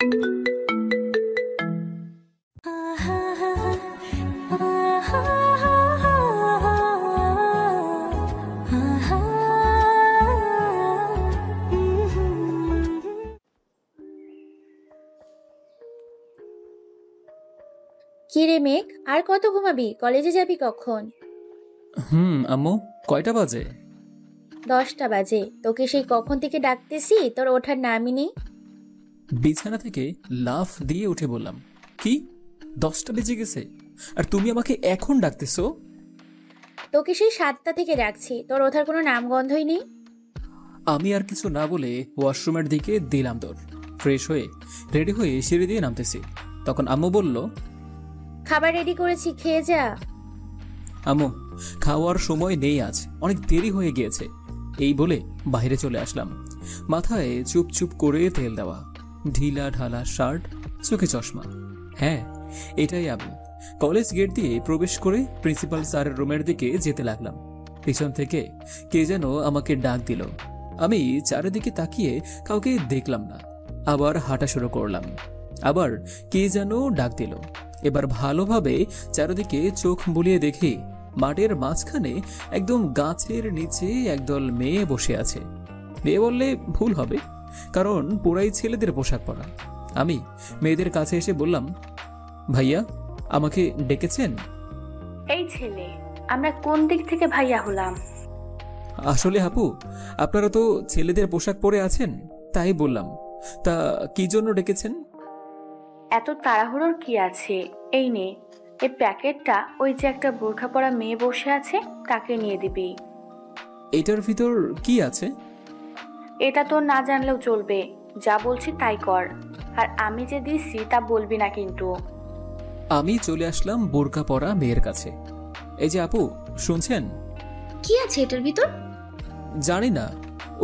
কি রে মেঘ, আর কত ঘুমাবি? কলেজে যাবি কখন? আম্মু, কয়টা বাজে? 10টা বাজে। তোকে সেই কখন থেকে ডাকতেছি, তোর ওঠার নামই নেই। বিছানা থেকে লাফ দিয়ে উঠে বললাম, কি 10টা বেজে গেছে আর তুমি আমাকে এখন ডাকতেছো? তোকে সেই 7টা থেকে ডাকছি, তোর ওঠার কোনো নামগন্ধই নেই। আমি আর কিছু না বলে ওয়াশরুমের দিকে দিলাম দৌড়। ফ্রেশ হয়ে রেডি হয়ে সিঁড়ি দিয়ে নামতেছি, তখন আম্মু বলল, খাবার রেডি করেছি, খেয়ে যা। আম্মু, খাওয়ার সময় নেই, আজ অনেক দেরি হয়ে গিয়েছে। এই বলে বাইরে চলে আসলাম। মাথায় চুপ চুপ করে তেল দেওয়া, ঢিলা ঢালা শার্ট, চোখে চশমা। হ্যাঁ, এটাই আমি। কলেজ গেট দিয়ে প্রবেশ করে প্রিন্সিপাল স্যারের রুমের দিকে যেতে লাগলাম। পিছন থেকে কে যেন আমাকে ডাক দিল। আমি চারিদিকে তাকিয়ে কাউকে দেখলাম না। আবার হাঁটা শুরু করলাম। আবার কে যেন ডাক দিল। এবার ভালোভাবে চারিদিকে চোখ বুলিয়ে দেখি মাঠের মাঝখানে একদম গাছের নিচে একদল মেয়ে বসে আছে। মেয়ে বললে ভুল হবে, কারণ পুরাই ছেলেদের পোশাক পরা। আমি মেয়েদের কাছে এসে বললাম, ভাইয়া, আমাকে ডেকেছেন? এই ছেলে, আমরা কোন দিক থেকে ভাইয়া হলাম? আসলে আপু, আপনারা তো ছেলেদের পোশাক পরে আছেন, তাই বললাম। তা কি জন্য ডেকেছেন? এত তাড়াহুড়োর কি আছে? এই নে, এই প্যাকেটটা ওই যে একটা বোরখা পরা মেয়ে বসে আছে তাকে নিয়ে দিবি। এটার ভিতর কি আছে? এটা তোর না জানলেও চলবে, যা বলছি তাই কর। আর আমি যে দিচ্ছি তা বলবি না কিন্তু। আমি চলে আসলাম বোরকা পরা মেয়ের কাছে। এই যে আপু, শুনছেন? কি আছে এটার ভিতর? জানি না,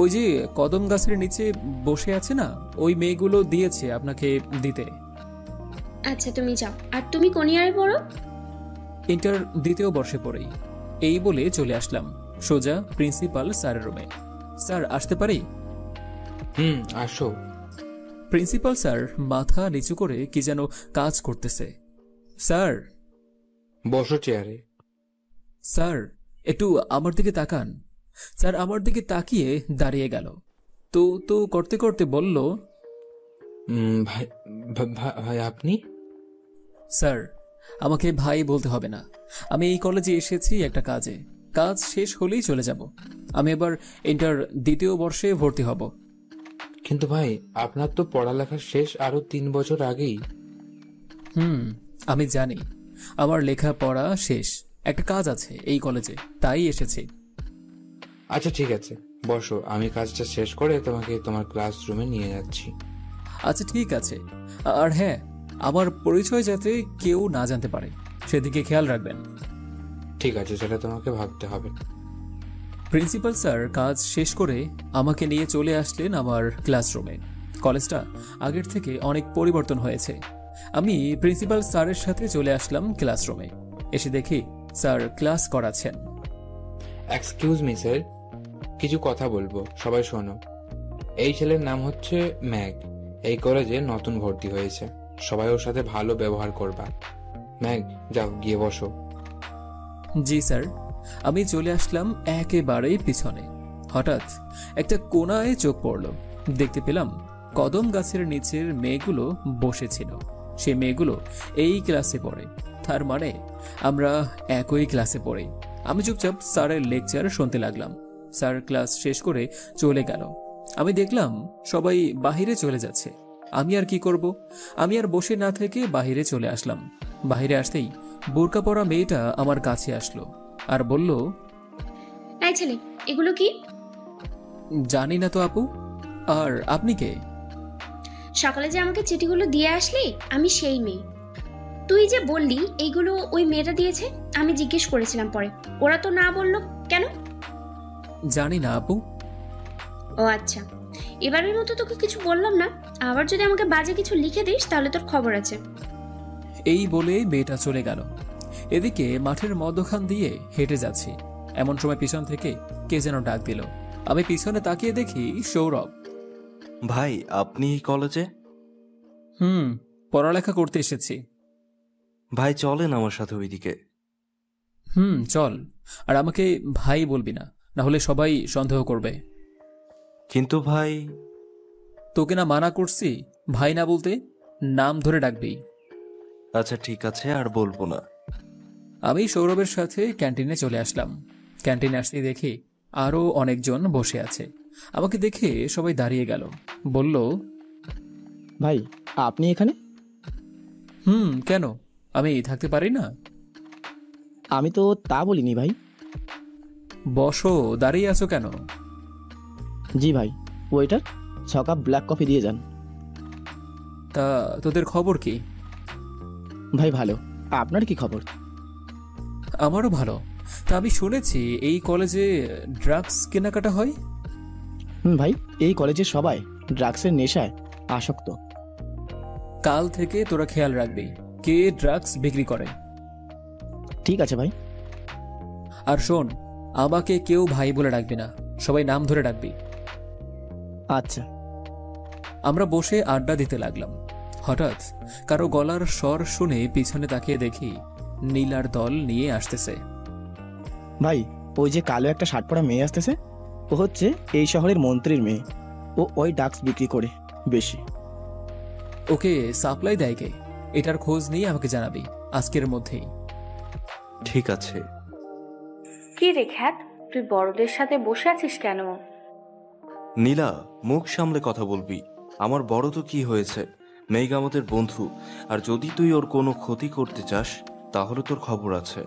ওই যে কদম গাছের নিচে বসে আছে না, ওই মেয়েগুলো দিয়েছে আপনাকে দিতে। আচ্ছা, তুমি যাও। আর তুমি কোন ইয়ারে পড়ো? ইন্টার দ্বিতীয় বর্ষে পড়েই। এই বলে চলে আসলাম সোজা প্রিন্সিপাল স্যারের রুমে। স্যার, আসতে পারি? আসো। প্রিন্সিপাল স্যার মাথা নিচু করে কি যেন কাজ করতেছে। স্যার। বসো চেয়ারে। স্যার, একটু আমার দিকে তাকান। স্যার আমার দিকে তাকিয়ে দাঁড়িয়ে গেল। তো তো করতে করতে বলল, ভাই, ভাই আপনি? স্যার, আমাকে ভাই বলতে হবে না। আমি এই কলেজে এসেছি একটা কাজে। কাজ শেষ হলেই চলে যাব। আমি এবার ইন্টার দ্বিতীয় বর্ষে ভর্তি হব। কিন্তু ভাই, আপনার তো পড়ালেখা শেষ আরো 3 বছর আগেই। আমি জানি, আমার লেখা পড়া শেষ। একটা কাজ আছে এই কলেজে, তাই এসেছি। আচ্ছা ঠিক আছে, বসো, আমি কাজটা শেষ করে তোমাকে তোমার ক্লাসরুমে নিয়ে যাচ্ছি। আচ্ছা ঠিক আছে। আর হ্যাঁ, আমার পরিচয় যাতে কেউ না জানতে পারে সেদিকে খেয়াল রাখবেন। ঠিক আছে, সেটা তোমাকে ভাবতে হবে। প্রিন্সিপাল স্যার কাজ শেষ করে আমাকে নিয়ে চলে আসলেন আমার ক্লাসরুমে। কলেজটা আগের থেকে অনেক পরিবর্তন হয়েছে। আমি প্রিন্সিপাল স্যারের সাথে চলে আসলাম ক্লাসরুমে। এসে দেখি স্যার ক্লাস করাচ্ছেন। এক্সকিউজ মি স্যার, কিছু কথা বলবো, সবাই শোনো। এই ছেলের নাম হচ্ছে ম্যাগ। এই কলেজে নতুন ভর্তি হয়েছে। সবাই ওর সাথে ভালো ব্যবহার করবা। ম্যাগ, যাও গিয়ে বসো। জি স্যার। আমি চলে আসলাম একেবারে পিছনে। হঠাৎ একটা কোণায় চোখ পড়ল। দেখতে পেলাম কদম গাছের নিচের মেয়েগুলো বসেছিল। সে মেয়েগুলো এই ক্লাসে পড়ে। তার মানে আমরা একই ক্লাসে পড়ি। আমি চুপচাপ স্যারের লেকচার শুনতে লাগলাম। স্যার ক্লাস শেষ করে চলে গেল। আমি দেখলাম সবাই বাহিরে চলে যাচ্ছে। আমি আর কি করব? আমি আর বসে না থেকে বাহিরে চলে আসলাম। বাহিরে আসতেই বোরকা পরা মেয়েটা আমার কাছে আসলো আর বলল, এই ছেলে, এগুলো কি? জানি না তো আপু। আর আপনি কে? সকালে যে আমাকে চিঠিগুলো দিয়ে আসলি, আমি সেই মেয়ে। তুই যে বললি এইগুলো ওই মেয়েটা দিয়েছে, আমি জিজ্ঞেস করেছিলাম পরে, ওরা তো না বললো কেন? জানি না আপু। ও আচ্ছা, এবারের মতো তোকে কিছু বললাম না। আবার যদি আমাকে বাজে কিছু লিখে দিস তাহলে তোর খবর আছে। এই বলে মেয়েটা চলে গেল। এদিকে মাঠের মধ্যখান দিয়ে হেঁটে যাচ্ছি। এমন সময় পিছন থেকে কে যেন ডাক দিল। আমি পিছনে তাকিয়ে দেখি সৌরভ। ভাই, আপনি এই কলেজে? পড়ালেখা করতে এসেছি। ভাই চলেন আমার সাথে ওইদিকে। চল। আর আমাকে ভাই বলবি না, না হলে সবাই সন্দেহ করবে। কিন্তু ভাই। তোকে না মানা করছি ভাই না বলতে, নাম ধরে ডাকবি। আচ্ছা ঠিক আছে, আর বলবো না। আমি সৌরভের সাথে ক্যান্টিনে চলে আসলাম। ক্যান্টিনে আসতে দেখি আরও অনেকজন বসে আছে। আমাকে দেখে সবাই দাঁড়িয়ে গেল, বলল, ভাই আপনি এখানে? কেন, আমি থাকতে পারি না? আমি তো তা বলিনি ভাই। বসো, দাঁড়িয়ে আছো কেন? জি ভাই, ওয়েটার 6 কাপ ব্ল্যাক কফি দিয়ে যান। তা তোদের খবর কি? ভাই ভালো, আপনার কি খবর? আমারও ভালো। তা আমি শুনেছি এই কলেজে ড্রাগস কেনাকাটা হয়। ভাই, এই কলেজের সবাই ড্রাগসের নেশায় আসক্ত। কাল থেকে তোরা খেয়াল রাখবি কে ড্রাগস বিক্রি করে। ঠিক আছে ভাই। আর শোন, আমাকে কেউ ভাই বলে ডাকবি না, সবাই নাম ধরে ডাকবি। আচ্ছা। আমরা বসে আড্ডা দিতে লাগলাম। হঠাৎ কারো গলার স্বর শুনে পিছনে তাকিয়ে দেখি নীলার দল নিয়ে আসতেছে। ভাই, ওই যে কালো একটা শার্ট পরা মেয়ে আসতেছে, ও হচ্ছে এই শহরের মন্ত্রীর মেয়ে। ও ওই ড্রাগস বিক্রি করে বেশি। ওকে সাপ্লাই দেয় কে? এটার খোঁজ নিয়ে আমাকে জানাবি আজকের মধ্যেই। ঠিক আছে। কি রে খ্যাত, তুই বড়দের সাথে বসে আছিস কেন? নীলা, মুখ সামলে কথা বলবি। আমার বড় তো কি হয়েছে, মেঘ আমাদের বন্ধু। আর যদি তুই ওর কোনো ক্ষতি করতে চাস তাহলে তোর খবর আছে।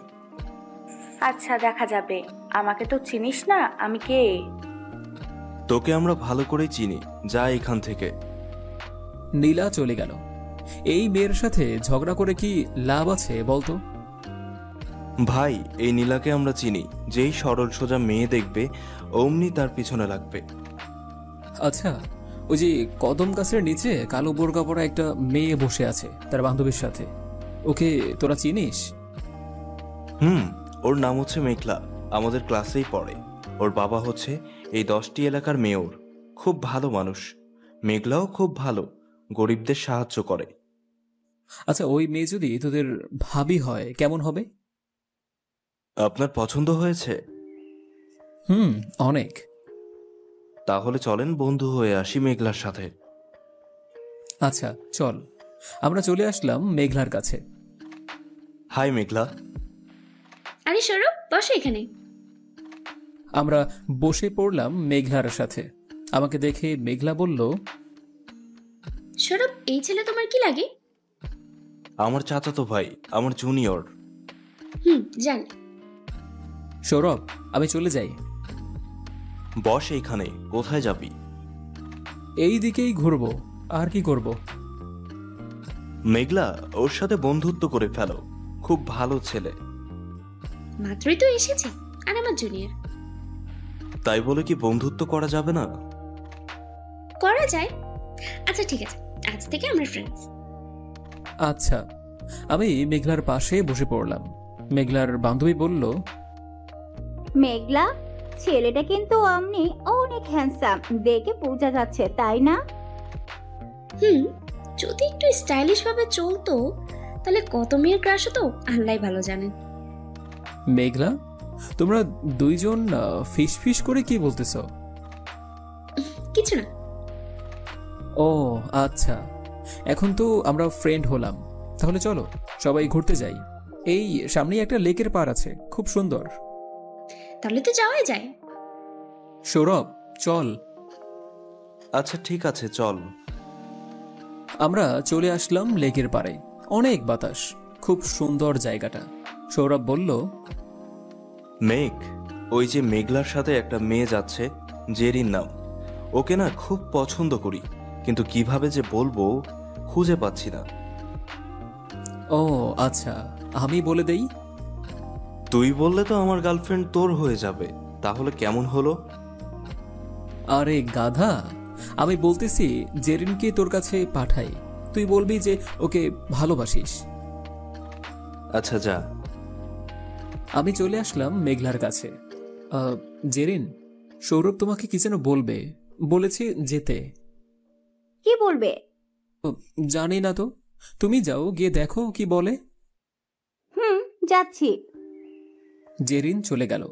আচ্ছা, দেখা যাবে। আমাকে তো চিনিস না, আমি কে? তোকে আমরা ভালো করে চিনি, যা এখান থেকে। নীলা চলে গেল। এই মেয়ের সাথে ঝগড়া করে কি লাভ আছে বলতো? ভাই, এই নীলাকে আমরা চিনি। যেই সরল সোজা মেয়ে দেখবে অমনি তার পিছনে লাগবে। আচ্ছা, ওই যে কদম গাছের নিচে কালো বোরকা পরা একটা মেয়ে বসে আছে তার বান্ধবীর সাথে, ওকে তোরা চিনিস? ওর নাম হচ্ছে মেঘলা, আমাদের ক্লাসেই পড়ে। ওর বাবা হচ্ছে এই 10টি এলাকার মেয়র। খুব ভালো মানুষ। মেঘলাও খুব ভালো, গরিবদের সাহায্য করে। আচ্ছা, ওই মেয়ে যদি তোদের ভাবি হয় কেমন হবে? আপনার পছন্দ হয়েছে? অনেক। তাহলে চলেন বন্ধু হয়ে আসি মেঘলার সাথে। আচ্ছা চল। আমরা চলে আসলাম মেঘলার কাছে। হাই মেঘলা। আরে সৌরভ, বসো এখানে। আমরা বসে পড়লাম মেঘলার সাথে। আমাকে দেখে মেঘলা বলল, সৌরভ, এই ছেলে তোমার কি লাগে? আমার চাচাতো ভাই, আমার জুনিয়র। জানি। সৌরভ, আমি চলে যাই। বস এইখানে, কোথায় যাবি? এই দিকেই ঘুরবো, আর কি করব? মেঘলা, ওর সাথে বন্ধুত্ব করে ফেলো, খুব ভালো ছেলে। মাত্রই তো এসেছে, আর আমার জুনিয়র। তাই বলে কি বন্ধুত্ব করা যাবে না? করা যায়। আচ্ছা ঠিক আছে, আজ থেকে আমরা ফ্রেন্ডস। আচ্ছা। আমি মেঘলার পাশে বসে পড়লাম। মেঘলার বান্ধবী বলল, মেঘলা, ছেলেটা কিন্তু অমনি অনেক হ্যান্ডসাম, দেখে বোঝা যাচ্ছে, তাই না? যদি একটু স্টাইলিশ ভাবে চলতো তাহলে কত মেয়ের ক্রাশ হতো আল্লাহ ভালো জানেন। মেঘলা, তোমরা দুইজন ফিস ফিস করে কি বলতেছ? কিছু না। ও আচ্ছা, এখন তো আমরা ফ্রেন্ড হলাম। তাহলে চলো সবাই ঘুরতে যাই। এই সামনেই একটা লেকের পাড় আছে, খুব সুন্দর। তাহলে তো যাওয়াই যায়। সৌরভ, চল। আচ্ছা ঠিক আছে, চল। আমরা চলে আসলাম লেকের পাড়ে। অনেক বাতাস, খুব সুন্দর জায়গাটা। সৌরভ বলল, মেঘ, ওই যে মেঘলার সাথে একটা মেয়ে যাচ্ছে, জেরিন নাম। ওকে না খুব পছন্দ করি, কিন্তু কিভাবে যে বলবো খুঁজে পাচ্ছি না। ও আচ্ছা, আমি বলে দেই। তুই বললে তো আমার গার্লফ্রেন্ড তোর হয়ে যাবে, তাহলে কেমন হলো? আরে গাধা, আমি বলতেছি জেরিনকে তোর কাছে পাঠাই, তুই বলবি যে ওকে ভালোবাসিস। আচ্ছা যা। আমি চলে আসলাম মেঘলার কাছে। জেরিন, সৌরভ তোমাকে কি যেন বলবে, বলেছি যেতে। কি বলবে? জানি না তো, তুমি যাও, গিয়ে দেখো কি বলে। যাচ্ছি। জেরিন চলে গেল।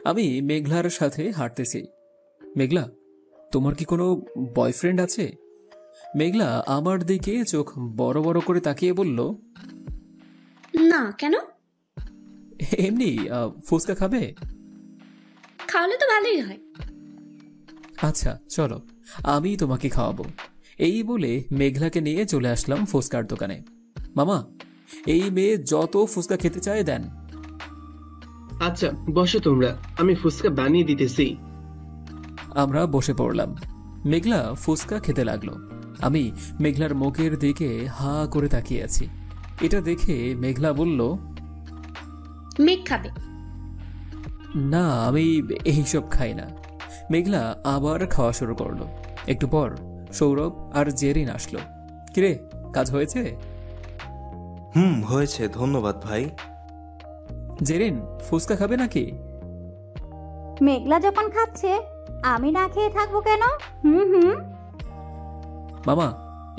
আমি মেঘলার সাথে হাঁটতেছি। মেঘলা, তোমার কি কোনো বয়ফ্রেন্ড আছে? মেঘলা আমার দিকে চোখ বড় বড় করে তাকিয়ে বলল, না, কেন? এমনি ফুচকা খাবে? খাওয়ালে তো ভালোই হয়। আচ্ছা চলো, আমি তোমাকে খাওয়াবো। এই বলে মেঘলাকে নিয়ে চলে আসলাম ফুচকার দোকানে। মামা, এই মেয়ে যত ফুচকা খেতে চায় দেন। আচ্ছা বসো তোমরা, আমি ফুচকা বানিয়ে দিতেছি। আমরা বসে পড়লাম। মেঘলা ফুচকা খেতে লাগলো। আমি মেঘলার মুখের দিকে হা করে তাকিয়ে আছি। এটা দেখে মেঘলা বলল, মেঘ খাবে? না, আমি এইসব খাই না। মেঘলা আবার খাওয়া শুরু করলো। একটু পর সৌরভ আর জেরিন আসলো। কিরে, কাজ হয়েছে? হয়েছে, ধন্যবাদ ভাই। জেরিন, ফুচকা খাবে নাকি? মেঘলা যখন খাচ্ছে আমি না খেয়ে থাকবো কেন? হুম। মামা,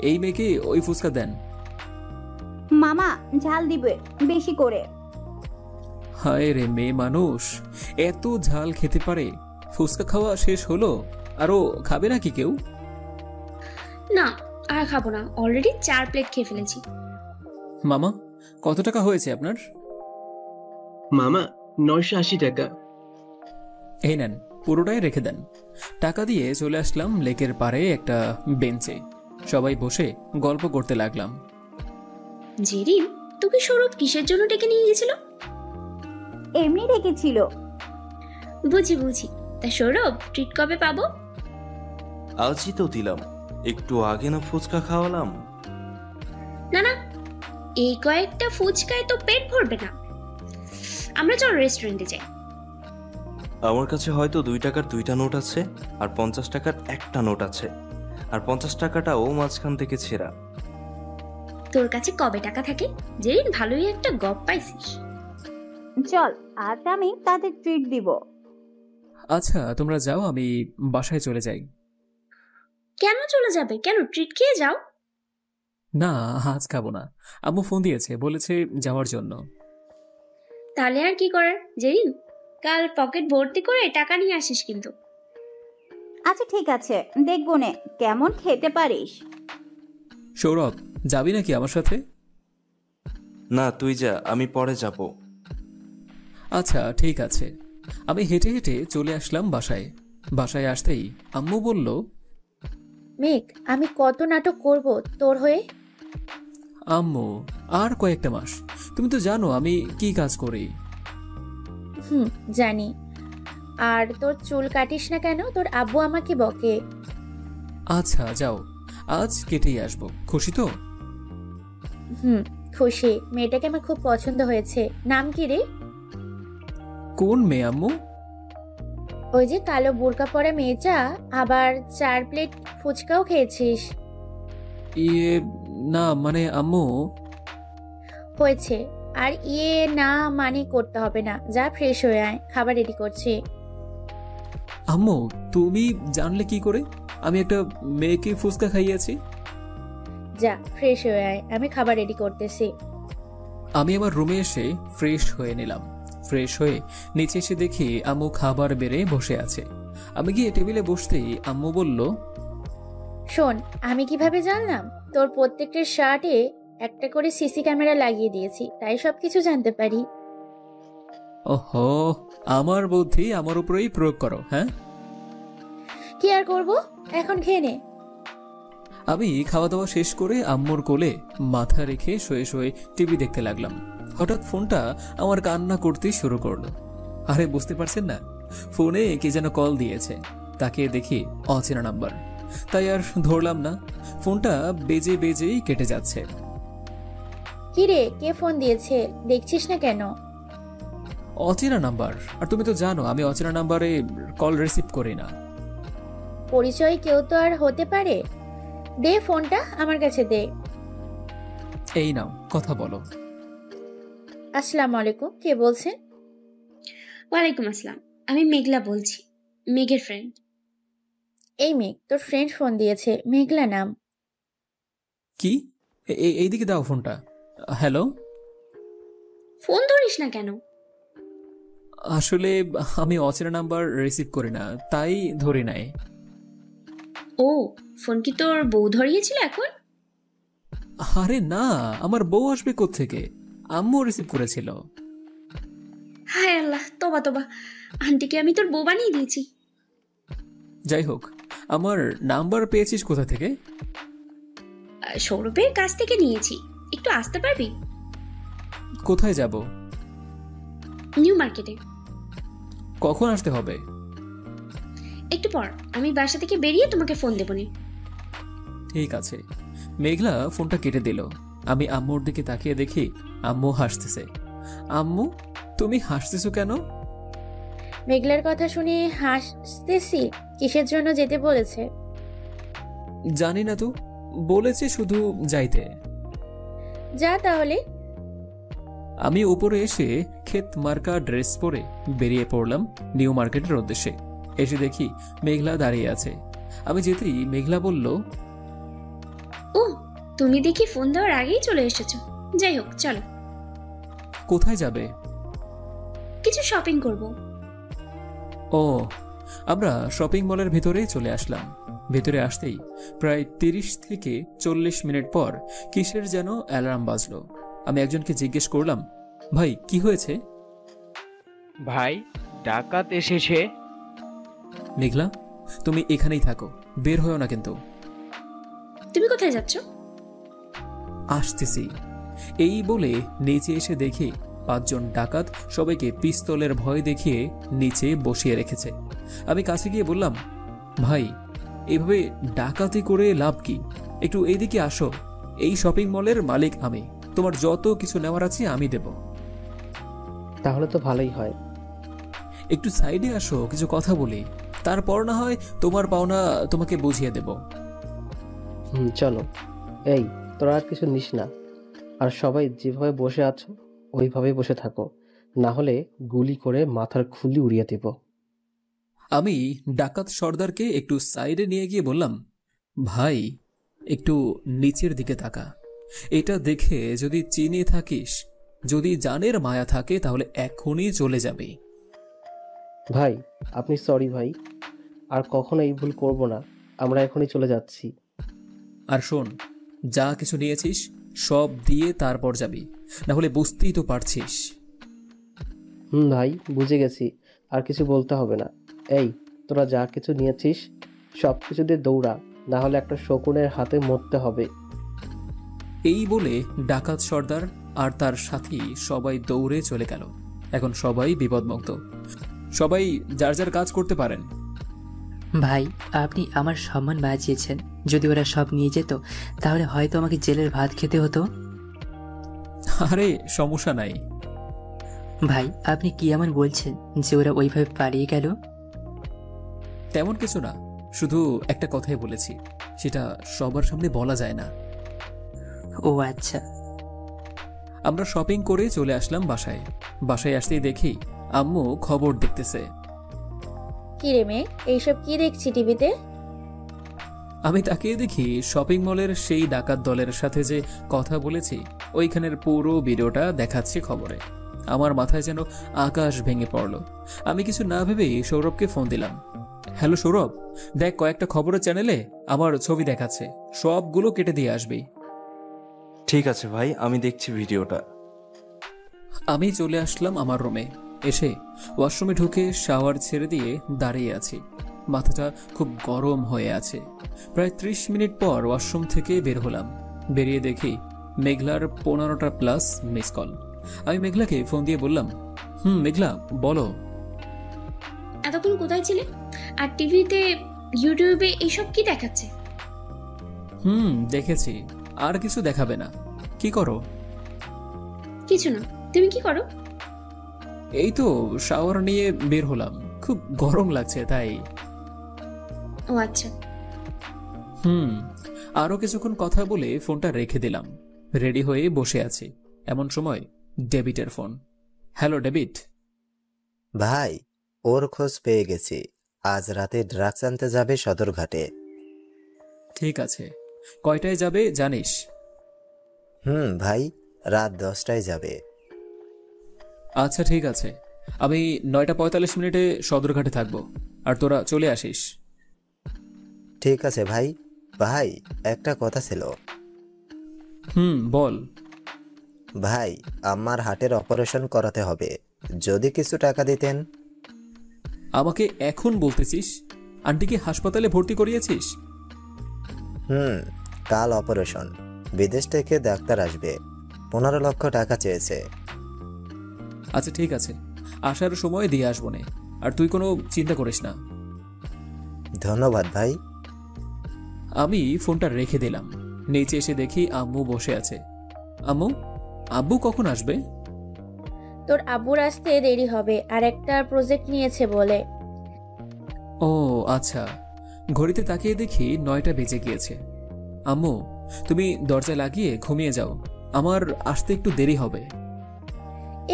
এই মেয়েকে ওই ফুচকা দেন। মামা ঝাল দিবে বেশি করে। হায় রে, মেয়ে মানুষ এত ঝাল খেতে পারে? ফুচকা খাওয়া শেষ হলো, আরো খাবে নাকি কেউ? না, আর খাবো না, অলরেডি 4 প্লেট খেয়ে ফেলেছি। মামা, কত টাকা হয়েছে আপনার? মামা 980 টাকা। এই নেন, পুরোটাই রেখে দেন। টাকা দিয়ে চলে আসলাম লেকের পাড়ে একটা বেঞ্চে। সবাই বসে গল্প করতে লাগলাম। জেরিন, তোকে সৌরভ কিসের জন্য ডেকে নিয়ে গেছিল? এমনি রেখেছিল। বুঝি। তা সৌরভ, ট্রিট কবে পাবো? আজই তো দিলাম, একটু আগে না ফুচকা খাওয়ালাম। না, এই কয়েকটা ফুচকায় তো পেট ভরবে না। আমরা চল রেস্টুরেন্টে যাই। আমার কাছে হয়তো 2 টাকার 2টা নোট আছে, আর 50 টাকার একটা নোট আছে, আর 50 টাকাটাও মাঝখান থেকে ছেঁড়া। তোর কাছে কবে টাকা থাকে? জেরিন, ভালোই একটা গপ পাইছিস। চল আজ আমি তাদের ট্রিট দিব। আচ্ছা তোমরা যাও, আমি বাসায় চলে যাই। কেন চলে যাবে? কেন, ট্রিট খেয়ে যাও। না, আজ খাবো না। আম্মু ফোন দিয়েছে, বলেছে যাওয়ার জন্য। তাহলে আর কি করার? জেরিন, কাল পকেট ভর্তি করে টাকা নিয়ে আসিস কিন্তু। আচ্ছা ঠিক আছে, দেখবো নে কেমন খেতে পারিস। সৌরভ, যাবি নাকি আমার সাথে? না, তুই যা, আমি পরে যাব। আচ্ছা ঠিক আছে। আমি হেঁটে হেঁটে চলে আসলাম বাসায়। বাসায় আসতেই আম্মু বলল, মেঘ, আমি কত নাটক করব তোর হয়ে। আম্মু, আর কয়েকটা মাস। তুমি তো জানো আমি কি কাজ করি। জানি। আর তোর চুল কাটিস না কেন? তোর আব্বু আমাকে বকে। আচ্ছা যাও, আজ কেটেই আসবো। খুশি তো? খুশি। মেয়েটাকে আমার খুব পছন্দ হয়েছে। নাম কি রে? কোন মেয়ে আম্মু? ওই যে কালো বোরকা পরা মেয়েটা। আবার 4 প্লেট ফুচকাও খেয়েছিস। ইয়ে না, মানে আম্মু। হয়েছে। আর ইয়ে না মানে করতে হবে না। যা ফ্রেশ হয়ে আয়, খাবার রেডি করছি। আম্মু, তুমি জানলে কি করে আমি একটা মেয়েকে ফুচকা খাইয়েছি? যা ফ্রেশ হয়ে আয়, আমি খাবার রেডি করতেছি। আমি আমার রুমে এসে ফ্রেশ হয়ে নিলাম। ফ্রেশ হয়ে নিচে এসে দেখি আম্মু খাবার বেড়ে বসে আছে। আমি গিয়ে টেবিলে বসতেই আম্মু বলল, শোন, আমি কিভাবে জানলাম? তোর প্রত্যেকটা শার্টে একটা করে সিসি ক্যামেরা লাগিয়ে দিয়েছি, তাই সবকিছু জানতে পারি। ওহো, আমার বুদ্ধি আমার উপরেই প্রয়োগ করো। হ্যাঁ, কি আর করব, এখন খেয়ে নে। আমি খাওয়া দাওয়া শেষ করে আম্মুর কোলে মাথা রেখে শুয়ে শুয়ে টিভি দেখতে লাগলাম। হঠাৎ ফোনটা আমার কান্না করতেই শুরু করলো। আরে বুঝতে পারছেন না, ফোনে কে যেন কল দিয়েছে। তাকে দেখি অচেনা নাম্বার, তাই আর ধরলাম না। ফোনটা বেজে বেজেই কেটে যাচ্ছে। কি রে, কে ফোন দিয়েছে? দেখছিস না কেন? অচেনা নাম্বার, আর তুমি তো জানো আমি অচেনা নাম্বারে কল রিসিভ করি না। পরিচয় কেউ তো আর হতে পারে। দে ফোনটা, আমার কাছে দে। এই নাও, কথা বলো। আসসালামু আলাইকুম, কে বলছেন? ওয়ালাইকুম আসসালাম, আমি মেঘলা বলছি, মেঘের ফ্রেন্ড। এই মেঘ, তোর ফ্রেন্ড ফোন দিয়েছে, মেঘলা নাম। কি? এইদিকে দাও ফোনটা। হ্যালো। ফোন ধরিস না কেন? আসলে আমি অচেনা নাম্বার রিসিভ করি না, তাই ধরি নাই। ও, ফোন কি তোর বউ ধরিয়েছিল এখন? আরে না, আমার বউ আসবে কোত্থেকে? আম্মু রিসিভ করেছিল। হায় আল্লাহ, তোবা তোবা, আন্টিকে আমি তোর বউ বানিয়ে দিয়েছি। যাই হোক, আমার নাম্বার পেয়েছিস কোথা থেকে? সৌরভের কাছ থেকে নিয়েছি। একটু আসতে পারবি? কোথায় যাব? নিউ মার্কেটে। কখন আসতে হবে? একটু পর, আমি বাসা থেকে বেরিয়ে তোমাকে ফোন দেবো নে। ঠিক আছে। মেঘলা ফোনটা কেটে দিল। আমি আম্মুর দিকে তাকিয়ে দেখি আম্মু হাসতেছে। আম্মু, তুমি হাসতেছো কেন? মেঘলার কথা শুনে হাসতেছি। কিসের জন্য যেতে বলেছে? জানি না তো, বলেছে শুধু যাইতে। যা তাহলে। আমি উপরে এসে ক্ষেত মার্কা ড্রেস পরে বেরিয়ে পড়লাম নিউ মার্কেটের উদ্দেশ্যে। এসে দেখি মেঘলা দাঁড়িয়ে আছে। আমি যেতেই মেঘলা বলল, ও, তুমি দেখি ফোন দেওয়ার আগেই চলে এসেছো। যাই হোক, চলো। কোথায় যাবে? কিছু শপিং করব। ও, আমরা শপিং মলের ভেতরে চলে আসলাম। ভেতরে আসতেই প্রায় 30 থেকে 40 মিনিট পর কিসের যেন অ্যালার্ম বাজলো। আমি একজনকে জিজ্ঞেস করলাম, ভাই কি হয়েছে? ভাই, ডাকাত এসেছে। মেঘলা, তুমি এখানেই থাকো, বের হয়েও না কিন্তু। তুমি কোথায় যাচ্ছ? আসতেছি। এই বলে নিচে এসে দেখি 5 জন ডাকাত সবাইকে পিস্তলের ভয় দেখিয়ে নিচে বসিয়ে রেখেছে। আমি কাছে গিয়ে বললাম, ভাই এভাবে ডাকাতি করে লাভ কি? একটু এইদিকে আসো। এই শপিং মলের মালিক আমি, তোমার যত কিছু নেওয়ার আছে আমি দেব। তাহলে তো ভালোই হয়। একটু সাইডে আসো, কিছু কথা বলি, তারপর না হয় তোমার পাওনা তোমাকে বুঝিয়ে দেব। চলো। এই, তোরা আর কিছু নিস না, আর সবাই যেভাবে বসে আছো ওইভাবেই বসে থাকো, না হলে গুলি করে মাথার খুলি উড়িয়ে দেব। আমি ডাকাত সর্দারকে একটু সাইডে নিয়ে গিয়ে বললাম, ভাই একটু নিচের দিকে তাকা। এটা দেখে যদি চিনে থাকিস, যদি জানের মায়া থাকে, তাহলে এখনই চলে যাবে। ভাই, আপনি সরি ভাই, আর কখনো এই ভুল করব না। আমরা এখনই চলে যাচ্ছি। আর শোন, যা কিছু নিয়েছিস সব দিয়ে তারপর যাবি, না হলে বুঝতেই তো পারছিস। ভাই, বুঝে গেছি, আর কিছু বলতে হবে না। এই, তোরা যা কিছু নিয়েছিস সব কিছু দিয়ে দৌড়া, না হলে একটা শকুনের হাতে মরতে হবে। এই বলে ডাকাত সর্দার আর তার সাথী সবাই দৌড়ে চলে গেল। এখন সবাই বিপদমুক্ত, সবাই যার যার কাজ করতে পারেন। ভাই, আপনি আমার সম্মান বাঁচিয়েছেন। যদি ওরা সব নিয়ে যেত তাহলে হয়তো আমাকে জেলের ভাত খেতে হতো। আরে সমস্যা নাই। ভাই, আপনি কি এমন বলছেন যে ওরা ওইভাবে পালিয়ে গেল? তেমন কিছু না, শুধু একটা কথাই বলেছি, সেটা সবার সামনে বলা যায় না। ও আচ্ছা। আমরা শপিং করে চলে আসলাম বাসায়। বাসায় আসতেই দেখি আম্মু খবর দেখতেছে। কি রে মেয়ে, এইসব কি দেখছি টিভিতে? আমি তাকিয়ে দেখি শপিং মলের সেই ডাকাত দলের সাথে যে কথা বলেছি ওইখানের পুরো ভিডিওটা দেখাচ্ছে খবরে। আমার মাথায় যেন আকাশ ভেঙে পড়ল। আমি কিছু না ভেবেই সৌরভকে ফোন দিলাম। হ্যালো সৌরভ, দেখ কয়েকটা খবরের চ্যানেলে আমার ছবি দেখাচ্ছে, সবগুলো কেটে দিয়ে আসবি। ঠিক আছে ভাই, আমি দেখছি ভিডিওটা। আমি চলে আসলাম আমার রুমে। এসে ওয়াশরুমে ঢুকে শাওয়ার ছেড়ে দিয়ে দাঁড়িয়ে আছি। মাথাটা খুব গরম হয়ে আছে। প্রায় 30 মিনিট পর ওয়াশরুম থেকে বের হলাম। বেরিয়ে দেখি মেঘলার 15টা প্লাস মিস কল। আমি মেঘলাকে ফোন দিয়ে বললাম, মেঘলা বলো। এতক্ষণ কোথায় ছিলে? আর টিভিতে, ইউটিউবে এইসব কি দেখাচ্ছে? দেখেছি, আর কিছু দেখাবে না। কি করো? কিছু না। তুমি কি করো? এই তো শাওয়ার নিয়ে বের হলাম, খুব গরম লাগছে তাই। ও আচ্ছা। আরো কিছুক্ষণ কথা বলে ফোনটা রেখে দিলাম। রেডি হয়ে বসে আছি, এমন সময় ডেভিডের ফোন। Hello David. ভাই, ওর খোঁজ পেয়ে গেছি। আজ রাতে ড্রাগস আনতে যাবে সদরঘাটে। ঠিক আছে, কয়টায় যাবে জানিস? ভাই, রাত 10টায় যাবে। আচ্ছা ঠিক আছে, আমি 9:45 সদরঘাটে থাকবো, আর তোরা চলে আসিস। ঠিক আছে ভাই। ভাই, একটা কথা ছিল। বল। ভাই, আমার হার্টের অপারেশন করাতে হবে, যদি কিছু টাকা দিতেন। আমাকে এখন বলতেছিস? আন্টিকে হাসপাতালে ভর্তি করিয়েছিস? কাল অপারেশন। বিদেশ থেকে ডাক্তার আসবে, 15 লক্ষ টাকা চেয়েছে। আচ্ছা ঠিক আছে, আসার সময় দিয়ে আসবো নে, আর তুই কোনো চিন্তা করিস না। ধন্যবাদ ভাই। আমি ফোনটা রেখে দিলাম। নিচে এসে দেখি আম্মু বসে আছে। আম্মু, আব্বু কখন আসবে? তোর আব্বুর আসতে দেরি হবে, আর একটা প্রজেক্ট নিয়েছে বলে। ও আচ্ছা। ঘড়িতে তাকিয়ে দেখি 9টা বেজে গিয়েছে। আম্মু, তুমি দরজা লাগিয়ে ঘুমিয়ে যাও, আমার আসতে একটু দেরি হবে।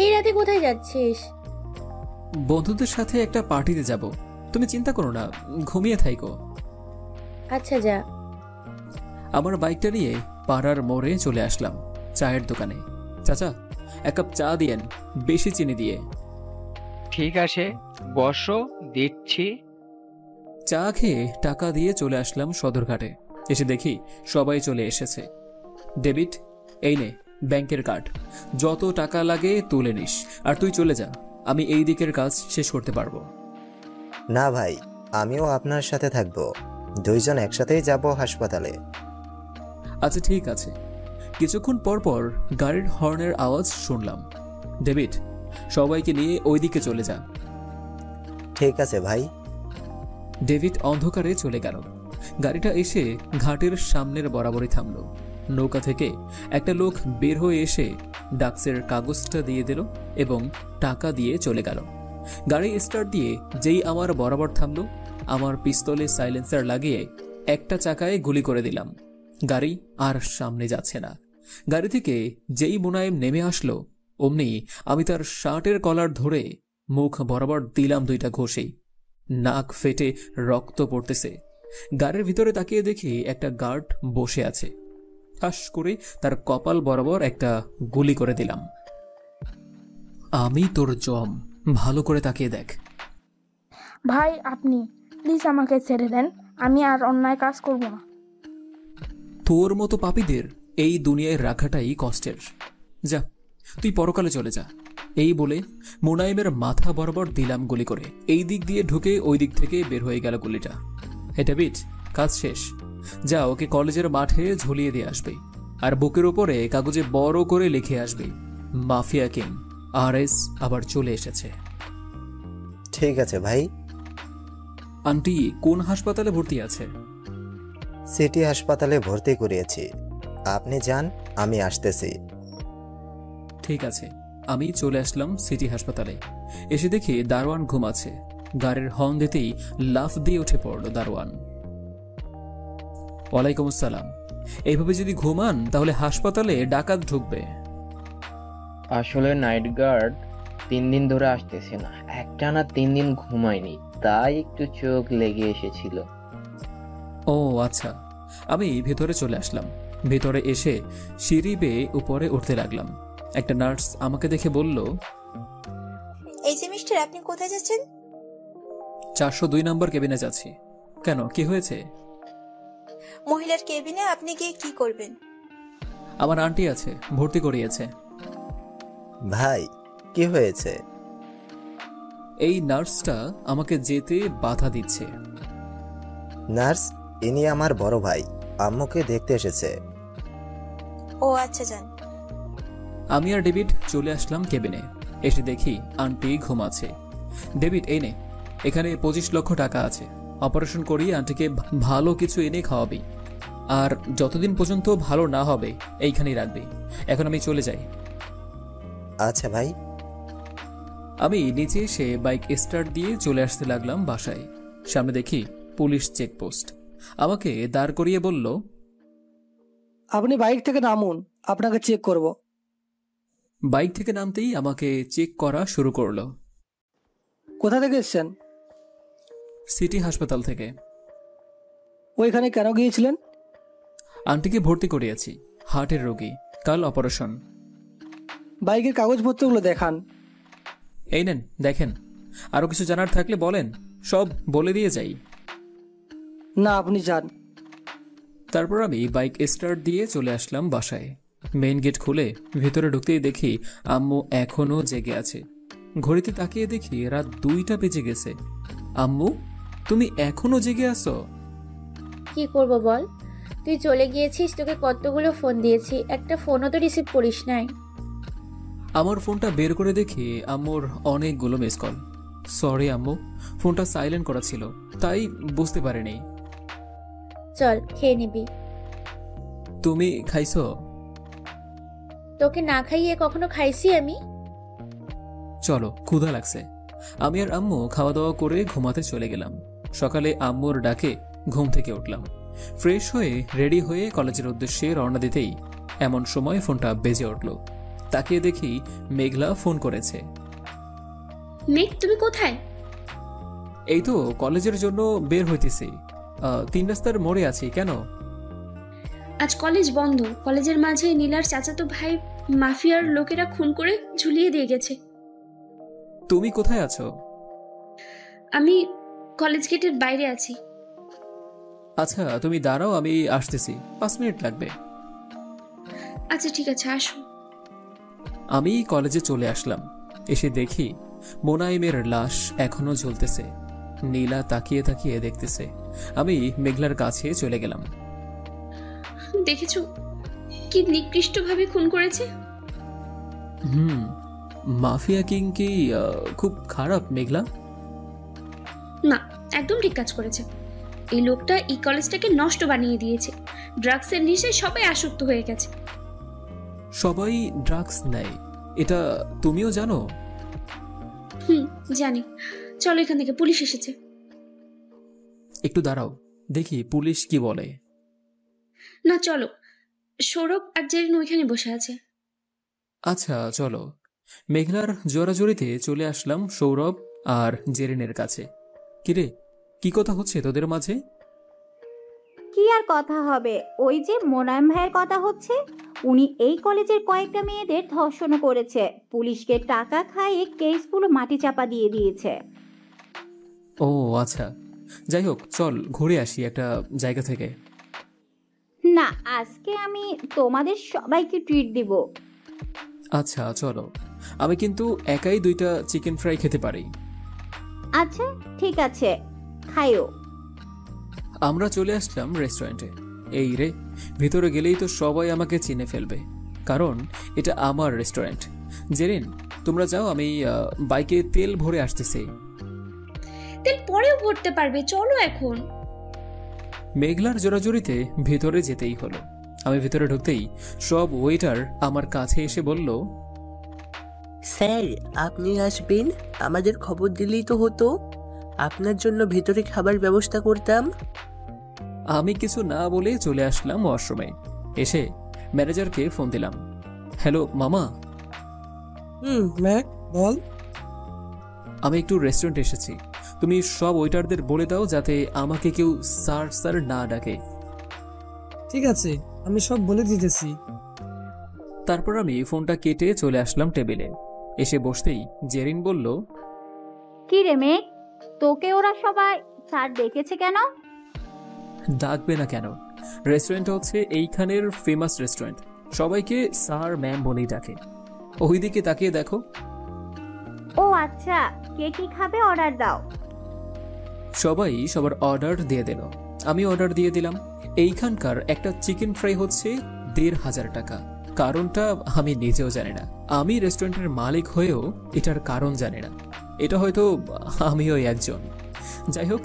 এই রাতে কোথায় যাচ্ছিস? বন্ধুদের সাথে একটা পার্টিতে যাব, তুমি চিন্তা করো না, ঘুমিয়ে থাইকো। আচ্ছা যা। আমার বাইকটা নিয়ে পাড়ার মোড়ে চলে আসলাম চায়ের দোকানে। চাচা, 1 কাপ চা দিয়েন, বেশি চিনি দিয়ে। ঠিক আছে, বসো, দিচ্ছি। চা খেয়ে টাকা দিয়ে চলে আসলাম সদরঘাটে। এসে দেখি সবাই চলে এসেছে। ডেবিট, এই নে ব্যাংকের কার্ড, যত টাকা লাগে তুলে নিস, আর তুই চলে যা, আমি এই দিকের কাজ শেষ করতে পারবো। না ভাই, আমিও আপনার সাথে থাকবো, 2 জন একসাথেই যাব হাসপাতালে। আচ্ছা ঠিক আছে। কিছুক্ষণ পর পর গাড়ির হর্নের আওয়াজ শুনলাম। ডেভিড, সবাইকে নিয়ে ওই দিকে চলে যা। ঠিক আছে ভাই। ডেভিড অন্ধকারে চলে গেল। গাড়িটা এসে ঘাটের সামনের বরাবরই থামলো। নৌকা থেকে একটা লোক বের হয়ে এসে ডাক্সের কাগজটা দিয়ে দিল এবং টাকা দিয়ে চলে গেল। গাড়ি স্টার্ট দিয়ে যেই আমার বরাবর থামলো, আমার পিস্তলে সাইলেন্সার লাগিয়ে একটা চাকায় গুলি করে দিলাম। গাড়ি আর সামনে যাচ্ছে না। গাড়ি থেকে যেই মুনায়েম নেমে আসলো, অমনি আমি তার শার্টের কলার ধরে মুখ বরাবর দিলাম 2টা ঘষেই। নাক ফেটে রক্ত পড়তেছে। গাড়ির ভিতরে তাকিয়ে দেখি একটা গার্ড বসে আছে। ঠাস করে তার কপাল বরাবর একটা গুলি করে দিলাম। আমি তোর জম, ভালো করে তাকিয়ে দেখ। ভাই, আপনি প্লিজ আমাকে ছেড়ে দেন, আমি আর অন্যায় কাজ করব না। তোর মতো পাপীদের এই দুনিয়ায় রাখাটাই কষ্টের। যা, তুই পরকালে চলে যা। এই বলে মুনাইমের মাথা বরাবর দিলাম গুলি করে। এই দিক দিয়ে ঢুকে ওই দিক থেকে বের হয়ে গেল গুলিটা। এটা বিট, কাজ শেষ। যা, ওকে কলেজের মাঠে ঝুলিয়ে দিয়ে আসবে, আর বুকের উপরে কাগজে বড় করে লিখে আসবে, মাফিয়া কিং RS আবার চলে এসেছে। ঠিক আছে ভাই। আন্টি কোন হাসপাতালে ভর্তি আছে? সিটি হাসপাতালে ভর্তি করিয়েছি, আপনি যান, আমি আসতেছি। ঠিক আছে। আমি চলে আসলাম সিটি হাসপাতালে। এসে দেখি দারোয়ান ঘুমাচ্ছে। গাড়ির হর্ন দিতেই লাফ দিয়ে উঠে পড়ল দারোয়ান। ওয়ালাইকুম আসসালাম। এইভাবে যদি ঘুমান তাহলে হাসপাতালে ডাকাত ঢুকবে। আসলে নাইট গার্ড 3 দিন ধরে আসতেছে না, একটানা 3 দিন ঘুমায়নি, তাই একটু চোখ লেগে এসেছিল। ও আচ্ছা। আমি ভেতরে চলে আসলাম। ভেতরে এসে সিঁড়ি বেয়ে উপরে উঠতে লাগলাম। একটা নার্স আমাকে দেখে বলল, এই যে মিস্টার, আপনি কোথায় যাচ্ছেন? 402 নম্বর কেবিনে যাচ্ছি। কেন, কি হয়েছে? মহিলার কেবিনে আপনি গিয়ে কি করবেন? আমার আন্টি আছে, ভর্তি করিয়েছে। ভাই, কি হয়েছে? এই নার্সটা আমাকে যেতে বাধা দিচ্ছে। নার্স, ইনি আমার বড় ভাই, আম্মুকে দেখতে এসেছে। ও আচ্ছা, যান। আমি আর ডেভিড চলে আসলাম কেবিনে। এসে দেখি আন্টি ঘুমাচ্ছে। ডেভিড, এই নে, এখানে 25 লক্ষ টাকা আছে। অপারেশন করিয়ে আন্টিকে ভালো কিছু এনে খাওয়াবি, আর যতদিন পর্যন্ত ভালো না হবে এইখানেই রাখবি। এখন আমি চলে যাই। আচ্ছা ভাই। আমি নিচে এসে বাইক স্টার্ট দিয়ে চলে আসতে লাগলাম বাসায়। সামনে দেখি পুলিশ চেকপোস্ট। আমাকে দাঁড় করিয়ে বলল, আপনি বাইক থেকে নামুন, আপনাকে চেক করব। বাইক থেকে নামতেই আমাকে চেক করা শুরু করলো। কোথা থেকে এসেছেন? সিটি হাসপাতাল থেকে। ওইখানে কেন গিয়েছিলেন? আন্টিকে ভর্তি করিয়েছি, হার্টের রোগী, কাল অপারেশন। বাইকের কাগজপত্রগুলো দেখান। এই নেন দেখেন, আরো কিছু জানার থাকলে বলেন, সব বলে দিয়ে যাই। না, আপনি যান। তারপর আমি বাইক স্টার্ট দিয়ে চলে আসলাম বাসায়। মেইন গেট খুলে ভেতরে ঢুকতেই দেখি আম্মু এখনো জেগে আছে। ঘড়িতে তাকিয়ে দেখি রাত 2টা বেজে গেছে। আম্মু, তুমি এখনো জেগে আছো? কি করব বল, তুই চলে গিয়েছিস, তোকে কতগুলো ফোন দিয়েছি, একটা ফোনও তো রিসিভ করিস নাই। আমার ফোনটা বের করে দেখি আম্মুর অনেকগুলো মিস কল। সরি আম্মু, ফোনটা সাইলেন্ট করা ছিল, তাই বুঝতে পারিনি। চল খেয়ে নিবি। তুমি খাইছো? তোকে না খাইয়ে কখনো খাইছি আমি? চলো, ক্ষুধা লাগছে। আমি আর আম্মু খাওয়া দাওয়া করে ঘুমাতে চলে গেলাম। সকালে আম্মুর ডাকে ঘুম থেকে উঠলাম। ফ্রেশ হয়ে রেডি হয়ে কলেজের উদ্দেশ্যে রওনা দিতেই এমন সময় ফোনটা বেজে উঠল। তাকিয়ে দেখি মেঘলা ফোন করেছে। মেঘ, তুমি কোথায়? এই তো কলেজের জন্য বের হইতেছি, 3 রাস্তার মোড়ে আছি। কেন? আজ কলেজ বন্ধ। কলেজের মাঝে নীলার চাচাতো ভাই মাফিয়ার লোকেরা খুন করে ঝুলিয়ে দিয়ে গেছে। তুমি কোথায় আছো? আমি কলেজ গেটের বাইরে আছি। আচ্ছা তুমি দাঁড়াও, আমি আসতেছি, 5 মিনিট লাগবে। আচ্ছা ঠিক আছে, আসো। আমি কলেজে চলে আসলাম। এসে দেখি মোনাইমের লাশ এখনো ঝুলতেছে। নীলা তাকিয়ে তাকিয়ে দেখতেছে। আমি মেঘলার কাছে চলে গেলাম। দেখেছো কি নিকৃষ্টভাবে খুন করেছে? মাফিয়া কিং কি খুব খারাপ মেঘলা? না, একদম ঠিক কাজ করেছে। এই লোকটা এই কলেজটাকে নষ্ট বানিয়ে দিয়েছে। ড্রাগসের নেশায় সবাই আসক্ত হয়ে গেছে। সবাই ড্রাগস নেয়, এটা তুমিও জানো? জানি। চলো এখান থেকে, পুলিশ এসেছে। একটু দাঁড়াও, দেখি পুলিশ কি বলে। না চলো, সৌরভ আর জেরিন ওইখানে বসে আছে। আচ্ছা চলো। মেঘলার জোরাজোরিতে চলে আসলাম সৌরভ আর জেরিনের কাছে। কিরে, কি কথা হচ্ছে তোদের মাঝে? কি আর কথা হবে, ওই যে মোনায়েম ভাইয়ের কথা হচ্ছে। উনি এই কলেজের কয়েকটা মেয়েদের ধর্ষণ করেছে, পুলিশকে টাকা খাইয়ে কেসগুলো মাটি চাপা দিয়ে দিয়েছে। ও আচ্ছা, যাই হোক, চল ঘুরে আসি একটা জায়গা থেকে। না, আজকে আমি তোমাদের সবাইকে ট্রিট দিব। আচ্ছা চলো, আমি কিন্তু একাই 2টা চিকেন ফ্রাই খেতে পারি। আচ্ছা ঠিক আছে, খাইও। আমরা চলে আসলাম রেস্টুরেন্টে। এই রে, ভিতরে গেলেই তো সবাই আমাকে চিনে ফেলবে, কারণ এটা আমার রেস্টুরেন্ট। জেরিন, তোমরা যাও, আমি বাইকে তেল ভরে আসতেছি। তেল পরেও ভরতে পারবে, চলো এখন। মেঘলার জোরাজোরিতে ভেতরে যেতেই হলো। আমি ভেতরে ঢুকতেই সব ওয়েটার আমার কাছে এসে বলল, স্যার আপনি আসবেন, আমাদের খবর দিলেই তো হতো, আপনার জন্য ভেতরে খাবার ব্যবস্থা করতাম। আমি কিছু না বলে চলে আসলাম ওয়াশরুমে। এসে ম্যানেজারকে ফোন দিলাম। হ্যালো মামা। ম্যাক বল। আমি একটু রেস্টুরেন্টে এসেছি, তুমি সব ওয়েটারদের বলে দাও যাতে আমাকে কেউ স্যার স্যার না ডাকে। ঠিক আছে, আমি সব বলে দিতেছি। তারপর আমি ফোনটা কেটে চলে আসলাম টেবিলে। এসে বসতেই জেরিন বলল, কি রে মেঘ, তোকে ওরা সবাই স্যার ডেকেছে কেন? ডাকবে না কেন, রেস্টুরেন্ট হচ্ছে এইখানের ফেমাস রেস্টুরেন্ট, সবাইকে স্যার ম্যাম বলেই ডাকে। ওইদিকে তাকিয়ে দেখো। ও আচ্ছা, কে কি খাবে অর্ডার দাও। সবাই সবার অর্ডার দিয়ে দিল। আমি অর্ডার দিয়ে দিলাম। এইখানকার একটা চিকেন ফ্রাই হচ্ছে 1,500 টাকা। কারণটা আমি নিজেও জানি না। আমি রেস্টুরেন্টের মালিক হয়েও এটার কারণ জানি না। এটা হয়তো আমিও একজন। যাই হোক,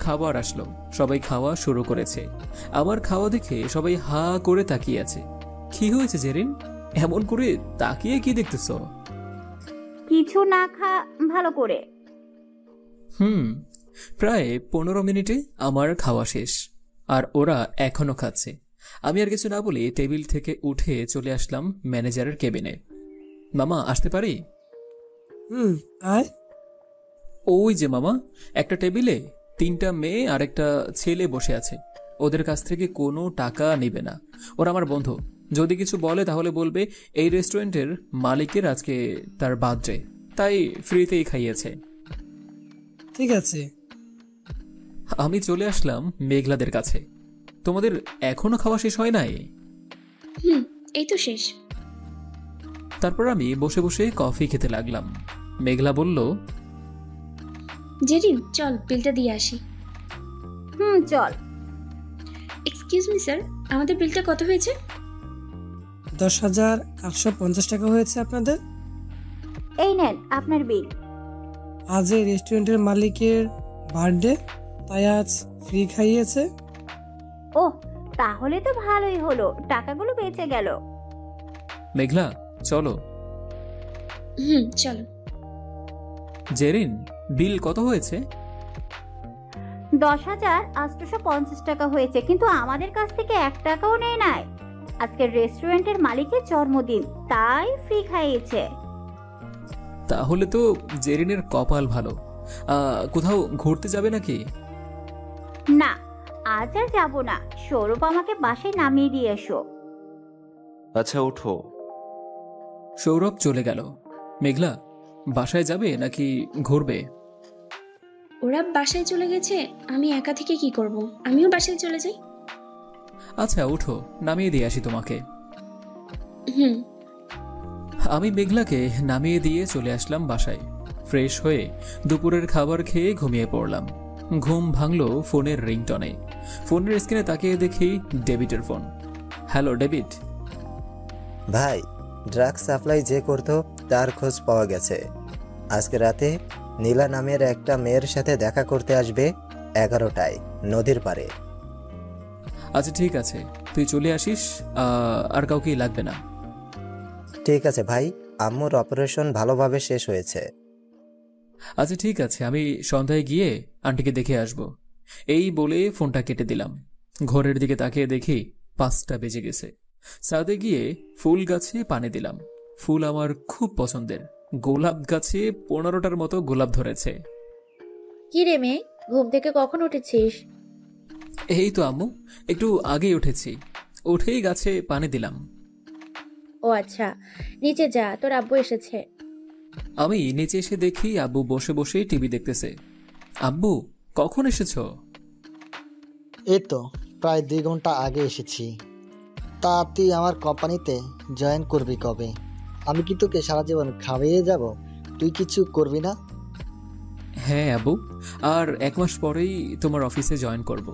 খাবার আসলো, সবাই খাওয়া শুরু করেছে। আমার খাওয়া দেখে সবাই হা করে তাকিয়ে আছে। কি হয়েছে জেরিন, এমন করে তাকিয়ে কি দেখতেছ? কিছু না, খা ভালো করে। প্রায় 15 মিনিটে আমার খাওয়া শেষ, আর ওরা এখনো খাচ্ছে। আমি আর কিছু না বলে টেবিল থেকে উঠে চলে আসলাম ম্যানেজারের কেবিনে। মামা আসতে পারি? আয়। ওই যে মামা, একটা টেবিলে 3টা মেয়ে আর একটা ছেলে বসে আছে। ওদের কাছ থেকে কোনো টাকা নেবে না। ওরা আমার বন্ধু। যদি কিছু বলে তাহলে বলবে এই রেস্টুরেন্টের মালিকের আজকে তার বার্থডে, তাই ফ্রিতেই খাইয়েছে। ঠিক আছে। আমি চলে আসলাম মেঘলাদের কাছে। তোমাদের এখনো খাওয়া শেষ হয় নাই? এই তো শেষ। তারপর আমি বসে বসে কফি খেতে লাগলাম। মেঘলা বলল, জেরিন চল বিলটা দিয়ে আসি। চল। এক্সকিউজ মি স্যার, আমাদের বিলটা কত হয়েছে? 10,850 টাকা হয়েছে আপনাদের। এই নেন আপনার বিল। আজ এই রেস্টুরেন্টের মালিকের বার্থডে, তাই আজ ফ্রি খাইয়েছে। ওহ, তাহলে তো ভালোই হলো, টাকাগুলো বেঁচে গেল। মেঘলা চলো। চলো। জেরিন বিল কত হয়েছে? 10,850 টাকা হয়েছে, কিন্তু আমাদের কাছ থেকে 1 টাকাও নেই নাই। আজকের রেস্টুরেন্টের মালিকের জন্মদিন, তাই ফ্রি খাইয়েছে। তাহলে তো জেরিনের কপাল ভালো। কোথাও ঘুরতে যাবে নাকি? না, আজ আর যাবো না। সৌরভ আমাকে বাসায় নামিয়ে দিয়ে এসো। আচ্ছা ওঠো। সৌরভ চলে গেল। মেঘলা বাসায় যাবে নাকি ঘুরবে? ওরা বাসায় চলে গেছে, আমি একা থেকে কি করব? আমিও বাসায় চলে যাই। আচ্ছা উঠো, নামিয়ে দিয়ে আসি তোমাকে। হুম। আমি মেঘলাকে নামিয়ে দিয়ে চলে আসলাম বাসায়। ফ্রেশ হয়ে দুপুরের খাবার খেয়ে ঘুমিয়ে পড়লাম। ঘুম ভাঙলো ফোনের রিংটনে। ফোনের স্ক্রিনে তাকিয়ে দেখি ডেভিডের ফোন। Hello David. ভাই, ড্রাগ সাপ্লাই যে করতো তার খোঁজ পাওয়া গেছে। আজকে রাতে নীলা নামের একটা মেয়ের সাথে দেখা করতে আসবে 11টায় নদীর পাড়ে। আচ্ছা ঠিক আছে, তুই চলে আসিস, আর কাউকেই লাগবে না। ঠিক আছে ভাই, আম্মুর অপারেশন ভালোভাবে শেষ হয়েছে। আচ্ছা ঠিক আছে, আমি সন্ধ্যায় গিয়ে আন্টিকে দেখে আসব। এই বলে ফোনটা কেটে দিলাম। ঘরের দিকে তাকিয়ে দেখি 5টা বেজে গেছে। ছাদে গিয়ে ফুল গাছে পানি দিলাম। ফুল আমার খুব পছন্দের। গোলাপ গাছে 15টার মতো গোলাপ ধরেছে। কি রে মেয়ে, ঘুম থেকে কখন উঠেছিস? এই তো আম্মু, একটু আগেই উঠেছি। উঠেই গাছে পানি দিলাম। ও আচ্ছা, নিচে যা, তোর আব্বু এসেছে। আমি নিচে এসে দেখি আব্বু বসে বসে টিভি দেখতেছে। আব্বু কখন এসেছো? এই তো প্রায় 2 ঘন্টা আগে এসেছি। তা তুই আমার কোম্পানিতে জয়েন করবি কবে? আমি কি তোকে সারা জীবন খাওয়িয়ে যাব? তুই কিছু করবি না? হ্যাঁ আব্বু, আর 1 মাস পরেই তোমার অফিসে জয়েন করব।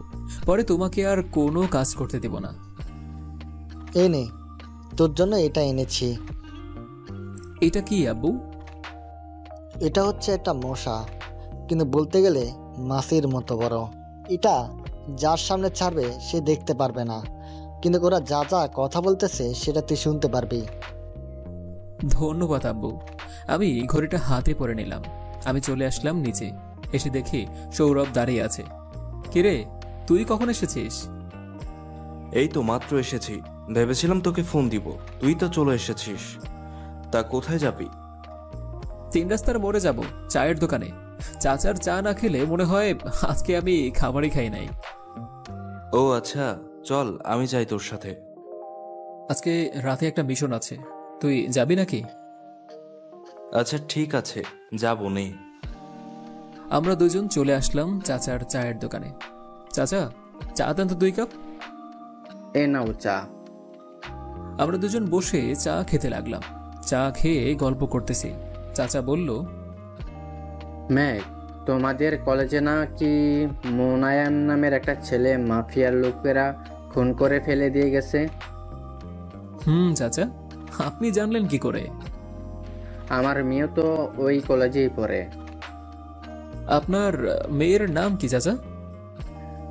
পরে তোমাকে আর কোনো কাজ করতে দেব না। এই নে, তোর জন্য এটা এনেছি। এটা কি আব্বু? এটা হচ্ছে একটা মশা, কিন্তু বলতে গেলে মাছির মতো বড়। এটা যার সামনে ছাড়বে সে দেখতে পারবে না, কিন্তু ওরা যা যা কথা বলতেছে সেটা তুই শুনতে পারবি। ধন্যবাদ আব্বু। আমি ঘড়িটা হাতে পরে নিলাম। আমি চলে আসলাম নিচে। এসে দেখি সৌরভ দাঁড়িয়ে আছে। কিরে, তুই কখন এসেছিস? এই তো মাত্র এসেছি, ভেবেছিলাম তোকে ফোন দিব, তুই তো চলে এসেছিস। তা কোথায় যাবি? 3 রাস্তার মোড়ে যাব, চায়ের দোকানে। চাচার চা না খেলে মনে হয় আজকে আমি খাবারই খাই নাই। ও আচ্ছা, চল আমি যাই তোর সাথে। আজকে রাতে একটা মিশন আছে, তুই যাবি নাকি? আচ্ছা ঠিক আছে, যাবো নে। আমরা দুজন চলে আসলাম চাচার চায়ের দোকানে। চাচা, চা দেন তো 2 কাপ। এ নাও চা। আমরা দুজন বসে চা খেতে লাগলাম। চা খেয়ে গল্প করতেছি। চাচা বলল, মেঘ, তোমাদের কলেজে না কি মোনায়ান নামের একটা ছেলে মাফিয়ার লোকেরা খুন করে ফেলে দিয়ে গেছে? চাচা, আপনি জানলেন কি করে? আমার মেয়ে তো ওই কলেজেই পড়ে। আপনার মেয়ের নাম কি চাচা?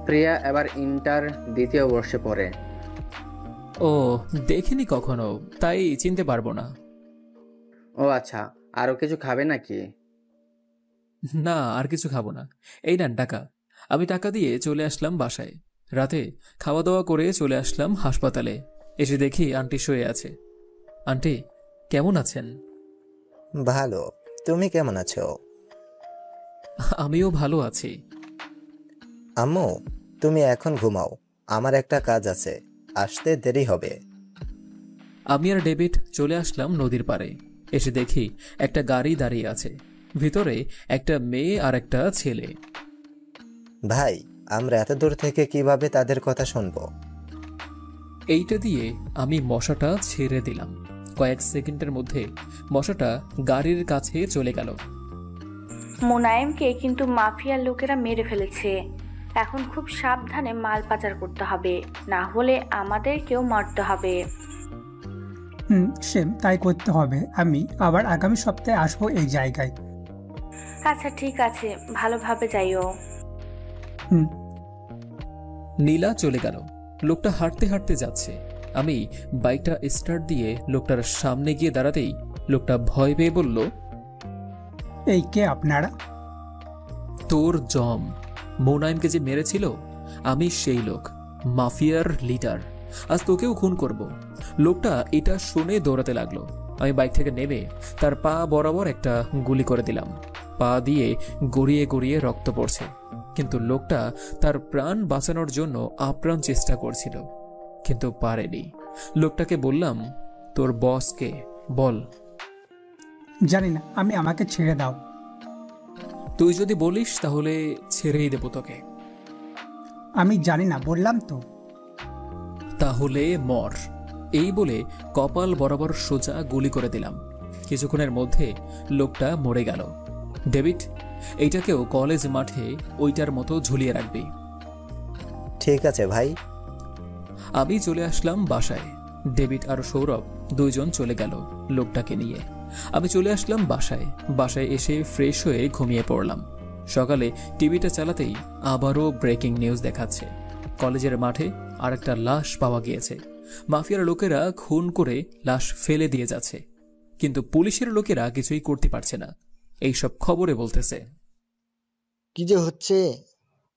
প্রিয়া এবার ইন্টার 2য় বর্ষে পড়ে। ও, দেখিনি কখনো, তাই চিনতে পারবো না। ও আচ্ছা, আরো কিছু খাবে নাকি? না, আর কিছু খাবো না। এই নেন টাকা। আমি টাকা দিয়ে চলে আসলাম বাসায়। রাতে খাওয়া দাওয়া করে চলে আসলাম হাসপাতালে। এসে দেখি আন্টি শুয়ে আছে। আন্টি কেমন আছেন? ভালো, তুমি কেমন আছো? আমিও ভালো আছি। আম্মু, তুমি এখন ঘুমাও, আমার একটা কাজ আছে, আসতে দেরি হবে। আমি আর ডেভিড চলে আসলাম নদীর পাড়ে। এসে দেখি একটা গাড়ি দাঁড়িয়ে আছে, ভিতরে একটা মেয়ে আর একটা ছেলে। ভাই, আমরা এত দূর থেকে কিভাবে তাদের কথা শুনবো? এইটা দিয়ে আমি মশাটা ছেড়ে দিলাম। কয়েক সেকেন্ডের মধ্যে মশাটা গাড়ির কাছে চলে গেল। মোনায়েমকে কিন্তু মাফিয়ার লোকেরা মেরে ফেলেছে। এখন খুব সাবধানে মাল পাচার করতে হবে, না হলে আমাদেরকেও মারতে হবে। সেম তাই করতে হবে। আমি আবার আগামী সপ্তাহে আসবো এই জায়গায়। আচ্ছা ঠিক আছে, ভালোভাবে যাইও। নীলা চলে গেল। লোকটা হাঁটতে হাঁটতে যাচ্ছে। আমি বাইকটা স্টার্ট দিয়ে লোকটার সামনে গিয়ে দাঁড়াতেই লোকটা ভয় পেয়ে বলল, এই কে আপনারা? তোর জম, মোনায়েমকে যে মেরেছিল আমি সেই লোক, মাফিয়ার লিডার। আজ তোকেও খুন করব। লোকটা এটা শুনে দৌড়াতে লাগলো। আমি বাইক থেকে নেমে তার পা বরাবর একটা গুলি করে দিলাম। পা দিয়ে গড়িয়ে গড়িয়ে রক্ত পড়ছে, কিন্তু লোকটা তার প্রাণ বাঁচানোর জন্য আপ্রাণ চেষ্টা করছিল, কিন্তু পারেনি। লোকটাকে বললাম, তোর বস কে বল। জানি না, আমাকে ছেড়ে দাও। তুই যদি বলিস তাহলে ছেড়েই দেব তোকে। আমি জানি না, বললাম তো। তাহলে মর। এই বলে কপাল বরাবর সোজা গুলি করে দিলাম। কিছুক্ষণের মধ্যে লোকটা মরে গেল। ডেভিড, এইটাকেও কলেজ মাঠে ওইটার মতো ঝুলিয়ে রাখবি। ঠিক আছে ভাই। আমি চলে আসলাম বাসায়। ডেভিড আর সৌরভ দুইজন চলে গেল লোকটাকে নিয়ে। আমি চলে আসলাম বাসায়। বাসায় এসে ফ্রেশ হয়ে ঘুমিয়ে পড়লাম। সকালে টিভিটা চালাতেই আবারও ব্রেকিং নিউজ দেখাচ্ছে। কলেজের মাঠে আর একটা লাশ পাওয়া গিয়েছে। মাফিয়ার লোকেরা খুন করে লাশ ফেলে দিয়ে যাচ্ছে, কিন্তু পুলিশের লোকেরা কিছুই করতে পারছে না। এইসব খবরে বলতেছে, কি যে হচ্ছে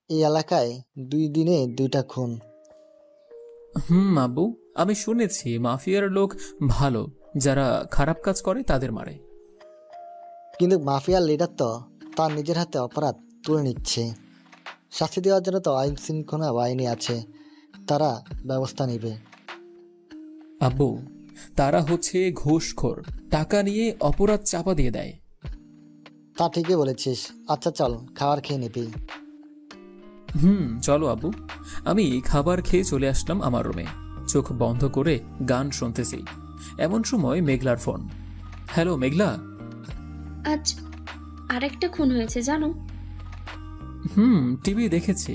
এই এলাকায়, 2 দিনে 2টা খুন। আব্বু, আমি শুনেছি মাফিয়ার লোক ভালো, যারা খারাপ কাজ করে তাদের মারে। কিন্তু মাফিয়ার লিডার তো তার নিজের হাতে অপরাধ তুলে নিচ্ছে। শাস্তি দেওয়ার জন্য তো আইন শৃঙ্খলা বাহিনী আছে, তারা ব্যবস্থা নেবে। আব্বু, তারা হচ্ছে ঘুষখোর, টাকা নিয়ে অপরাধ চাপা দিয়ে দেয়। তা ঠিকই বলেছিস। আচ্ছা চল, খাবার খেয়ে নিবি। চলো আব্বু। আমি খাবার খেয়ে চলে আসলাম আমার রুমে। চোখ বন্ধ করে গান শুনতেছি। এমন সময় মেঘলার ফোন। হ্যালো মেঘলা। আজ আরেকটা খুন হয়েছে জানো? টিভি দেখেছি।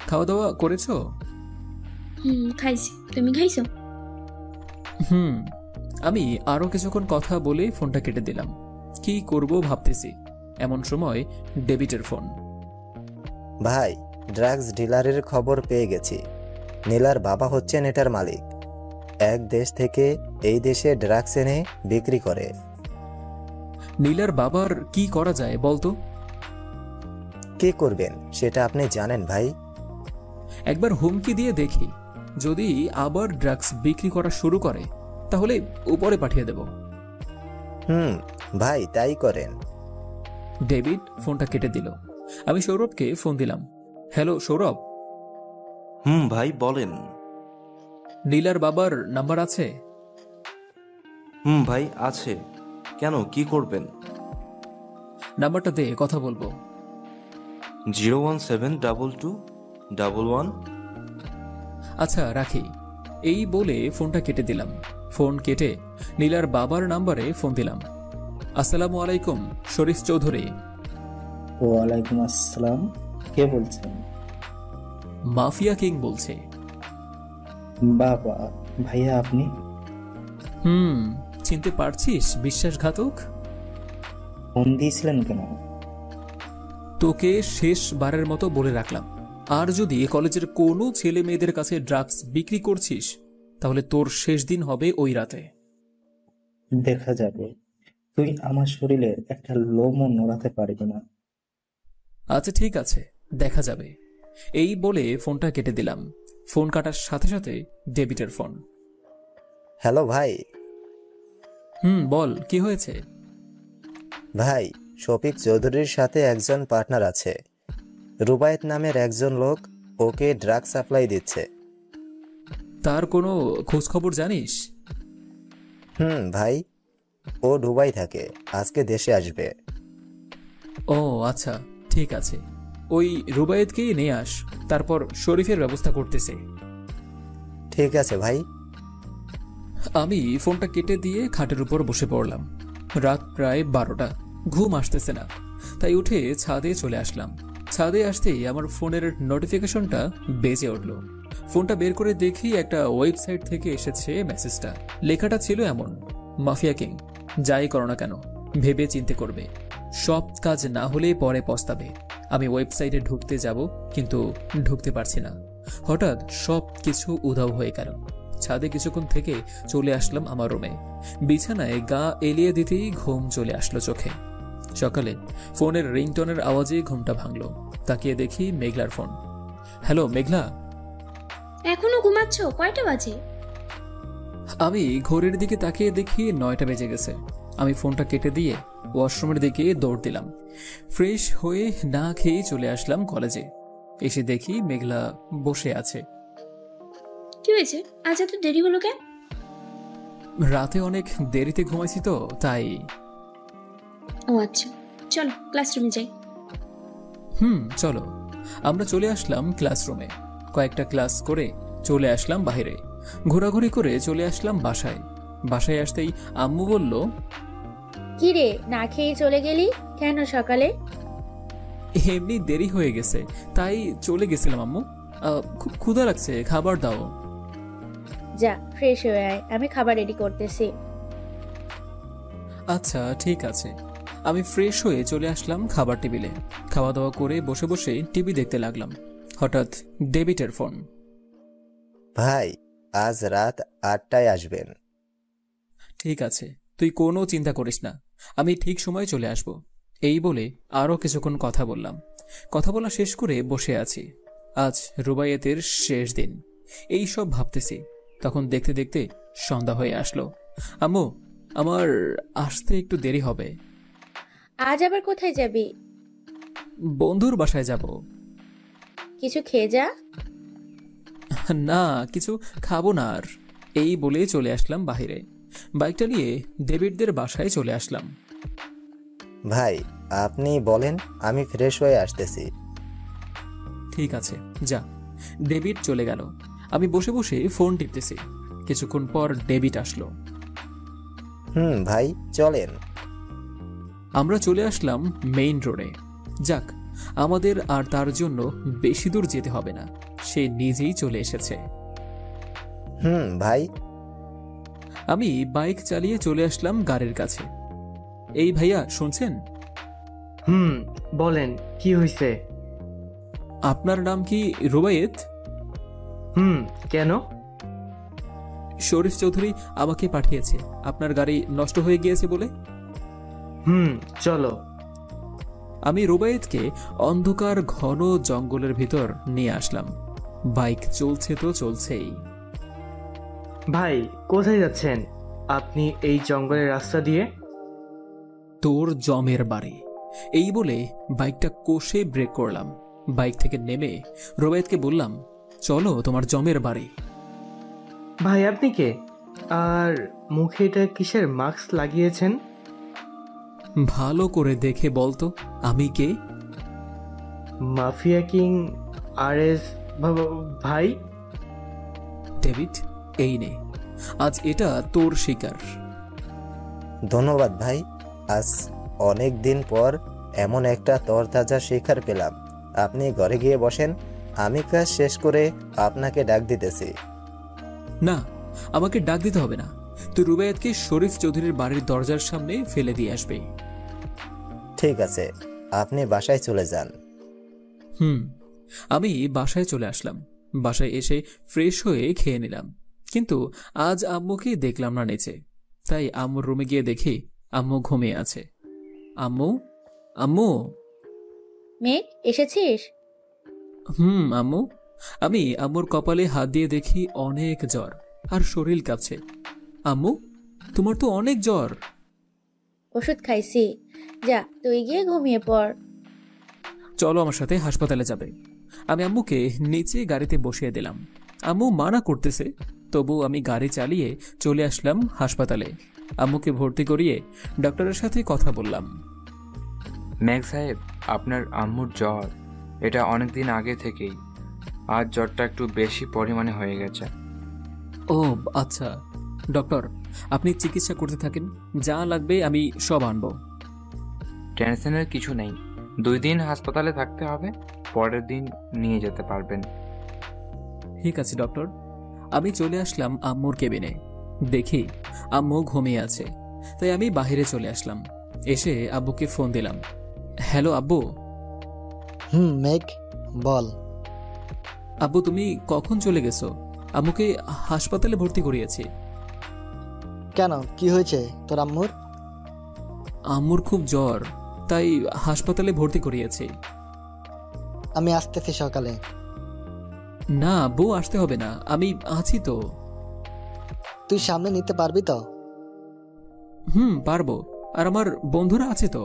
খাওয়া দাওয়া করেছো? খাইছি। তুমি খাইছো? আমি আরো কিছুক্ষণ কথা বলে ফোনটা কেটে দিলাম। কি করব ভাবতেছি। এমন সময় ডেভিডের ফোন। ভাই, ড্রাগস ডিলারের খবর পেয়ে গেছি। নীলার বাবা হচ্ছেন এটার মালিক। এক দেশ থেকে এই দেশে ড্রাগস এনে বিক্রি করে। নীলার বাবার কি করা যায় বলতো? কি করবেন সেটা আপনি জানেন ভাই? একবার হুমকি দিয়ে দেখি, যদি আবার ড্রাগস বিক্রি করা শুরু করে তাহলে উপরে পাঠিয়ে দেব। ভাই তাই করেন। ডেভিড ফোনটা কেটে দিল। আমি সৌরভকে ফোন দিলাম। হ্যালো সৌরভ। ভাই বলেন। নীলার বাবার নাম্বার আছে? ভাই আছে। কেন, কি করবেন? নাম্বারটা দে, কথা বলবো। 0172211। আচ্ছা রাখি। এই বলে ফোনটা কেটে দিলাম। ফোন কেটে নীলার বাবার নাম্বারে ফোন দিলাম। আসসালামু আলাইকুম, শরীফ চৌধুরী। ওয়ালাইকুম আসসালাম, কে বলছেন? মাফিয়া কিং বলছে। বাবা, ভাইয়া আপনি? চিনতে পারছিস বিশ্বাসঘাতক? ফোন দিয়েছিলেন কেন? তোকে শেষবারের মতো বলে রাখলাম, আর যদি কলেজের কোনো ছেলে মেয়েদের কাছে ড্রাগস বিক্রি করছিস তাহলে তোর শেষ দিন হবে ওই রাতে। দেখা যাবে। তুই আমার শরীরের একটা লোমও নড়াতে পারবি না। আচ্ছা ঠিক আছে, দেখা যাবে। এই বলে ফোনটা কেটে দিলাম। ফোন কাটার সাথে সাথে ডেভিডের ফোন। হ্যালো ভাই। বল, কি হয়েছে? ভাই, শফিক চৌধুরীর সাথে একজন পার্টনার আছে। রুবায়েত নামের একজন লোক ওকে ড্রাগ সাপ্লাই দিচ্ছে। তার কোনো খোঁজ খবর জানিস? ভাই, ও দুবাই থাকে, আজকে দেশে আসবে। ও আচ্ছা, ঠিক আছে। ওই রুবায়েতকেই নিয়ে আস, তারপর শরীফের ব্যবস্থা করতেছে। ঠিক আছে ভাই। আমি ফোনটা কেটে দিয়ে খাটের উপর বসে পড়লাম। রাত প্রায় 12টা, ঘুম আসতেছে না, তাই উঠে ছাদে চলে আসলাম। ছাদে আসতেই আমার ফোনের নোটিফিকেশনটা বেজে উঠল। ফোনটা বের করে দেখি একটা ওয়েবসাইট থেকে এসেছে মেসেজটা। লেখাটা ছিল এমন: মাফিয়া কিং, যাই করো না কেন ভেবে চিন্তে করবে, সব কাজ না হলে পরে পস্তাবে। আমি ওয়েবসাইটে ঢুকতে যাব, কিন্তু ঢুকতে পারছি না। হঠাৎ সব কিছু উধাও হয়ে গেল। ছাদে কিছুক্ষণ থেকে চলে আসলাম আমার রুমে। বিছানায় গা এলিয়ে দিতেই ঘুম চলে আসলো চোখে। সকালে ফোনের রিংটোনের আওয়াজে ঘুমটা ভাঙলো। তাকিয়ে দেখি মেঘলার ফোন। হ্যালো মেঘলা। এখনো ঘুমাচ্ছ? কয়টা বাজে? আমি ঘড়ির দিকে তাকিয়ে দেখি 9টা বেজে গেছে। আমি ফোনটা কেটে দিয়ে ওয়াশরুমের দিকে দৌড় দিলাম। ফ্রেশ হয়ে না খেয়ে চলে আসলাম কলেজে। এসে দেখি মেঘলা বসে আছে। কি হয়েছে, আজ এত দেরি হলো কেন? রাতে অনেক দেরিতে ঘুমাইছি তো, তাই। ও আচ্ছা, চলো ক্লাসরুমে যাই। চলো। আমরা চলে আসলাম ক্লাসরুমে। কয়েকটা ক্লাস করে চলে আসলাম বাইরে। ঘোরাঘুরি করে চলে আসলাম বাসায়। বাসায় আসতেই আম্মু বলল, কি রে, না খেয়ে চলে গেলি কেন সকালে? এমনি দেরি হয়ে গেছে, তাই চলে গেছিলাম আম্মু। খুব ক্ষুধা লাগছে, খাবার দাও। যা ফ্রেশ হয়ে আয়, আমি খাবার রেডি করতেছি। আচ্ছা ঠিক আছে। আমি ফ্রেশ হয়ে চলে আসলাম খাবার টেবিলে। খাওয়া দাওয়া করে বসে বসে টিভি দেখতে লাগলাম। হঠাৎ ডেভিডের ফোন। ভাই, আজ রাত 8টায় আসবেন। ঠিক আছে, তুই কোনো চিন্তা করিস না, আমি ঠিক সময়ে চলে আসব। এই বলে আরও কিছুক্ষণ কথা বললাম। কথা বলা শেষ করে বসে আছি। আজ রুবাইয়াতের শেষ দিন, এই সব ভাবতেছি। তখন দেখতে দেখতে সন্ধ্যা হয়ে আসলো। আম্মু, আমার আসতে একটু দেরি হবে। আজ আবার কোথায় যাবি? বন্ধুর বাসায় যাব। কিছু খেয়ে যা। না, কিছু খাবো না আর। এই বলে চলে আসলাম বাহিরে। বাইকটা নিয়ে ডেভিডদের বাসায় চলে আসলাম। ভাই, আপনি বলেন, আমি ফ্রেশ হয়ে আসতেছি। ঠিক আছে, যা। ডেভিড চলে গেল। আমি বসে বসে ফোন টিপতেছি। কিছুক্ষণ পর ডেভিড আসলো। ভাই চলেন। আমরা চলে আসলাম মেইন রোডে। যাক, আমাদের আর তার জন্য বেশি দূর যেতে হবে না, সে নিজেই চলে এসেছে। ভাই। আমি বাইক চালিয়ে চলে আসলাম গাড়ির কাছে। এই ভাইয়া, শুনছেন? বলেন, কি হয়েছে? আপনার নাম কি রুবায়েত? কেন? শরীফ চৌধুরী আমাকে পাঠিয়েছে আপনার গাড়ি নষ্ট হয়ে গিয়েছে বলে। চলো। আমি রুবায়েতকে অন্ধকার ঘন জঙ্গলের ভিতর নিয়ে আসলাম। বাইক চলছে তো চলছেই। ভাই, কোথায় যাচ্ছেন আপনি এই জঙ্গলের রাস্তা দিয়ে? তোর জমের বাড়ি। এই বলে বাইকটা কষে ব্রেক করলাম। বাইক থেকে নেমে রুবায়েতকে বললাম, চলো তোমার জমের বাড়ি। ভাই, আপনি কে? আর মুখে এটা কিসের মাস্ক লাগিয়েছেন? ভালো করে দেখে বলতো আমি কে? মাফিয়া কিং আরএস ভাই। ডেভিড, এই নে, আজ এটা তোর শিকার। ধন্যবাদ ভাই, আজ অনেক দিন পর এমন একটা তরতাজা শিকার পেলাম। আপনি ঘরে গিয়ে বসেন, আমি কাজ শেষ করে আপনাকে ডাক দিতেছি। না, আমাকে ডাক দিতে হবে না। তুই রুবায়েতকে শরীফ চৌধুরীর বাড়ির দরজার সামনে ফেলে দিয়ে আসবে। ঠিক আছে, আপনি বাসায় চলে যান। আমি বাসায় চলে আসলাম। বাসায় এসে ফ্রেশ হয়ে খেয়ে নিলাম, কিন্তু আজ আম্মুকে দেখলাম না নিচে। তাই আম্মুর রুমে গিয়ে দেখি আম্মু ঘুমিয়ে আছে। আম্মু, আম্মু। মেঘ, এসেছিস? আম্মু। আমি আম্মুর কপালে হাত দিয়ে দেখি অনেক জ্বর আর শরীর কাঁপছে। আম্মু, তোমার তো অনেক জ্বর। ওষুধ খাইছি, যা তুই গিয়ে ঘুমিয়ে পড়। চলো আমার সাথে হাসপাতালে যাবে। আমি আম্মুকে নিচে গাড়িতে বসিয়ে দিলাম। আম্মু মানা করতেছে, তবু আমি গাড়ি চালিয়ে চলে আসলাম হাসপাতালে। আম্মুকে ভর্তি করিয়ে ডক্টরের সাথে কথা বললাম। মেঘ সাহেব, আপনার আম্মুর জ্বর, এটা অনেক দিন আগে থেকেই। আজ জ্বরটা একটু বেশি পরিমাণে হয়ে গেছে। ও আচ্ছা ডক্টর, আপনি চিকিৎসা করতে থাকেন, যা লাগবে আমি সব আনবো। টেনশনের কিছু নেই, 2 দিন হাসপাতালে থাকতে হবে, পরের দিন নিয়ে যেতে পারবেন। ঠিক আছে ডক্টর। আমি চলে আসলাম আম্মুর কেবিনে। দেখি আম্মু ঘুমিয়ে আছে, তাই আমি বাইরে চলে আসলাম। এসে আব্বুকে ফোন দিলাম। হ্যালো আব্বু। মেঘ বল। আব্বু তুমি কখন চলে গেছো? আম্মুকে হাসপাতালে ভর্তি করিয়েছি। কেন, কি হয়েছে তোর আম্মুর? আম্মুর খুব জ্বর, তাই হাসপাতালে ভর্তি করিয়েছি। আমি আসতেছি সকালে। না আব্বু, আসতে হবে না, আমি আছি তো। তুই সামনে নিতে পারবি তো? পারবো, আর আমার বন্ধুরা আছে তো।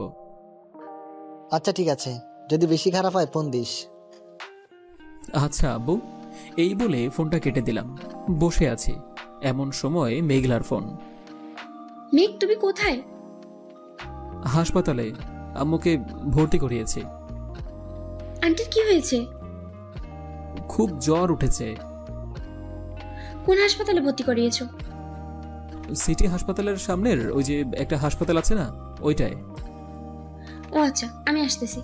আচ্ছা ঠিক আছে, যদি বেশি খারাপ হয় ফোন দিস। আচ্ছা আব্বু। এই বলে ফোনটা কেটে দিলাম। বসে আছি, এমন সময় মেঘলার ফোন। মেঘ তুমি কোথায়? হাসপাতালে, আম্মুকে ভর্তি করিয়েছি। আন্টির কি হয়েছে? খুব জ্বর উঠেছে। কোন হাসপাতালে ভর্তি করিয়েছো? সিটি হাসপাতালের সামনের ওই যে একটা হাসপাতাল আছে না, ওইটায়। ও আচ্ছা, আমি আসতেছি।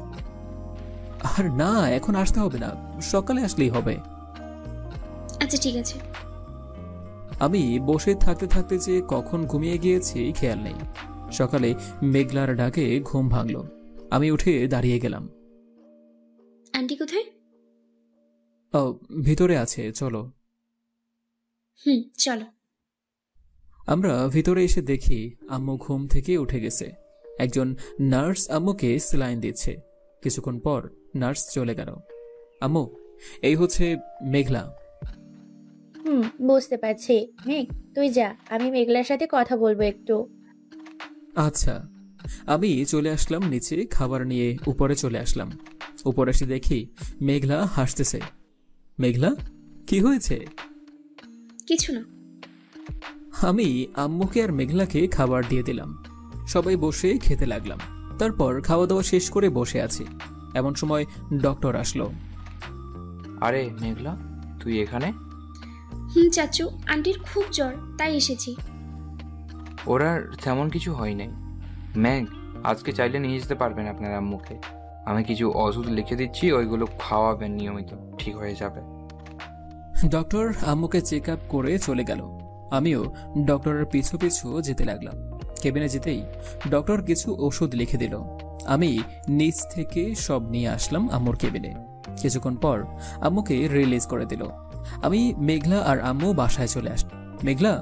আর না, এখন আসতে হবে না, সকালে আসলেই হবে। আচ্ছা ঠিক আছে। আমি বসে থাকতে থাকতে যে কখন ঘুমিয়ে গিয়েছি খেয়াল নেই। সকালে মেঘলার ডাকে ঘুম ভাঙল। আমি উঠে দাঁড়িয়ে গেলাম। আন্টি কোথায়? ও ভিতরে আছে, চলো। চলো। আমরা ভিতরে এসে দেখি আম্মু ঘুম থেকে উঠে গেছে। একজন নার্স আম্মুকে স্যালাইন দিচ্ছে। কিছুক্ষণ পর নার্স চলে গেল। আম্মু, এই হচ্ছে মেঘলা। বুঝতে পারছি। মেঘ তুই যা, আমি মেঘলার সাথে কথা বলবো একটু। আচ্ছা। আমি চলে আসলাম নিচে, খাবার নিয়ে উপরে চলে আসলাম। উপরে এসে দেখি মেঘলা হাসতেছে। মেঘলা, কি হয়েছে? কিছু না। আমি আম্মুকে আর মেঘলাকে খাবার দিয়ে দিলাম। সবাই বসে খেতে লাগলাম। তারপর খাওয়া দাওয়া শেষ করে বসে আছি, এমন সময় ডক্টর আসলো। আরে মেঘলা, তুই এখানে? চাচু, আন্টির খুব জ্বর, তাই এসেছি। ওরা তেমন কিছু হয় নাই। মেঘ, আজকে চাইলে নিয়ে যেতে পারবেন আপনার আম্মুকে। আমি কিছু ওষুধ লিখে দিচ্ছি, ওইগুলো খাওয়াবেন নিয়মিত, ঠিক হয়ে যাবে। ডক্টর আম্মুকে চেক আপ করে চলে গেল। আমিও ডক্টরের পিছু পিছু যেতে লাগলাম। কেবিনে যেতেই ডক্টর কিছু ওষুধ লিখে দিল। আমি নিচ থেকে সব নিয়ে আসলাম আম্মুর কেবিনে। কিছুক্ষণ পর আম্মুকে রিলিজ করে দিল। আমি মেঘলা আর আম্মু বাসায় চলে আসলাম। মেঘলা,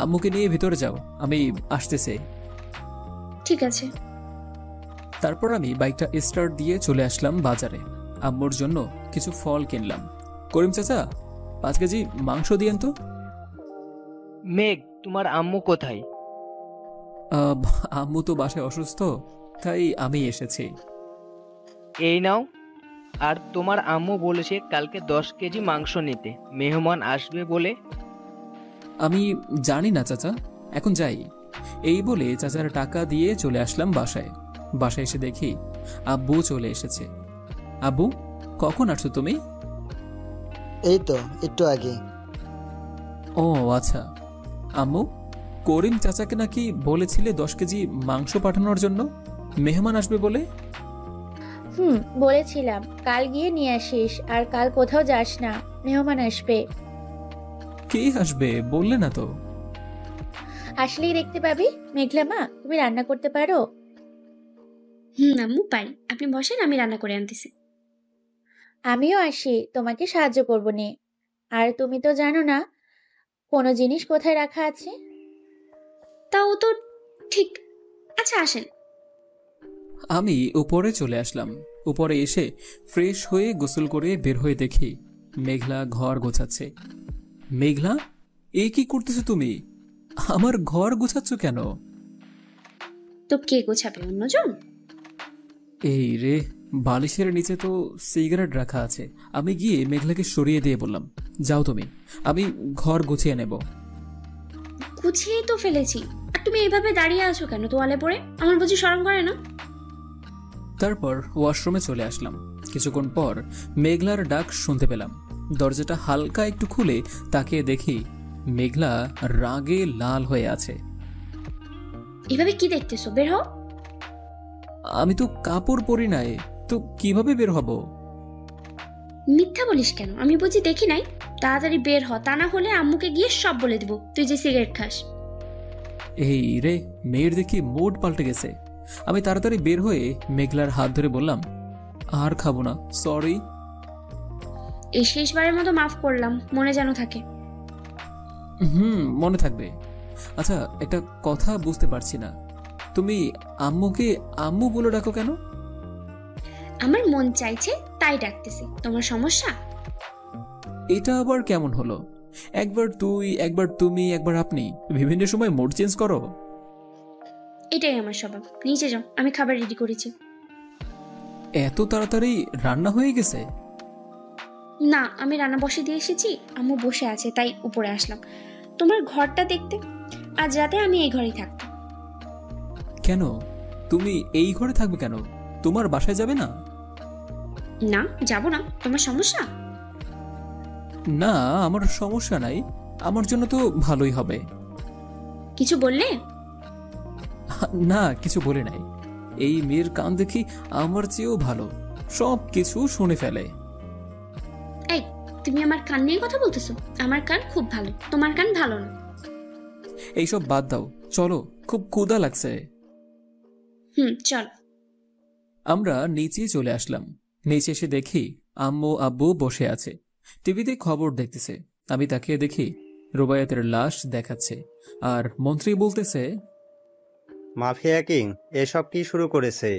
আম্মুকে নিয়ে ভিতরে যাও, আমি আসতেছি। ঠিক আছে। তারপর আমি বাইকটা স্টার্ট দিয়ে চলে আসলাম বাজারে। আম্মুর জন্য কিছু ফল কিনলাম। করিম চাচা, 5 কেজি মাংস দিয়েন তো। মেঘ, তোমার আম্মু কোথায়? আম্মু তো বাসায় অসুস্থ, তাই আমি এসেছি। এই নাও। আর তোমার আম্মু বলেছে কালকে 10 কেজি মাংস নিতে, মেহমান আসবে বলে। আমি জানি না চাচা, এখন যাই। এই বলে চাচার টাকা দিয়ে চলে আসলাম বাসায়। বাসায় এসে দেখি আব্বু চলে এসেছে। আব্বু, কখন আসছো তুমি? এই তো একটু আগে। ও আচ্ছা। আম্মু, করিম চাচাকে নাকি বলেছিলে 10 কেজি মাংস পাঠানোর জন্য, মেহমান আসবে বলে। বলেছিলাম কাল গিয়ে নিয়ে আসিস, আর কাল কোথাও যাস না, মেহমান আসবে। কে আসবে বললে না তো? আসলেই দেখতে পাবি। মেঘলা মা, তুমি রান্না করতে পারো? আম্মু পারি, আপনি বসেন, আমি রান্না করে আনতেছি। আমিও আসি, তোমাকে সাহায্য করবো নে। আর তুমি তো জানো না কোনো জিনিস কোথায় রাখা আছে। তাও তো ঠিক। আচ্ছা আসেন। আমি উপরে চলে আসলাম। উপরে এসে ফ্রেশ হয়ে গোসল করে বের হয়ে দেখি মেঘলা ঘর গোছাচ্ছে। মেঘলা, এ কি করতেছো তুমি? আমার ঘর গোছাচ্ছ কেন? তো কে গোছাবে, অন্যজন? এই রে, বালিশের নিচে তো সিগারেট রাখা আছে। আমি গিয়ে মেঘলাকে সরিয়ে দিয়ে বললাম, যাও তুমি, আমি ঘর গুছিয়ে নেব। গুছিয়েই তো ফেলেছি, আর তুমি এইভাবে দাঁড়িয়ে আছো কেন তোয়ালে পরে? আমার বুঝি শরম করে না? তারপর ওয়াশরুমে চলে আসলাম। কিছুক্ষণ পর মেঘলার ডাক শুনতে পেলাম। দরজাটা হালকা একটু খুলে তাকিয়ে দেখি মেঘলা রাগে লাল হয়ে আছে। এভাবে কি দেখতেছো? বের হও। আমি তো কাপড় পরি নাই, তো কিভাবে বের হব? মিথ্যা বলিস কেন? আমি বুঝি দেখি নাই? তাড়াতাড়ি বের হ, তা না হলে আম্মুকে গিয়ে সব বলে দেবো তুই যে সিগারেট খাস। এই রে, মেয়ের দেখি মুড পাল্টে গেছে। আমি তাড়াতাড়ি বের হয়ে মেঘলার হাত ধরে বললাম, আর খাবো না, সরি। এই শেষবারের মতো মাফ করলাম, মনে যেন থাকে। মনে থাকবে। আচ্ছা, একটা কথা বুঝতে পারছি না, তুমি আম্মুকে আম্মু বলে ডাকো কেন? আমার মন চাইছে তাই ডাকতেছি, তোমার সমস্যা? এটা আবার কেমন হলো? একবার তুই, একবার তুমি, একবার আপনি, বিভিন্ন সময় মোড চেঞ্জ করো। এটাই আমার স্বভাব। নিচে যাও, আমি খাবার রেডি করেছি। এত তাড়াতাড়ি রান্না হয়ে গেছে? না, আমি রান্না বসে দিয়ে এসেছি, আম্মু বসে আছে তাই উপরে আসলাম তোমার ঘরটা দেখতে। আজ রাতে আমি এই ঘরেই থাকতাম। কেন? তুমি এই ঘরে থাকবে কেন? তোমার বাসায় যাবে না? না, যাব না। তোমার সমস্যা? না, আমার সমস্যা নাই, আমার জন্য তো ভালোই হবে। কিছু বললে? না, কিছু বলে নাই। এই মেয়ের কান দেখি আমার চেয়েও ভালো, সব কিছু শুনে ফেলে। এই, তুমি আমার কান নিয়ে কথা বলতেছো? আমার কান খুব ভালো, তোমার কান ভালো না। এইসব বাদ দাও, চলো, খুব ক্ষুধা লাগছে। চল। আমরা নিচে চলে আসলাম। নিচে এসে দেখি আম্মু আব্বু বসে আছে, টিভিতে খবর দেখতেছে। আমি তাকিয়ে দেখি রুবায়াতের লাশ দেখাচ্ছে, আর মন্ত্রী বলতেছে, মাফিয়া কিং এসব কি শুরু করেছে?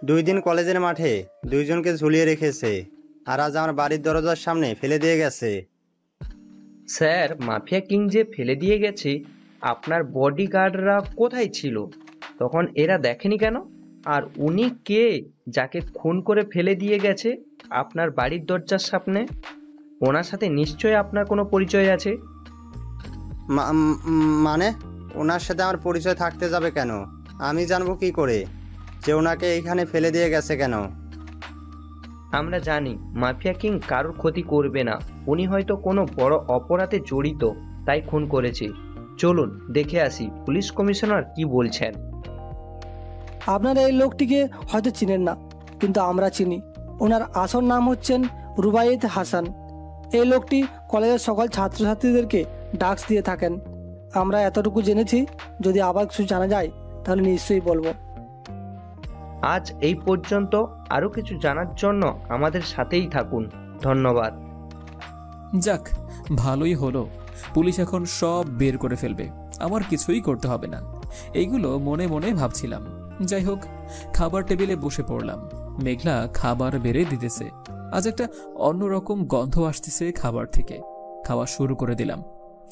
2 দিন কলেজের মাঠে 2 জনকে ঝুলিয়ে রেখেছে, আর আজ আমার বাড়ির দরজার সামনে ফেলে দিয়ে গেছে। স্যার, মাফিয়া কিং যে ফেলে দিয়ে গেছে, আপনার বডিগার্ডরা কোথায় ছিল তখন? এরা দেখেনি কেন? আর উনি কে যাকে খুন করে ফেলে দিয়ে গেছে আপনার বাড়ির দরজার সামনে? ওনার সাথে নিশ্চয়ই আপনার কোনো পরিচয় আছে। মানে ওনার সাথে আমার পরিচয় থাকতে যাবে কেন? আমি জানবো কি করে যে ওনাকে এইখানে ফেলে দিয়ে গেছে কেন? আমরা জানি মাফিয়া কিং কারোর ক্ষতি করবে না, উনি হয়তো কোনো বড় অপরাধে জড়িত তাই খুন করেছে। চলুন দেখে আসি পুলিশ কমিশনার কি বলছেন। আপনারা এই লোকটিকে হয়তো চিনেন না, কিন্তু আমরা চিনি। ওনার আসল নাম হচ্ছেন রুবায়েত হাসান। এই লোকটি কলেজের সকল ছাত্রছাত্রীদেরকে ডাক্স দিয়ে থাকেন। আমরা এতটুকু জেনেছি, যদি আবার কিছু জানা যায় তাহলে নিশ্চয়ই বলবো। আজ এই পর্যন্ত, আরো কিছু জানার জন্য আমাদের সাথেই থাকুন। ধন্যবাদ। যাক, ভালোই হলো, পুলিশ এখন সব বের করে ফেলবে, আমার কিছুই করতে হবে না। এইগুলো মনে মনে ভাবছিলাম। যাই হোক, খাবার টেবিলে বসে পড়লাম। মেঘলা খাবার বেড়ে দিতেছে। আজ একটা অন্যরকম গন্ধ আসতেছে খাবার থেকে। খাওয়া শুরু করে দিলাম।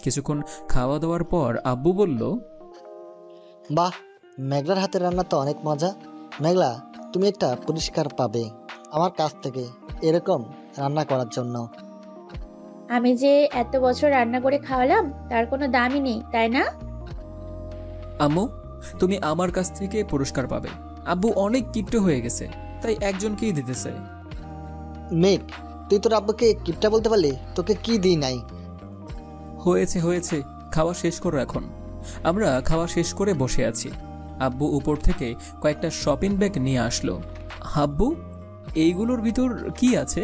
কিছুক্ষণ খাওয়া দাওয়ার পর আব্বু বলল, বাহ, মেঘলার হাতের রান্না তো অনেক মজা। মেঘলা, তুমি একটা পুরস্কার পাবে আমার কাছ থেকে এরকম রান্না করার জন্য। আমি যে এত বছর রান্না করে খাওয়ালাম তার কোনো দামই নেই, তাই না? আম্মু, তুমি আমার কাছ থেকে পুরস্কার পাবে। আব্বু অনেক কিপটে হয়ে গেছে, তাই একজনকেই দিতেছে। মেঘ, তুই তোর আব্বুকে কিপটা বলতে পারলি? তোকে কি দিই নাই? হয়েছে হয়েছে, খাওয়া শেষ করো এখন। আমরা খাওয়া শেষ করে বসে আছি। আব্বু উপর থেকে কয়েকটা শপিং ব্যাগ নিয়ে আসলো। আব্বু, এইগুলোর ভিতর কি আছে?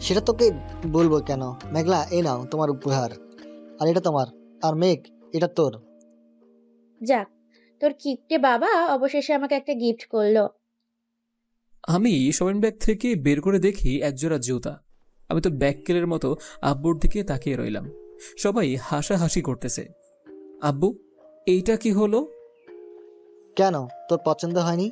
সেটা তোকে বলবো কেন? মেঘলা, এই নাও তোমার উপহার, আর এটা তোমার, আর মেঘ এটা তোর। যাক, তোর কিপটে বাবা অবশেষে আমাকে একটা গিফট করলো। আমি শপিং ব্যাগ থেকে বের করে দেখি একজোড়া জুতা। আমি তো ব্যাককেলের মতো আব্বুর দিকে তাকিয়ে রইলাম। সবাই হাসাহাসি করতেছে। আব্বু, এইটা কি হলো? কেন, তোর পছন্দ হয়নি?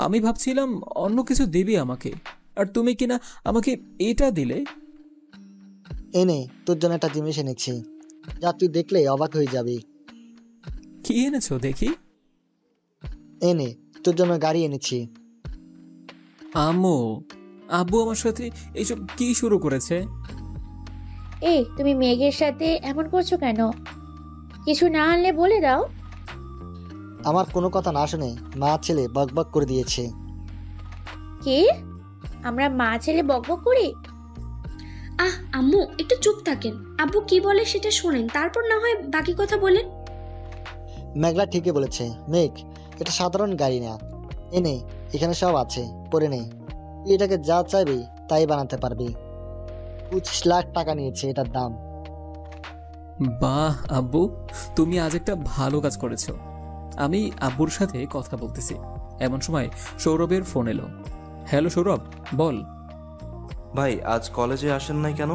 আমি ভাবছিলাম অন্য কিছু দিবি আমাকে, আর তুমি কিনা আমাকে এটা দিলে। এনে তোর জন্য একটা জিনিস এনেছি, যা তুই দেখলে অবাক হয়ে যাবি। কি এনেছো দেখি? এনে তোর জন্য গাড়ি এনেছি। আম্মু, আব্বু আমার সাথে এইসব কি শুরু করেছে? এই তুমি মেঘের সাথে এমন করছো কেন? কিছু না আনলে বলে দাও। আমার কোনো কথা না শুনে মা ছেলে বকবক করে দিয়েছে। কি? আমরা মা ছেলে বকবক করি? আম্মু একটু চুপ থাকেন, আব্বু কি বলে সেটা শোনেন, তারপর না হয় বাকি কথা বলেন। মেঘলা ঠিকই বলেছে। মেঘ, এটা সাধারণ গাড়ি না। এনে এখানে সব আছে, পরে নে। তুই এটাকে যা চাইবি তাই বানাতে পারবি। 25 লাখ টাকা নিয়েছে এটার দাম। বাহ আব্বু, তুমি আজ একটা ভালো কাজ করেছো। আমি আব্বুর সাথে কথা বলতেছি, এমন সময় সৌরভের ফোন এলো। হ্যালো সৌরভ, বল। ভাই, আজ কলেজে আসেন নাই কেন?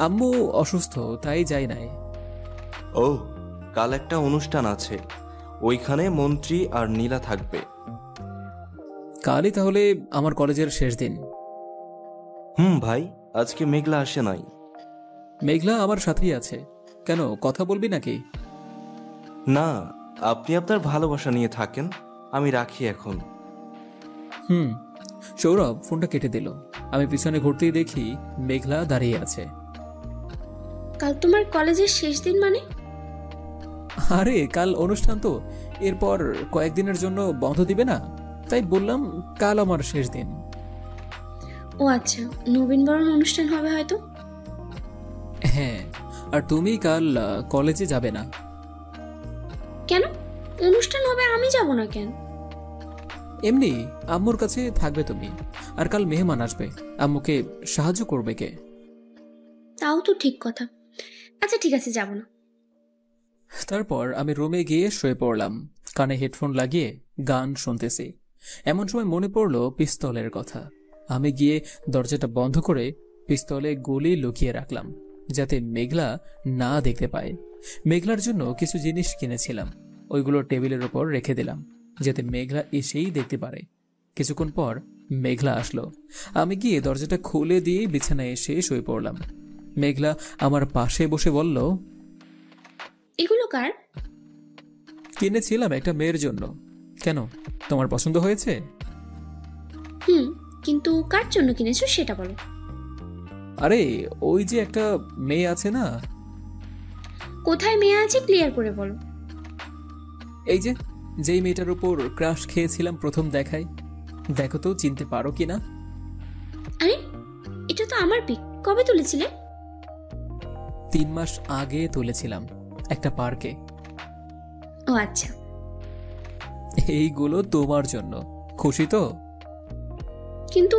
আম্মু অসুস্থ, তাই যাই নাই। ও, কাল একটা অনুষ্ঠান আছে, ওইখানে মন্ত্রী আর নীলা থাকবে। কালই তাহলে আমার কলেজের শেষ দিন। ভাই, আজকে মেঘলা আসে নাই। মেঘলা আমার সাথেই আছে, কেন কথা বলবি নাকি? না, আপনি আপনার ভালোবাসা নিয়ে থাকেন, আমি রাখি এখন। সৌরভ ফোনটা কেটে দিল। আমি পিছনে ঘুরতেই দেখি মেঘলা দাঁড়িয়ে আছে। কাল তোমার কলেজের শেষ দিন মানে? আরে কাল অনুষ্ঠান তো, এরপর কয়েকদিনের জন্য বন্ধ দিবে না, তাই বললাম কাল আমার শেষ দিন। ও আচ্ছা, নবীনবরণ অনুষ্ঠান হবে হয়তো। হ্যাঁ, আর তুমি কাল কলেজে যাবে না? কেন? অনুষ্ঠান হবে, আমি যাব না কেন? এমনি আম্মুর কাছে থাকবে তুমি, আর কাল মেহমান আসবে, আম্মুকে সাহায্য করবে কে? তাও তো ঠিক কথা। আচ্ছা ঠিক আছে, যাব না। তারপর আমি রুমে গিয়ে শুয়ে পড়লাম, কানে হেডফোন লাগিয়ে গান শুনতেছি। এমন সময় মনে পড়ল পিস্তলের কথা। আমি গিয়ে দরজাটা বন্ধ করে পিস্তলে গুলি লুকিয়ে রাখলাম, যাতে মেঘলা না দেখতে পায়। মেঘলার জন্য কিছু জিনিস কিনেছিলাম, ওইগুলো টেবিলের উপর রেখে দিলাম, যাতে মেঘলা এসেই দেখতে পারে। কিছুক্ষণ পর মেঘলা আসলো। আমি গিয়ে দরজাটা খুলে দিয়ে বিছানায় এসে শুয়ে পড়লাম। মেঘলা আমার পাশে বসে বলল, এগুলো কার? কিনেছিলাম একটা মেয়ের জন্য। কেন, তোমার পছন্দ হয়েছে? কিন্তু কার জন্য কিনেছো সেটা বলো। আরে ওই যে একটা মেয়ে আছে না। কোথায় মেয়ে আছে ক্লিয়ার করে বলো। এই যে, যেই মেয়েটার উপর ক্রাশ খেয়েছিলাম প্রথম দেখায়, দেখো তো চিনতে পারো কিনা? আরে এটা তো আমার পিক। কবে তুলেছিলে? 3 মাস আগে তুলেছিলাম, একটা পার্কে। ও আচ্ছা। এইগুলো তোমার জন্য, খুশি তো? কিন্তু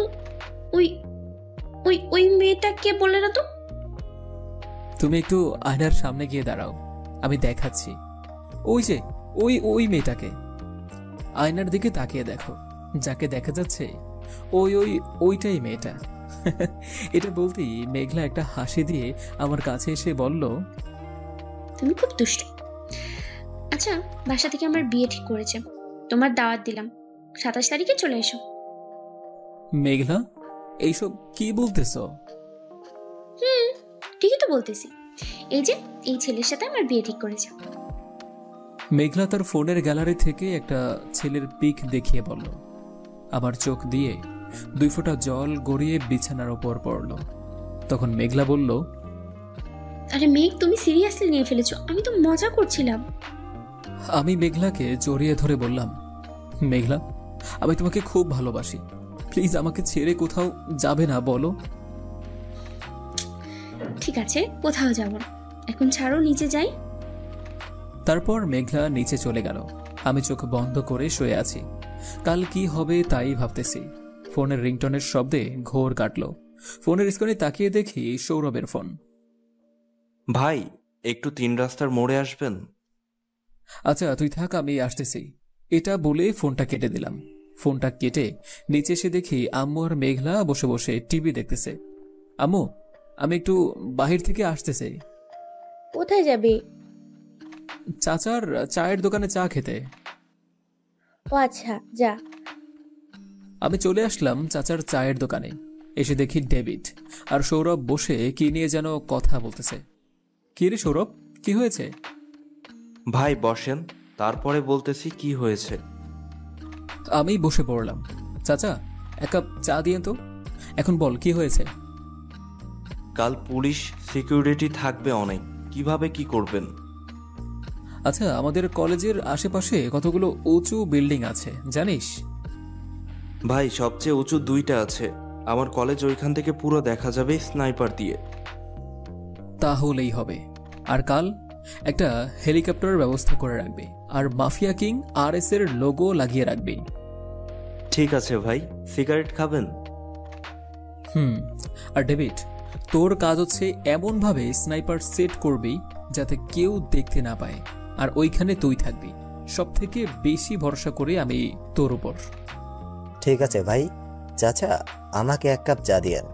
ওই ওই ওই মেয়েটাকে বলে না তো। তুমি একটু আয়নার সামনে গিয়ে দাঁড়াও, আমি দেখাচ্ছি। ওই যে ওই মেয়েটাকে আয়নার দিকে তাকিয়ে দেখো, যাকে দেখা যাচ্ছে ওইটাই মেয়েটা। এটা বলতেই মেঘলা একটা হাসি দিয়ে আমার কাছে এসে বলল, তুমি খুব দুষ্ট। আচ্ছা, বাসা থেকে আমার বিয়ে ঠিক করেছে, তোমার দাওয়াত দিলাম, 27 তারিখে চলে এসো। মেঘলা, এইসব কি বলতেছ? ঠিকই তো বলতেছি। এই যে এই ছেলের সাথে আমার বিয়ে ঠিক করেছে। মেঘলা তার ফোনের গ্যালারি থেকে একটা ছেলের পিক দেখিয়ে বলল। আমার চোখ দিয়ে 2 ফোঁটা জল গড়িয়ে বিছানার উপর পড়ল। তখন মেঘলা বলল, আরে মেঘ, তুমি সিরিয়াসলি নিয়ে ফেলেছো, আমি তো মজা করছিলাম। আমি মেঘলাকে জড়িয়ে ধরে বললাম, মেঘলা, আমি তোমাকে খুব ভালোবাসি, প্লিজ আমাকে ছেড়ে কোথাও যাবে না, বলো। ঠিক আছে, কোথাও যাব না, এখন ছাড়ো, নিচে যাই। তারপর মেঘলা নিচে চলে গেল। আমি চোখ বন্ধ করে শুয়ে আছি। কাল কি হবে তাই ভাবতেছি। ফোনের রিংটনের শব্দে ঘোর কাটল। ফোনের স্ক্রিনে তাকিয়ে দেখি সৌরভের ফোন। ভাই, একটু 3 রাস্তার মোড়ে আসবেন? আচ্ছা তুই থাক, আমি আসতেছি। এটা বলে ফোনটা কেটে দিলাম। ফোনটা কেটে নিচে এসে দেখি আম্মু আর মেঘলা বসে বসে টিভি দেখতেছে। আম্মু, আমি একটু বাহির থেকে আসতেছি। কোথায় যাবে? চাচার চায়ের দোকানে চা খেতে। ও আচ্ছা, যা। আমি চলে আসলাম চাচার চায়ের দোকানে। এসে দেখি ডেভিড আর সৌরভ বসে কি নিয়ে যেন কথা বলতেছে। কি রে সৌরভ, কি হয়েছে? ভাই বসেন, তারপরে বলতেছি কি হয়েছে। আমি বসে পড়লাম। চাচা, এক কাপ চা দিয়ে তো। এখন বল কি হয়েছে? কাল পুলিশ সিকিউরিটি থাকবে অনেক, কিভাবে কি করবেন? আচ্ছা, আমাদের কলেজের আশেপাশে কতগুলো উঁচু বিল্ডিং আছে জানিস? ভাই সবচেয়ে উঁচু 2টা আছে। আমার কলেজ ওইখান থেকে পুরো দেখা যাবে স্নাইপার দিয়ে। তাহলেই হবে। আর কাল একটা হেলিকপ্টারের ব্যবস্থা করে রাখবে, আর মাফিয়া কিং RS এর লোগো লাগিয়ে রাখবে। ঠিক আছে ভাই। সিগারেট খাবেন? আর ডেভিড, তোর কাজ হচ্ছে এমন ভাবে স্নাইপার সেট করবি যাতে কেউ দেখতে না পায়, আর ওইখানে তুই থাকবি। সব থেকে বেশি ভরসা করে আমি তোর উপর। ঠিক আছে ভাই। চাচা, আমাকে 1 কাপ চা দিয়েন।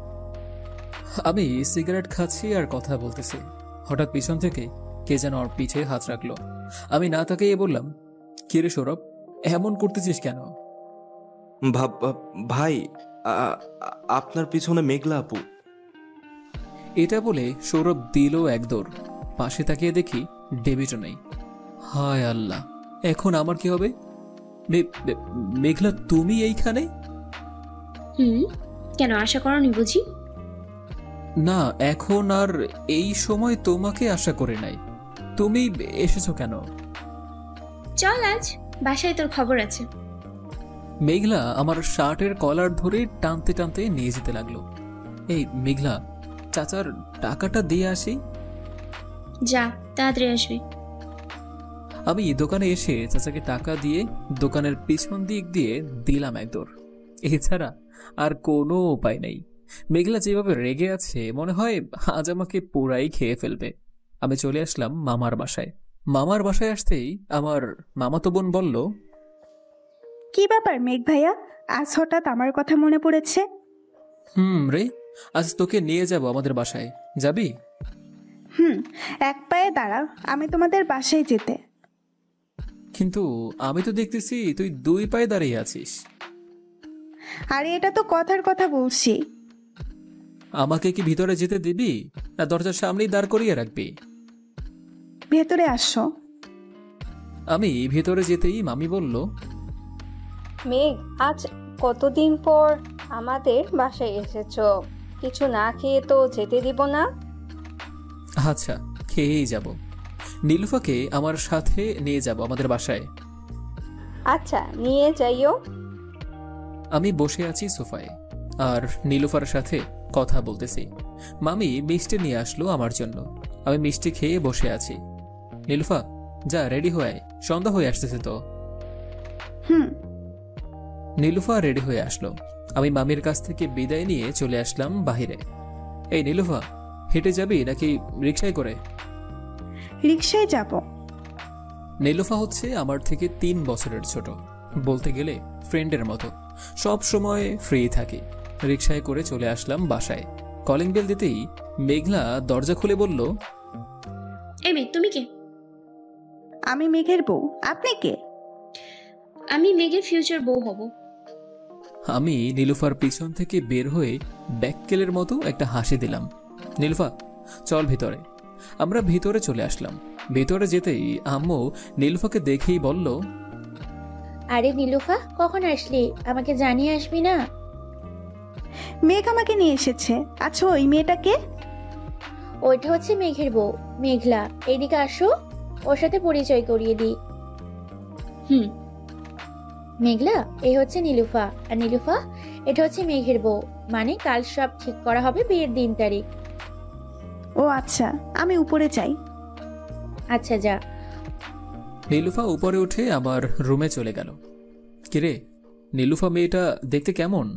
আমি সিগারেট খাচ্ছি আর কথা বলতেছি, হঠাৎ পিছন থেকে কে যেন ওর পিঠে হাত রাখলো। আমি না তাকিয়ে বললাম, কি রে সৌরভ, এমন করতেছিস কেন? ভাই, আপনার পিছনে মেঘলা আপু। এটা বলে সৌরভ দিল এক দৌড়। পাশে তাকিয়ে দেখি ডেভিডও নেই। হায় আল্লাহ, এখন আমার কি হবে? মেঘলা, তুমি এইখানে? কেন, আশা করনি বুঝি? না, এখন আর এই সময় তোমাকে আশা করে নাই। তুমি এসেছো কেন? চল, আজ বাসায় তোর খবর আছে। মেঘলা আমার শার্টের কলার ধরে টানতে টানতে নিয়ে যেতে লাগলো। এই মেঘলা, চাচার টাকাটা দিয়ে আসি। যা, তাড়াতাড়ি আসবি। আমি দোকানে এসে চাচাকে টাকা দিয়ে দোকানের পিছন দিক দিয়ে দিলাম এক দৌড়। এছাড়া আর কোনো উপায় নেই। মেঘলা যেভাবে রেগে আছে, মনে হয় আজ আমাকে পুরাই খেয়ে ফেলবে। আমি চলে আসলাম মামার বাসায়। মামার বাসায় আসতেই আমার মামাতো বোন বলল, কি ব্যাপার মেঘ ভাইয়া, আজ হঠাৎ আমার কথা মনে পড়েছে? রে, আজ তোকে নিয়ে যাব আমাদের বাসায়, যাবি? এক পায়ে দাঁড়া, আমি তোমাদের বাসায় যেতে। কিন্তু আমি তো দেখতেছি তুই 2 পায়ে দাঁড়িয়ে আছিস। আরে এটা তো কথার কথা বলছি। আমাকে কি ভিতরে যেতে দিবি, না দরজার সামনেই দাঁড় করিয়ে রাখবি? ভেতরে আসো। আমি ভেতরে যেতেই মামি বলল, মেঘ, আজ কতদিন পর আমাদের বাসায় এসেছো, কিছু না খেয়ে তো যেতে দিব না। আচ্ছা, খেয়েই যাব। নীলুফাকে আমার সাথে নিয়ে যাব আমাদের বাসায়। আচ্ছা, নিয়ে যাইও। আমি বসে আছি সোফায় আর নীলুফার সাথে কথা বলতেছি। মামি মিষ্টি নিয়ে আসলো আমার জন্য। আমি মিষ্টি খেয়ে বসে আছি। নীলুফা, যা রেডি হয়ে, সন্ধ্যা হয়ে আসতেছে তো। নীলুফা রেডি হয়ে আসলো। আমি মামির কাছ থেকে বিদায় নিয়ে চলে আসলাম বাহিরে। এই নীলুফা, হেঁটে যাবি নাকি রিক্সায় করে? রিক্সায় যাব। নীলুফা হচ্ছে আমার থেকে 3 বছরের ছোট, বলতে গেলে ফ্রেন্ডের মতো। সব সময় ফ্রি থাকি। রিক্সায় করে চলে আসলাম বাসায়। কলিং বেল দিতেই মেঘলা দরজা খুলে বলল, এই মেঘ, তুমি কে? আমি মেঘের বউ। আপনি কে? আমি মেঘের ফিউচার বউ হব। আমি নীলুফার পিছন থেকে বের হয়ে ব্যাককেলের মতো একটা হাসি দিলাম। নীলুফা, চল ভিতরে। আমরা ভিতরে চলে আসলাম। ভিতরে যেতেই আম্মু নীলুফাকে দেখেই বলল, আরে নীলুফা, কখন আসলি? আমাকে জানিয়ে আসবি না? মেঘ আমাকে নিয়ে এসেছে। আচ্ছা, ওই মেয়েটাকে? ওইটা হচ্ছে মেঘের বউ, মেঘলা। এইদিকে আসো, ওর সাথে পরিচয় করিয়ে দিই। মেঘলা, এই হচ্ছে নীলুফা। আর নীলুফা, এটা হচ্ছে মেঘের বউ। মানে কাল সব ঠিক করা হবে, বিয়ের দিন তারিখ। ও আচ্ছা, আমি উপরে যাই। আচ্ছা, যা। নীলুফা উপরে উঠে আমার রুমে চলে গেল। কিরে, নীলুফা মেয়েটা দেখতে কেমন?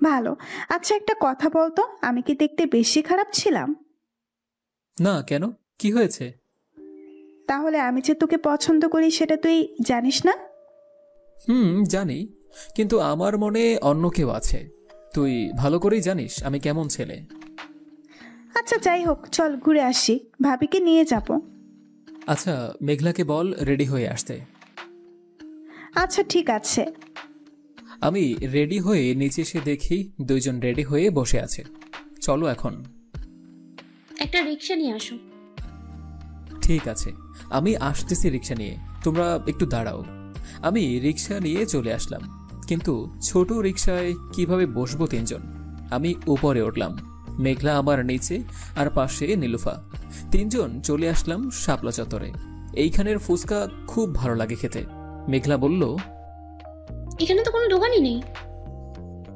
ভালো। আচ্ছা, একটা কথা বলতো, আমি কি দেখতে বেশি খারাপ ছিলাম? না, কেন, কি হয়েছে? তাহলে আমি যে তোকে পছন্দ করি সেটা তুই জানিস না? জানি, কিন্তু আমার মনে অন্য কেউ আছে। তুই ভালো করেই জানিস আমি কেমন ছেলে। আচ্ছা, যাই হোক, চল ঘুরে আসি, ভাবিকে নিয়ে যাব। আচ্ছা, মেঘলাকে বল রেডি হয়ে আসতে। আচ্ছা, ঠিক আছে। আমি রেডি হয়ে নিচে এসে দেখি 2 জন রেডি হয়ে বসে আছে। চলো এখন। একটা রিক্সা নিয়ে আসো। ঠিক আছে, আমি আসতেছি রিক্সা নিয়ে, তোমরা একটু দাঁড়াও। আমি রিক্সা নিয়ে চলে আসলাম। কিন্তু ছোট রিকশায় কিভাবে বসবো তিনজন? আমি উপরে উঠলাম, মেঘলা আমার নিচে, আর পাশে নীলুফা। তিনজন চলে আসলাম শাপলা চত্বরে। এইখানের ফুচকা খুব ভালো লাগে খেতে। মেঘলা বলল, এখানে তো কোনো দোকানই নেই।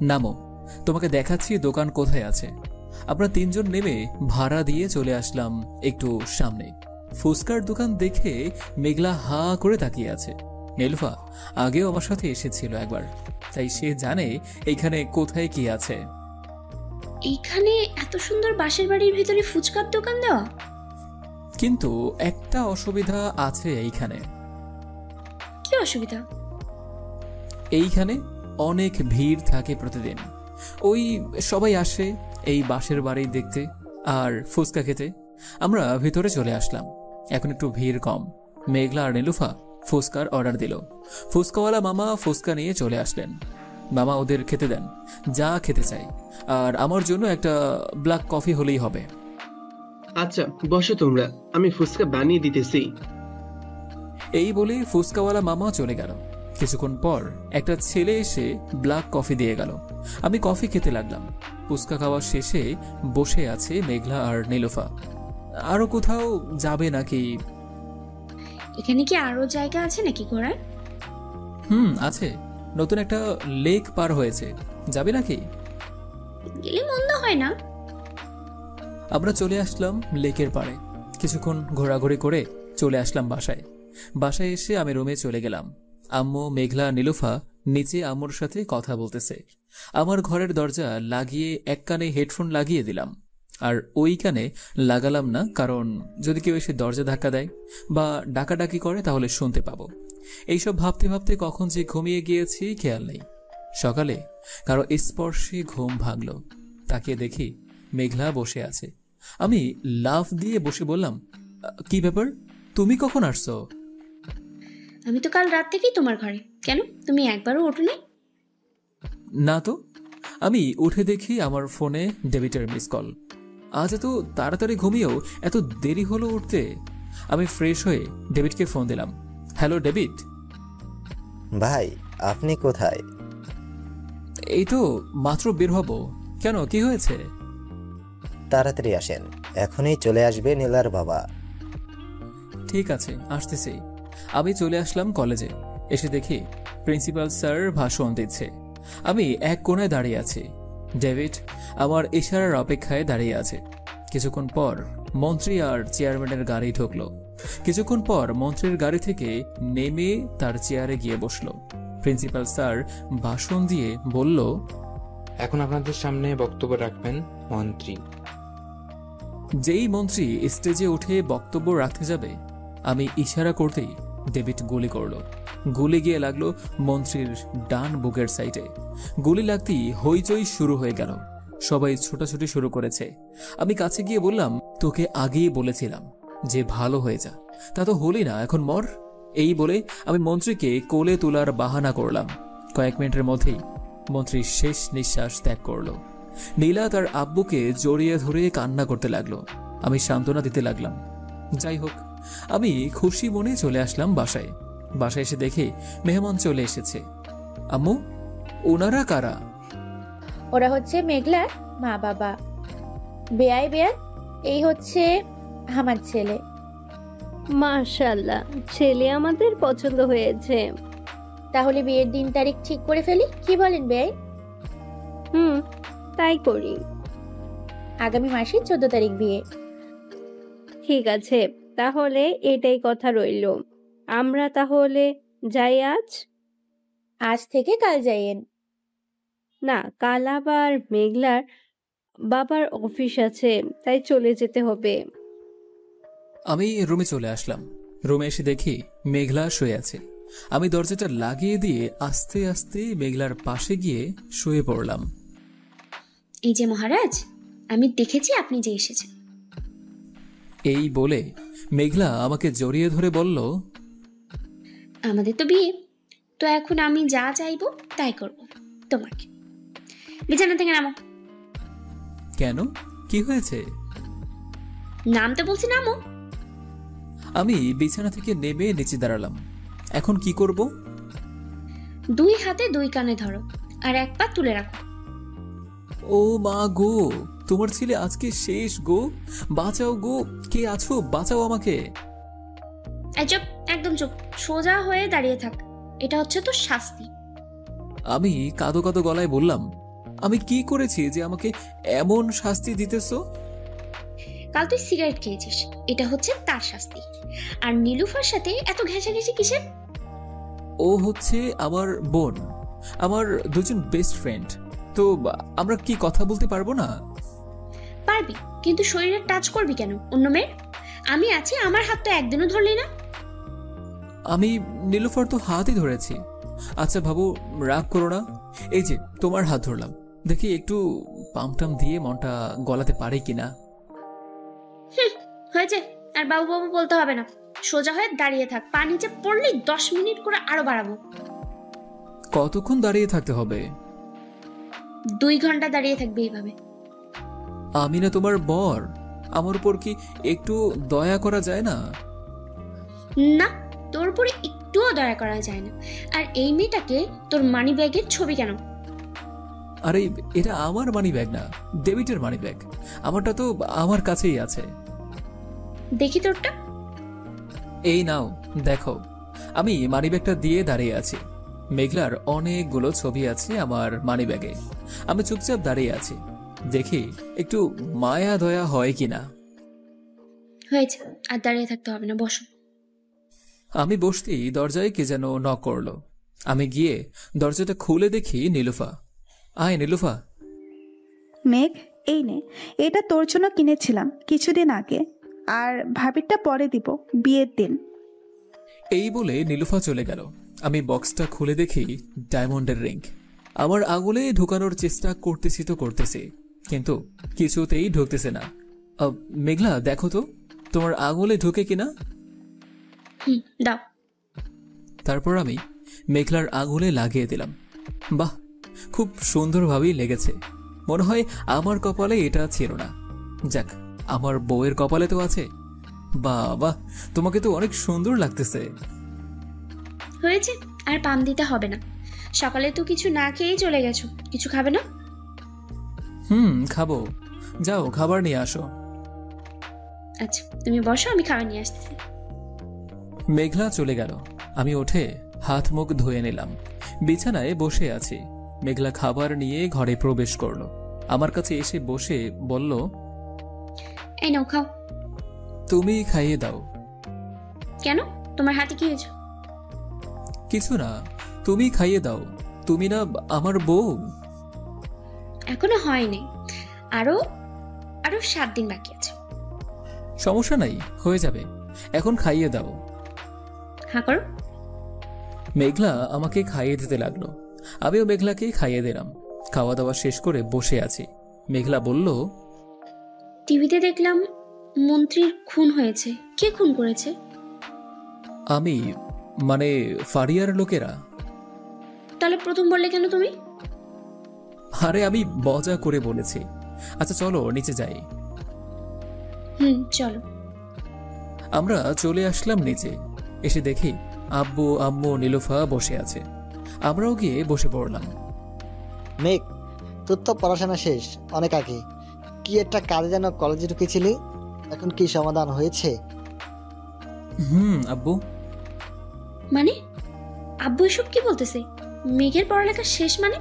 নামো, তোমাকে দেখাচ্ছি দোকান কোথায় আছে। আমরা তিনজন নেমে ভাড়া দিয়ে চলে আসলাম একটু সামনে। ফুচকার দোকান দেখে মেঘলা হা করে তাকিয়ে আছে। নীলুফা আগেও আমার সাথে এসেছিল একবার, তাই সে জানে এইখানে কোথায় কি আছে। এইখানে এত সুন্দর বাসের বাড়ির ভিতরে ফুচকার দোকান দেওয়া? কিন্তু একটা অসুবিধা আছে এইখানে। কি অসুবিধা? এইখানে অনেক ভিড় থাকে প্রতিদিন। ওই সবাই আসে এই বাসের বাড়ি দেখতে আর ফুচকা খেতে। আমরা ভিতরে চলে আসলাম, এখন একটু ভিড় কম। মেঘলা আর নীলুফা ফুচকার অর্ডার দিল। ফুচকাওয়ালা মামা ফুচকা নিয়ে চলে আসলেন। মামা ওদের খেতে দেন যা খেতে চাই, আর আমার জন্য একটা ব্ল্যাক কফি হলেই হবে। আচ্ছা বসো তোমরা, আমি ফুচকা বানিয়ে দিতেছি। এই বলে ফুচকাওয়ালা মামা চলে গেল। কিছুক্ষণ পর একটা ছেলে এসে ব্ল্যাক কফি দিয়ে গেল। আমি কফি খেতে লাগলাম। ফুচকা খাওয়া শেষে বসে আছে মেঘলা আর নীলুফা। আরো কোথাও যাবে নাকি? এখানে কি আরো জায়গা আছে নাকি ঘোরার? আছে, নতুন একটা লেক পার হয়েছে, যাবে নাকি? গেলে মন্দ হয় না। আমরা চলে আসলাম লেকের পাড়ে। কিছুক্ষণ ঘোরাঘুরি করে চলে আসলাম বাসায়। বাসায় এসে আমি রুমে চলে গেলাম। আম্মু, মেঘলা, নীলুফা নিচে আম্মুর সাথে কথা বলতেছে। আমার ঘরের দরজা লাগিয়ে এক কানে হেডফোন লাগিয়ে দিলাম, আর ওই কানে লাগালাম না, কারণ যদি কেউ এসে দরজা ধাক্কা দেয় বা ডাকাডাকি করে তাহলে শুনতে পাবো। এইসব ভাবতে ভাবতে কখন যে ঘুমিয়ে গিয়েছি খেয়াল নেই। সকালে কারো স্পর্শে ঘুম ভাঙল। তাকিয়ে দেখি মেঘলা বসে আছে। আমি লাফ দিয়ে বসে বললাম, কি ব্যাপার, তুমি কখন আসছো? আমি তো কাল রাত থেকেই তোমার ঘরে। কেন, তুমি একবারও ওঠোনি? না তো। আমি উঠে দেখি আমার ফোনে ডেভিটের মিস কল। আজ এত তাড়াতাড়ি ঘুমিয়েও এত দেরি হলো উঠতে। আমি ফ্রেশ হয়ে ডেভিডকে ফোন দিলাম। Hello David. ভাই, আপনি কোথায়? এই তো মাত্র বের হব। কেন, কি হয়েছে? তাড়াতাড়ি আসেন, এখনই চলে আসবে নীলার বাবা। ঠিক আছে, আসতেছি। আমি চলে আসলাম কলেজে। এসে দেখি প্রিন্সিপাল স্যার ভাষণ দিচ্ছে। আমি এক কোণায় দাঁড়িয়ে আছি। ডেভিড আমার ইশারার অপেক্ষায় দাঁড়িয়ে আছে। কিছুক্ষণ পর মন্ত্রী আর চেয়ারম্যানের গাড়ি ঢুকলো। কিছুক্ষণ পর মন্ত্রীর গাড়ি থেকে নেমে তার চেয়ারে গিয়ে বসলো। প্রিন্সিপাল স্যার ভাষণ দিয়ে বলল, এখন আপনাদের সামনে বক্তব্য রাখবেন মন্ত্রী। যেই মন্ত্রী স্টেজে উঠে বক্তব্য রাখতে যাবে, আমি ইশারা করতেই ডেভিড গুলি করলো। গুলি গিয়ে লাগলো মন্ত্রীর ডান বুকের সাইডে। গুলি লাগতেই হইচই শুরু হয়ে গেল। সবাই ছোটাছুটি শুরু করেছে। আমি কাছে গিয়ে বললাম, তোকে আগেই বলেছিলাম যে ভালো হয়ে যা, তা তো হলি না, এখন মর। এই বলে আমি মন্ত্রীকে কোলে তোলার বাহানা করলাম। কয়েক মিনিটের মধ্যেই মন্ত্রী শেষ নিঃশ্বাস ত্যাগ করলো। নীলা তার আব্বুকে জড়িয়ে ধরে কান্না করতে লাগলো। আমি সান্ত্বনা দিতে লাগলাম। যাই হোক, আমি খুশি মনে চলে আসলাম বাসায়। বাসায় এসে দেখে মেহমান চলে এসেছে। আম্মু, ওনারা কারা? ওরা হচ্ছে মেঘলার মা বাবা। বেয়াই বেয়ান, এই হচ্ছে আমার ছেলে। মাশাআল্লাহ, ছেলে আমাদের পছন্দ হয়েছে। তাহলে বিয়ের দিন তারিখ ঠিক করে ফেলি, কি বলেন বেয়াই? তাই করি। আগামী মাসের 14 তারিখ বিয়ে। ঠিক আছে, তাহলে এটাই কথা রইল। আমরা তাহলে যাই আজ? আজ থেকে কাল যাইয়েন। না, কাল আবার মেঘলার বাবার অফিস আছে, তাই চলে যেতে হবে। আমি রুমে চলে আসলাম। রুমে এসে দেখি মেঘলা শুয়ে আছে। আমি দরজাটা লাগিয়ে দিয়ে আস্তে আস্তে মেঘলার পাশে গিয়ে শুয়ে পড়লাম। এই যে মহারাজ, আমি দেখেছি আপনি যে এসেছেন। এই বলে মেঘলা আমাকে জড়িয়ে ধরে বলল, আমাদের তো বিয়ে, তো এখন আমি যা চাইবো তাই করব তোমাকে। বিছানা থেকে নামো। কেন, কি হয়েছে? নামতে বলছি, নামো। আমি বিছানা থেকে নেমে নিচে দাঁড়ালাম। এখন কি করব? 2 হাতে 2 কানে ধরো আর এক পা তুলে রাখো। ও মা গো, তোমার ছেলে আজকে শেষ গো। বাঁচাও গো, কে আছো, বাঁচাও আমাকে। এই চুপ, একদম চুপ, সোজা হয়ে দাঁড়িয়ে থাক। এটা হচ্ছে তো শাস্তি। আমি কাঁদো কাঁদো গলায় বললাম, আমি কি করেছি যে আমাকে এমন শাস্তি দিতেছো? কাল তুই সিগারেট খেয়েছিস, এটা হচ্ছে তার শাস্তি। আর নীলুফার সাথে এত ঘেঁষাঘেঁষি কিসের? ও হচ্ছে আমার বোন, আমার দুজন বেস্ট ফ্রেন্ড। তো আমরা কি কথা বলতে পারবো না? পারবি, কিন্তু শরীরে টাচ করবি কেন অন্য মেয়ের? আমি আছি, আমার হাত তো একদিনও ধরলি না। আমি নীলুফার তো হাতই ধরেছি। আচ্ছা বাবু, রাগ করো না। এই যে তোমার হাত ধরলাম, দেখি একটু পামটাম দিয়ে মনটা গলাতে পারে কিনা। হয়েছে, আর বাবু বাবু বলতে হবে না। সোজা হয়ে দাঁড়িয়ে থাক, পা নিচে পড়লেই 10 মিনিট করে আরো বাড়াবো। কতক্ষণ দাঁড়িয়ে থাকতে হবে? 2 ঘন্টা দাঁড়িয়ে থাকবে এইভাবে। আমি না তোমার বর, আমার উপর কি একটু দয়া করা যায় না? না, তোর উপরে একটুও দয়া করা যায় না। আর এই মেয়েটাকে তোর মানি ব্যাগের ছবি কেন? আরে এটা আমার মানি ব্যাগ না, ডেভিডের মানি ব্যাগ। আমারটা তো আমার কাছেই আছে। দেখি তোরটা। এই নাও দেখো, আমি মানি ব্যাগটা দিয়ে দাঁড়িয়ে আছি। মেঘলার অনেকগুলো ছবি আছে আমার মানি ব্যাগে। আমি চুপচাপ দাঁড়িয়ে আছি, দেখি একটু মায়া দয়া হয় কিনা। হয়েছে, আর দাঁড়িয়ে থাকতে হবে না, বসো। আমি বসতেই দরজায় কে যেন নক করলো। আমি গিয়ে দরজাটা খুলে দেখি নীলুফা। আয় নীলুফা। মেঘ, এই নে, এটা তোর জন্য কিনেছিলাম কিছুদিন আগে, আর ভাবিরটা পরে দিব বিয়ের দিন। এই বলে নীলুফা চলে গেল। আমি বক্সটা খুলে দেখি ডায়মন্ডের রিং। আমার আঙুলে ঢুকানোর চেষ্টা করতেছি, কিন্তু কিছুতেই ঢুকতেছে না। মেঘলা দেখো তো, তোমার আঙুলে ঢুকে কিনা। দাও। তারপর আমি মেঘলার আঙুলে লাগিয়ে দিলাম। বাহ, খুব সুন্দরভাবেই লেগেছে। মনে হয় আমার কপালে এটা ছিল না। যাক, আমার বউয়ের কপালে তো আছে। বাবা, তোমাকে তো অনেক সুন্দর লাগতেছে। হয়েছে, আর পাম দিতে হবে না। সকালে তো কিছু না খেয়েই চলে গেছো, কিছু খাবে না? খাবো, যাও খাবার নিয়ে আসো। আচ্ছা তুমি বসো, আমি খাবার নিয়ে আসতেছি। মেঘলা চলে গেল। আমি উঠে হাত মুখ ধুয়ে নিলাম, বিছানায় বসে আছি। মেঘলা খাবার নিয়ে ঘরে প্রবেশ করলো। আমার কাছে এসে বসে বলল, এই নাও খাও। তুমি খাইয়ে দাও। কেন, তোমার হাতে কি হয়েছে? কিছু না, তুমি খাইয়ে দাও। তুমি না আমার বউ। এখনো হয়নি, আরো 7 দিন বাকি আছে। সমস্যা নাই, হয়ে যাবে। এখন খাইয়ে দাও। হ্যাঁ করো। মেঘলা আমাকে খাইয়ে দিতে লাগলো। আমিও মেঘলাকে খাইয়ে দিলাম। খাওয়া দাওয়া শেষ করে বসে আছি। মেঘলা বলল, টিভিতে দেখলাম মন্ত্রীর খুন হয়েছে। কে খুন করেছে? আমি, মানে ফারিয়ার লোকেরা। তাহলে প্রথম বললে কেন তুমি? আরে আমি মজা করে বলেছি। আচ্ছা চলো নিচে যাই। চলো। আমরা চলে আসলাম নিচে। এসে দেখি আব্বু, আম্মু, নীলুফা বসে আছে। আমরাও গিয়ে বসে পড়লাম। মেঘ, তোর তো পড়াশোনা শেষ অনেক আগে। কি একটা কাজে যেন কলেজে ঢুকেছিলি, এখন কি সমাধান হয়েছে? আব্বু। মানে আব্বু এসব কি বলতেছে? মেঘের পড়ালেখা শেষ মানে?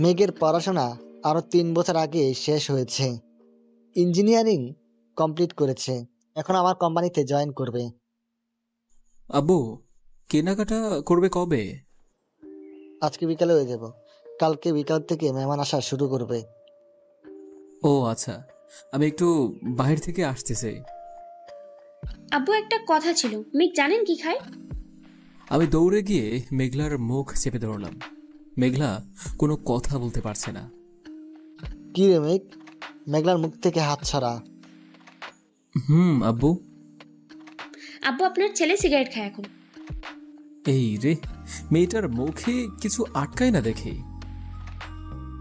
মেঘের পড়াশোনা আরো 3 বছর আগে শেষ হয়েছে। ইঞ্জিনিয়ারিং কমপ্লিট করেছে, এখন আমার কোম্পানিতে জয়েন করবে। আব্বু, কেনাকাটা করবে কবে? আজকে বিকালে হয়ে যাব, কালকে বিকাল থেকে মেহমান আসা শুরু করবে। ও আচ্ছা, আমি একটু বাইরে থেকে আসতেছি। আব্বু একটা কথা ছিল, মেঘ জানেন কি খায়? আমি দৌড়ে গিয়ে মেঘলার মুখ চেপে ধরলাম। মেঘলা কোনো কথা বলতে পারছে না। কি রে মেঘ, মেঘলার মুখ থেকে হাত ছাড়া। আব্বু। আব্বু আপনার ছেলে সিগারেট খায় এখন। এই রে, মেয়েটার মুখে কিছু আটকায় না দেখি।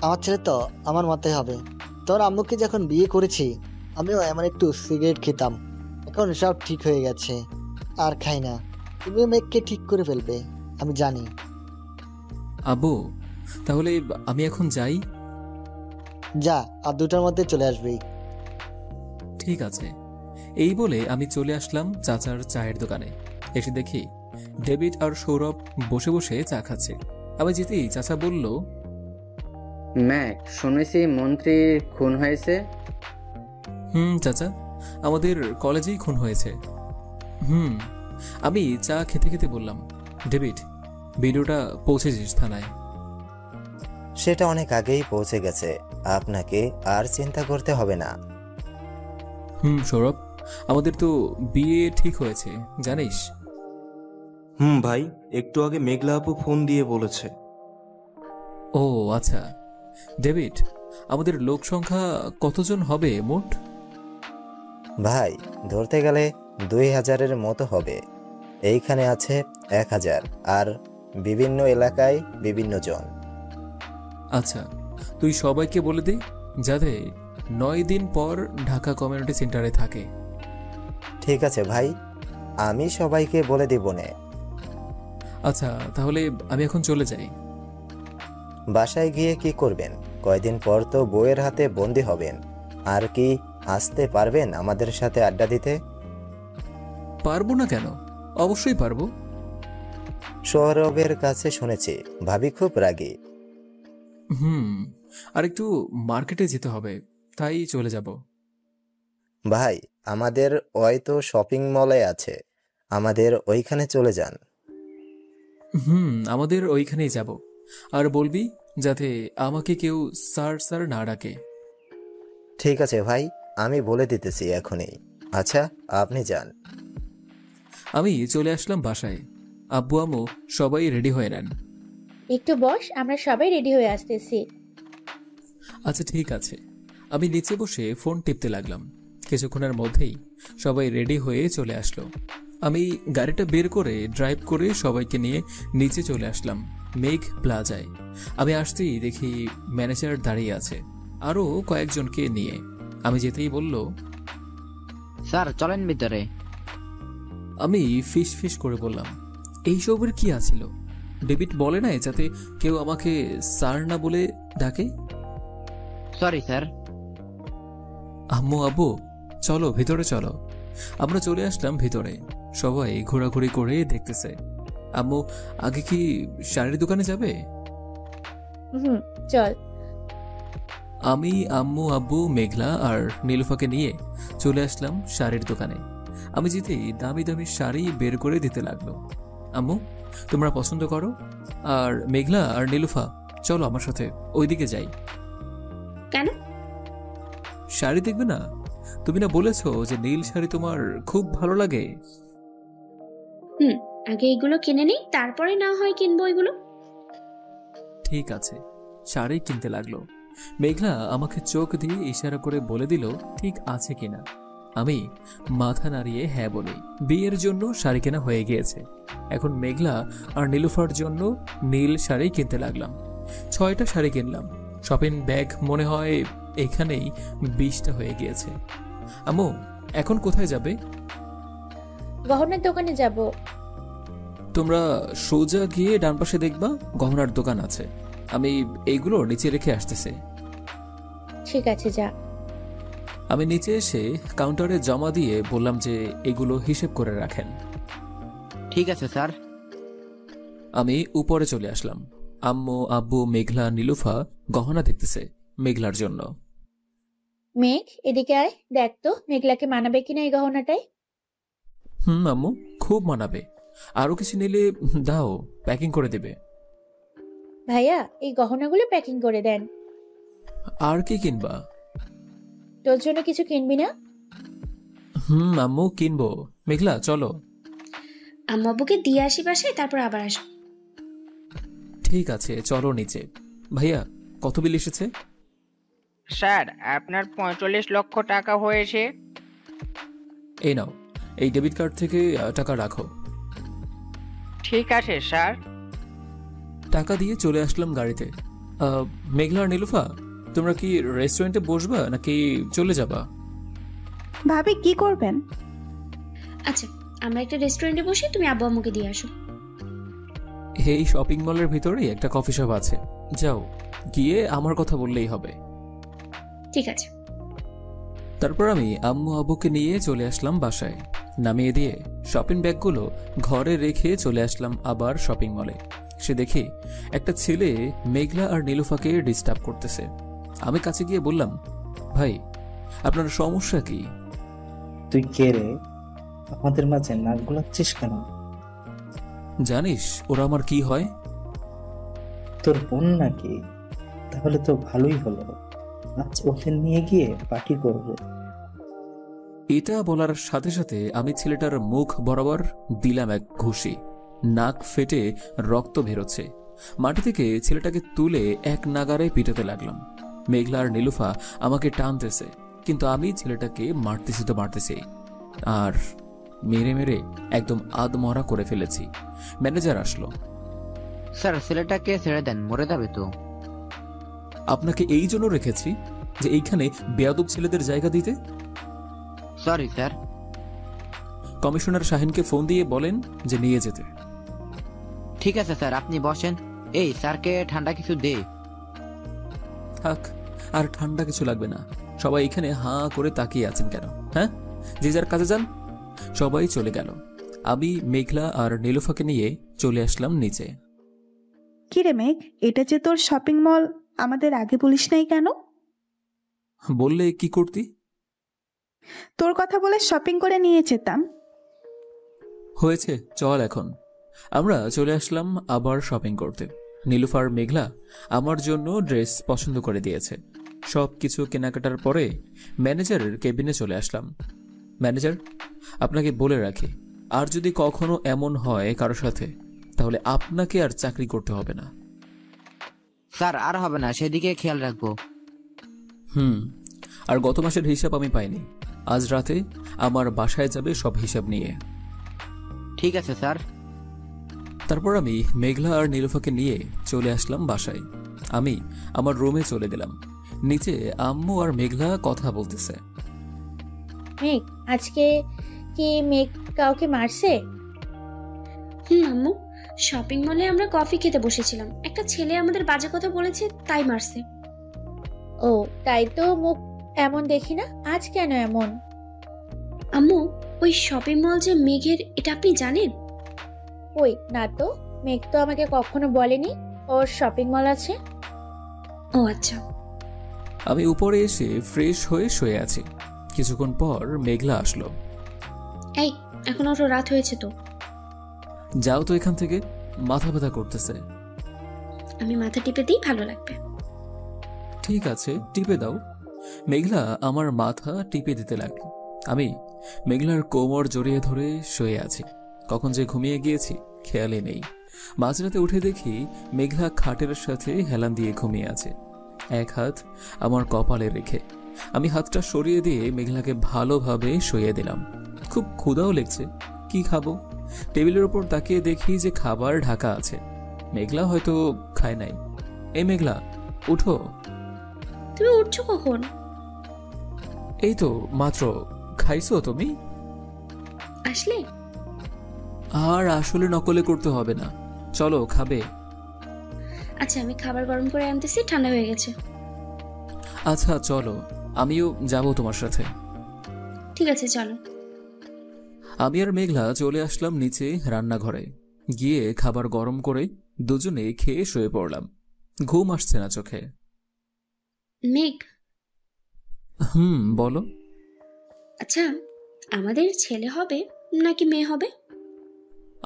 আমার ছেলে তো আমার মতে হবে। তোর আম্মুকে যখন বিয়ে করেছি আমিও এমন একটু সিগারেট খেতাম, এখন সব ঠিক হয়ে গেছে, আর খাই না। তুমি মেঘকে ঠিক করে ফেলবে, আমি জানি। আব্বু, তাহলে আমি এখন যাই? যা, আর 2টার মধ্যে চলে আসবি। ঠিক আছে। এই বলে আমি চলে আসলাম চাচার চায়ের দোকানে। এসে দেখি ডেভিড আর সৌরভ বসে বসে চা খাচ্ছে। আমি যেতেই চাচা বলল, ম্যাক, শুনেছি মন্ত্রীর খুন হয়েছে। চাচা, আমাদের কলেজেই খুন হয়েছে। আমি চা খেতে খেতে বললাম, ডেভিড, ভিডিওটা পৌঁছেছিস থানায়? সেটা অনেক আগেই পৌঁছে গেছে, আপনাকে আর চিন্তা করতে হবে না। সৌরভ, আমাদের তো বিয়ে ঠিক হয়েছে জানিস? ভাই, একটু আগে মেঘলা আপু ফোন দিয়ে বলেছে। ও আচ্ছা। ডেভিড, আমাদের লোক সংখ্যা কতজন হবে মোট? ভাই, ধরতে গেলে 2000-এর মতো হবে। এইখানে আছে 1000, আর বিভিন্ন এলাকায় বিভিন্ন জন। আচ্ছা, তুই সবাইকে বলে দে যাতে 9 দিন পর ঢাকা কমিউনিটি সেন্টারে থাকে। ঠিক আছে ভাই, আমি সবাইকে বলে দিব নে। আচ্ছা, তাহলে আমি এখন চলে যাই। বাসায় গিয়ে কি করবেন? কয়দিন পর তো বউয়ের হাতে বন্দি হবেন। আর কি আসতে পারবেন আমাদের সাথে আড্ডা দিতে? পারবো না কেন? অবশ্যই পারবো। সৌরভের কাছে শুনেছি ভাবি খুব রাগী। আর একটু মার্কেটে যেতে হবে, তাই চলে যাব। ভাই, আমাদের হয়তো শপিং মলে আছে, আমাদের ওইখানে চলে যান। আমাদের ওইখানেই যাব। আর বলবি যাতে আমাকে কেউ স্যার স্যার না ডাকে। ঠিক আছে ভাই, আমি বলে দিতেছি এখনই। আচ্ছা, আপনি যান। আমি চলে আসলাম বাসায়। আব্বু আম্মু সবাই রেডি হয়ে নেন। একটু বস, আমরা সবাই রেডি হয়ে আসতেছি। আচ্ছা ঠিক আছে। আমি নিচে বসে ফোন টিপতে লাগলাম। কিছুক্ষণের মধ্যেই সবাই রেডি হয়ে চলে আসলো। আমি গাড়িটা বের করে ড্রাইভ করে সবাইকে নিয়ে নিচে চলে আসলাম মেঘ প্লাজায়। আমি আসতেই দেখি ম্যানেজার দাঁড়িয়ে আছে আরও কয়েকজনকে নিয়ে। আমি যেতেই বলল, স্যার চলেন ভিতরে। আমি ফিস ফিস করে বললাম, এইসবের কি আছিল? ডেভিড বলে নাই যাতে কেউ আমাকে স্যার না বলে ডাকে? Sorry sir. আম্মু আব্বু, চলো ভিতরে চলো। আমরা চলে আসলাম ভিতরে। সবাই ঘোরাঘুরি করে দেখতেছে। আম্মু, আগে কি শাড়ির দোকানে যাবে? চল। আমি, আম্মু, আব্বু, মেঘলা আর নীলুফাকে নিয়ে চলে আসলাম শাড়ির দোকানে। আমি যেতেই দামি দামি শাড়ি বের করে দিতে লাগলো। আম্মু, তোমরা পছন্দ করো, আর মেঘলা আর নীলুফা চলো আমার সাথে ওইদিকে যাই। কেন? শাড়ি দেখবে না? তুমি না বলেছো যে নীল শাড়ি তোমার খুব ভালো লাগে? আগে এগুলো কিনে নিই, তারপরে না হয় কিনবো এগুলো। ঠিক আছে। শাড়ি কিনতে লাগলো। মেঘলা আমাকে চোখ দিয়ে ইশারা করে বলে দিল ঠিক আছে কিনা। আমি মাথা নাড়িয়ে হ্যাঁ বলি। বিয়ের জন্য শাড়ি কেনা হয়ে গিয়েছে। এখন মেঘলা আর নীলুফার জন্য নীল শাড়ি কিনতে লাগলাম। 6টা শাড়ি কিনলাম। শপিং ব্যাগ মনে হয় এখানেই 20টা হয়ে গিয়েছে। আম্মু, এখন কোথায় যাবে? গহনার দোকানে যাব। তোমরা সোজা গিয়ে ডান পাশে দেখবা গহনার দোকান আছে। আমি এইগুলো নিচে রেখে আসতেছি। ঠিক আছে, যা। আমি নিচে এসে কাউন্টারে জমা দিয়ে বললাম যে এগুলো হিসেব করে রাখেন। ঠিক আছে স্যার। আমি উপরে চলে আসলাম। আম্মু আব্বু মেঘলা নীলুফা গহনা দেখতেছে মেঘলার জন্য। মেঘ, এদিকে আয়, দেখ তো মেঘলাকে মানাবে কিনা এই গহনাটাই। আম্মু, খুব মানাবে। আরো কিছু নিলে দাও, প্যাকিং করে দেবে। ভাইয়া, এই গহনাগুলো প্যাকিং করে দেন। আর কি কিনবা? তোর জন্য কিছু কিনবি না? আম্মু, কিনবো। মেঘলা চলো। আম্মু আব্বুকে দিয়ে আসি বাসায়, তারপর আবার আসবো। ঠিক আছে, চলো নিচে। ভাইয়া, কত বিল এসেছে? স্যার, আপনার 45 লক্ষ টাকা হয়েছে। এই নাও, এই ডেবিট কার্ড থেকে টাকা রাখো। ঠিক আছে স্যার। টাকা দিয়ে চলে আসলাম গাড়িতে। মেঘলা আর নীলুফা, তোমরা কি রেস্টুরেন্টে বসবা নাকি চলে যাবা? ভাবি কি করবেন? আচ্ছা, আমরা একটা রেস্টুরেন্টে বসে, তুমি আব্বু আম্মুকে দিয়ে আসো। এই শপিং মলের ভিতরেই একটা কফি শপ আছে, যাও, গিয়ে আমার কথা বললেই হবে। ঠিক আছে। তারপর আমি আম্মু আব্বুকে নিয়ে চলে আসলাম বাসায়, নামিয়ে দিয়ে শপিং ব্যাগগুলো ঘরে রেখে চলে আসলাম আবার শপিং মলে। সে দেখি একটা ছেলে মেঘলা আর নীলুফাকে ডিস্টার্ব করতেছে। আমি কাছে গিয়ে বললাম, ভাই আপনার সমস্যা কি? তুই কে রে? আমাদের মাঝে নাক গোলাচ্ছিস কেন? জানিস ওরা আমার কি হয়? তোর বোন নাকি? তাহলে তো ভালোই হলো, আজ ওকে নিয়ে গিয়ে পার্টি করব। এটা বলার সাথে সাথে আমি ছেলেটার মুখ বরাবর দিলাম এক ঘুষি। নাক ফেটে রক্ত বেরোচ্ছে। মাটি থেকে ছেলেটাকে তুলে এক নাগারে পিটাতে লাগলাম। মেঘলা আর নীলুফা আমাকে টানতেছে, কিন্তু আমি ছেলেটাকে মারতেছি আর মেরে মেরে একদম আধমরা করে ফেলেছি। ম্যানেজার আসলো। স্যার, ছেলেটাকে ছেড়ে দেন, মরে যাবে তো। আপনাকে এই জন্য রেখেছি যে এইখানে বেয়াদব ছেলেদের জায়গা দিতে। Sorry sir. কমিশনার শাহিনকে ফোন দিয়ে বলেন যে নিয়ে যেতে। ঠিক আছে স্যার, আপনি বসেন। এই স্যারকে ঠান্ডা কিছু দে। থাক, আর ঠান্ডা কিছু লাগবে না। সবাই এখানে হাঁ করে তাকিয়ে আছেন কেন? হ্যাঁ, যে যার কাজে যান। সবাই চলে গেল। আমি মেঘলা আর নীলুফাকে নিয়ে চলে আসলাম নিচে। কিরে মেঘ, এটা যে তোর শপিং মল, আমাদের আগে বলিস নাই কেন? বললে কি করতি? তোর কথা বলে শপিং করে নিয়ে যেতাম। হয়েছে, চল এখন। আমরা চলে আসলাম আবার শপিং করতে। নীলুফার মেঘলা আমার জন্য ড্রেস পছন্দ করে দিয়েছে। সব কিছু কেনাকাটার পরে ম্যানেজারের কেবিনে চলে আসলাম। ম্যানেজার, আপনাকে বলে রাখি, আর যদি কখনো এমন হয় কারো সাথে, তাহলে আপনাকে আর চাকরি করতে হবে না। স্যার, আর হবে না, সেদিকে খেয়াল রাখবো। আর গত মাসের হিসাব আমি পাইনি। আজ রাতে আমার বাসায় যাবে সব হিসাব নিয়ে। ঠিক আছে স্যার। তারপর আমি মেঘলা আর নীলুফাকে নিয়ে চলে আসলাম বাসায়। আমি আমার রুমে চলে গেলাম। নিচে আম্মু আর মেঘলা কথা বলতেছে। মেঘ, আজকে কি মেঘ কাউকে মারছে? আম্মু, শপিং মলে আমরা কফি খেতে বসেছিলাম, একটা ছেলে আমাদের বাজে কথা বলেছে, তাই মারছে। ও, তাই তো মুখ এমন দেখি না। আজ কেন এমন? আম্মু, ওই শপিং মল যে মেঘের, এটা আপনি জানেন? ওই না তো, মেঘ তো আমাকে কখনো বলেনি ওর শপিং মল আছে। ও আচ্ছা। আমি উপরে এসে ফ্রেশ হয়ে শুয়ে আছি। কিছুক্ষণ পর মেঘলা আসলো। এই, এখন ওর রাত হয়েছে তো। যাও তো এখান থেকে, মাথা ব্যথা করতেছে। আমি মাথা টিপে দিই, ভালো লাগবে। ঠিক আছে, টিপে দাও। মেঘলা আমার মাথা টিপে দিতে লাগলো। আমি মেঘলার কোমর জড়িয়ে ধরে শুয়ে আছি। কখন যে ঘুমিয়ে গিয়েছি খেয়ালই নেই। মাঝরাতে উঠে দেখি মেঘলা খাটের সাথে হেলান দিয়ে ঘুমিয়ে আছে, এক হাত আমার কপালে রেখে। আমি হাতটা সরিয়ে দিয়ে মেঘলাকে ভালোভাবে শুয়ে দিলাম। খুব ক্ষুধাও লেগছে, কি খাবো? টেবিলের উপর তাকিয়ে দেখি যে খাবার ঢাকা আছে। মেঘলা হয়তো খায় নাই। এই মেঘলা, উঠো। তুমি উঠছো কখন? এই তো মাত্র। খাইছো তুমি? আসলে? আর আসলে নকলে করতে হবে না, চলো খাবে। আচ্ছা, আমি খাবার গরম করে আনতেছি, ঠান্ডা হয়ে গেছে। আচ্ছা চলো, আমিও যাবো তোমার সাথে। ঠিক আছে, চলো। আমি আর মেঘলা চলে আসলাম নিচে রান্নাঘরে। গিয়ে খাবার গরম করে দুজনে খেয়ে শুয়ে পড়লাম। ঘুম আসছে না চোখে। মেঘ, বলো। আচ্ছা, আমাদের ছেলে হবে নাকি মেয়ে হবে?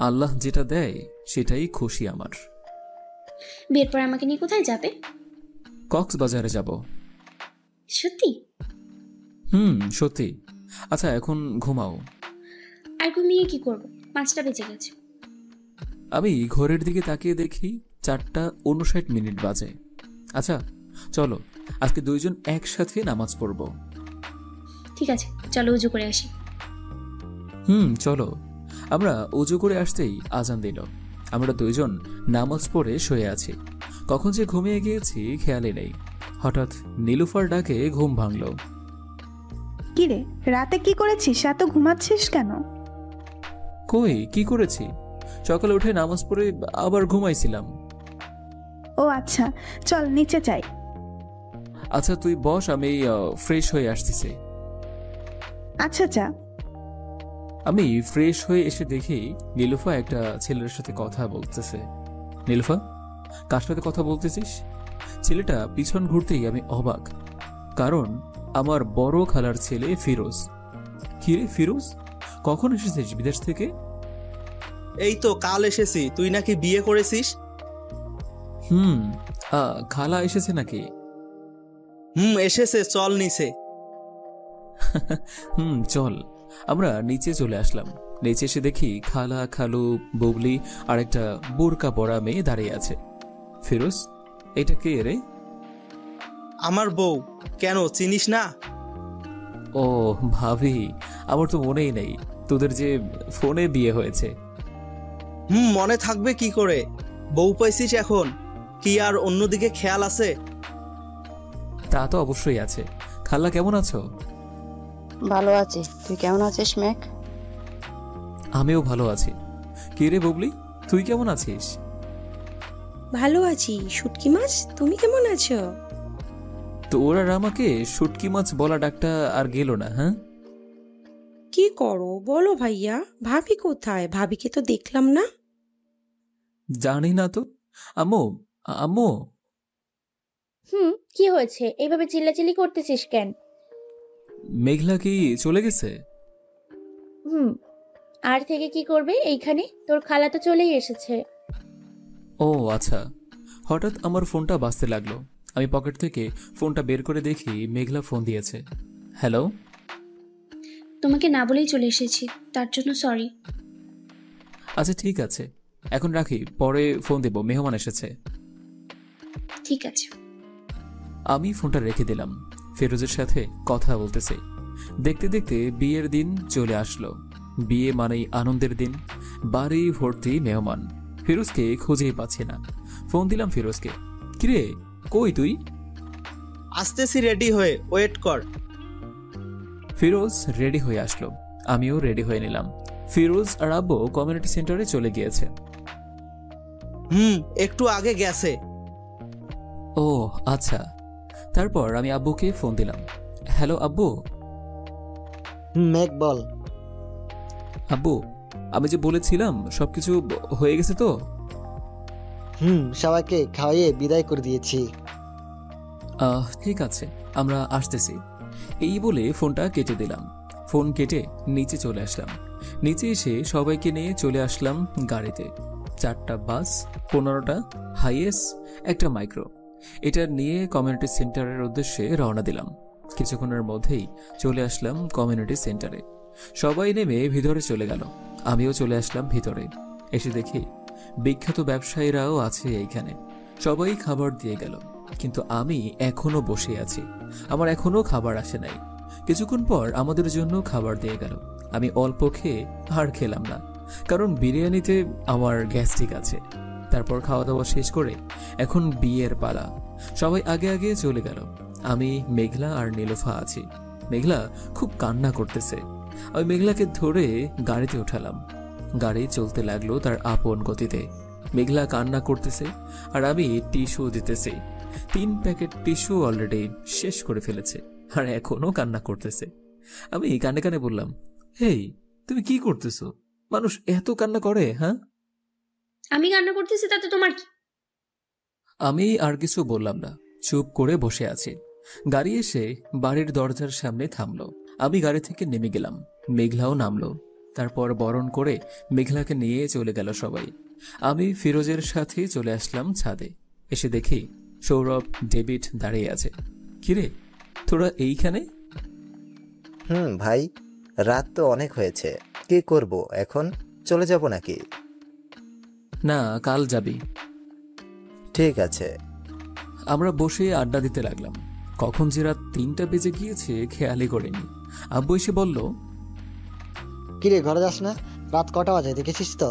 আল্লাহ যেটা দেয় সেটাই খুশি আমার। বিয়ের পর আমাকে নিয়ে কোথায় যাবে? কক্সবাজারে যাব। সত্যি? সত্যি। আচ্ছা এখন ঘুমাও। আর ঘুমিয়ে কি করব? 5টা বেজে গেছে। আমি ঘরের দিকে তাকিয়ে দেখি 4:59 বাজে। আচ্ছা চলো, আজকে দুইজন একসাথে নামাজ পড়ব। ঠিক আছে, চলো উজু করে আসি। চলো। আমরা উজু করে আসতেই আজান দিল। আমরা দুইজন নামাজ পড়ে শুয়ে আছি। কখন যে ঘুমিয়ে গিয়েছি খেয়ালই নেই। হঠাৎ নীলুফার ডাকে ঘুম ভাঙল। কিরে, রাতে কি করেছিস? এত ঘুমাচ্ছিস কেন? কই, কি করেছি? সকালে উঠে নামাজ পড়ে আবার ঘুমাইছিলাম। ও আচ্ছা, চল নিচে যাই। আচ্ছা তুই বস, আমি ফ্রেশ হয়ে আসতেছি। আচ্ছা যা। আমি ফ্রেশ হয়ে এসে দেখি নীলুফা একটা ছেলের সাথে কথা বলতেছে। নীলুফা, কার সাথে কথা বলতেছিস? ছেলেটা পিছন ঘুরতেই আমি অবাক, কারণ আমার বড় খালার ছেলে ফিরোজ। কিরে ফিরোজ, কখন এসেছিস বিদেশ থেকে? এই তো কাল এসেছি। তুই নাকি বিয়ে করেছিস? খালা এসেছে নাকি? এসেছে, চল নিচে। চল। আমরা নিচে চলে আসলাম। নিচে এসে দেখি খালা, খালু, বুবলি আর একটা বোরকা পরা মেয়ে দাঁড়িয়ে আছে। ফিরোজ, এটা কে রে? আমার বউ। কেন, চিনিস না? ও ভাবি, আমার তো মনেই নেই তোদের যে ফোনে বিয়ে হয়েছে। মনে থাকবে কি করে? বউ পাইছিস এখন, কি আর অন্যদিকে খেয়াল আছে? তা তো অবশ্যই আছে। খালা কেমন আছো? ভালো আছি, তুই কেমন আছিস মেঘ? আমিও ভালো আছি। কি রে বুবলি, তুই কেমন আছিস? ভালো আছি। শুটকি মাছ, তুমি কেমন আছো? তোর আর আমাকে শুটকি মাছ বলা ডাকটা আর গেল না। হ্যাঁ, কি করো বলো ভাইয়া? ভাবি কোথায়? ভাবিকে তো দেখলাম না। জানি না তো। আম্মু, আম্মু। কি হয়েছে? এইভাবে চিল্লাচিল্লি করতেছিস কেন? মেঘলা কি চলে গেছে? আর থেকে কি করবে এইখানে? তোর খালা তো চলেই এসেছে। ও আচ্ছা। হঠাৎ আমার ফোনটা বাজতে লাগলো। আমি পকেট থেকে ফোনটা বের করে দেখি মেঘলা ফোন দিয়েছে। হ্যালো। তোমাকে না বলেই চলে এসেছি, তার জন্য সরি। আচ্ছা ঠিক আছে, এখন রাখি, পরে ফোন দেব, মেহমান এসেছে। ঠিক আছে। আমি ফোনটা রেখে দিলাম। ফিরোজের সাথে কথা বলতেছে। দেখতে দেখতে বিয়ের দিন চলে আসলো। বিয়ে মানেই আনন্দের দিন, বাড়ি ভর্তি মেহমান। ফিরোজকে খুঁজেই পাচ্ছি না। ফোন দিলাম ফিরোজকে। কিরে, কই তুই? আসতেছি রেডি হয়ে, ওয়েট কর। ফিরোজ রেডি হয়ে আসলো, আমিও রেডি হয়ে নিলাম। ফিরোজ আর আব্বু কমিউনিটি সেন্টারে চলে গিয়েছে। একটু আগে গেছে। ও আচ্ছা। তারপর আমি আব্বুকে ফোন দিলাম। হ্যালো আব্বু। মেঘ বল। আব্বু, আমি যে বলেছিলাম সবকিছু হয়ে গেছে তো? সবাইকে খাওয়াইয়ে বিদায় করে দিয়েছি। ঠিক আছে, আমরা আসতেছি। এই বলে ফোনটা কেটে দিলাম। ফোন কেটে নিচে চলে আসলাম। নিচে এসে সবাইকে নিয়ে চলে আসলাম গাড়িতে। 4টা বাস, 15টা হাইয়েস, একটা মাইক্রো। এটা নিয়ে কমিউনিটি সেন্টারের উদ্দেশ্যে রওনা দিলাম। কিছুক্ষণের মধ্যেই চলে আসলাম কমিউনিটি সেন্টারে। সবাই নেমে ভিতরে চলে গেল, আমিও চলে আসলাম ভিতরে। এসে দেখি বিখ্যাত ব্যবসায়ীরাও আছে এইখানে। সবাই খাবার দিয়ে গেল, কিন্তু আমি এখনো বসে আছি। আমার এখনো খাবার আসে নাই। কিছুক্ষণ পর আমাদের জন্য খাবার দিয়ে গেল। আমি অল্প খেয়ে আর খেলাম না, কারণ বিরিয়ানিতে আমার গ্যাস্ট্রিক আছে। তারপর খাওয়া দাওয়া শেষ করে এখন বিয়ের পালা। সবাই আগে আগে চলে গেল। আমি, মেঘলা আর নীলুফা আছি। মেঘলা খুব কান্না করতেছে। আমি মেঘলাকে ধরে গাড়িতে উঠালাম। গাড়ি চলতে লাগলো তার আপন গতিতে। মেঘলা কান্না করতেছে আর আমি টিস্যু দিতেছি। 3 প্যাকেট টিস্যু অলরেডি শেষ করে ফেলেছে আর এখনো কান্না করতেছে। আমি কানে কানে বললাম, হেই তুমি কি করতেছো? মানুষ এত কান্না করে? হ্যাঁ, আমি কান্না করতেছি তাতে তোমার কি? আমি আর কিছু বললাম না, চুপ করে বসে আছি। গাড়ি এসে বাড়ির দরজার সামনে থামলো। আমি গাড়ি থেকে নেমে গেলাম। মেঘলাও নামলো। তারপর বরণ করে মেঘলাকে নিয়ে চলে গেল সবাই। আমি ফিরোজের সাথে চলে আসলাম ছাদে। এসে দেখি সৌরভ, ডেভিড দাঁড়িয়ে আছে। কিরে, তোরা এইখানে? ভাই, রাত তো অনেক হয়েছে। কি করব এখন? চলে যাব নাকি? না, কাল যাবি। ঠিক আছে। আমরা বসে আড্ডা দিতে লাগলাম। কখন যে রাত 3টা বেজে গিয়েছে খেয়ালই করিনি। আব্বু এসে বলল, কিরে ঘরে যাস না? রাত কটা বাজে দেখেছিস তো?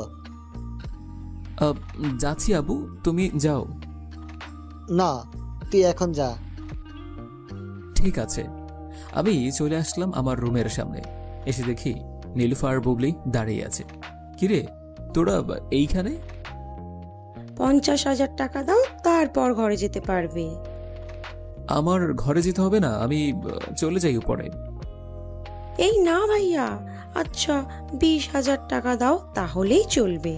যাচ্ছি আব্বু, তুমি যাও। না, তুই এখন যা। ঠিক আছে। আমি চলে আসলাম আমার রুমের সামনে। এসে দেখি নীলুফা আর বুবলি দাঁড়িয়ে আছে। কিরে, তোরা এইখানে? 50,000 টাকা দাও, তারপর ঘরে যেতে পারবে। আমার ঘরে যেতে হবে না, আমি চলে যাই উপরে। এই না ভাইয়া, আচ্ছা 20,000 টাকা দাও, তাহলেই চলবে।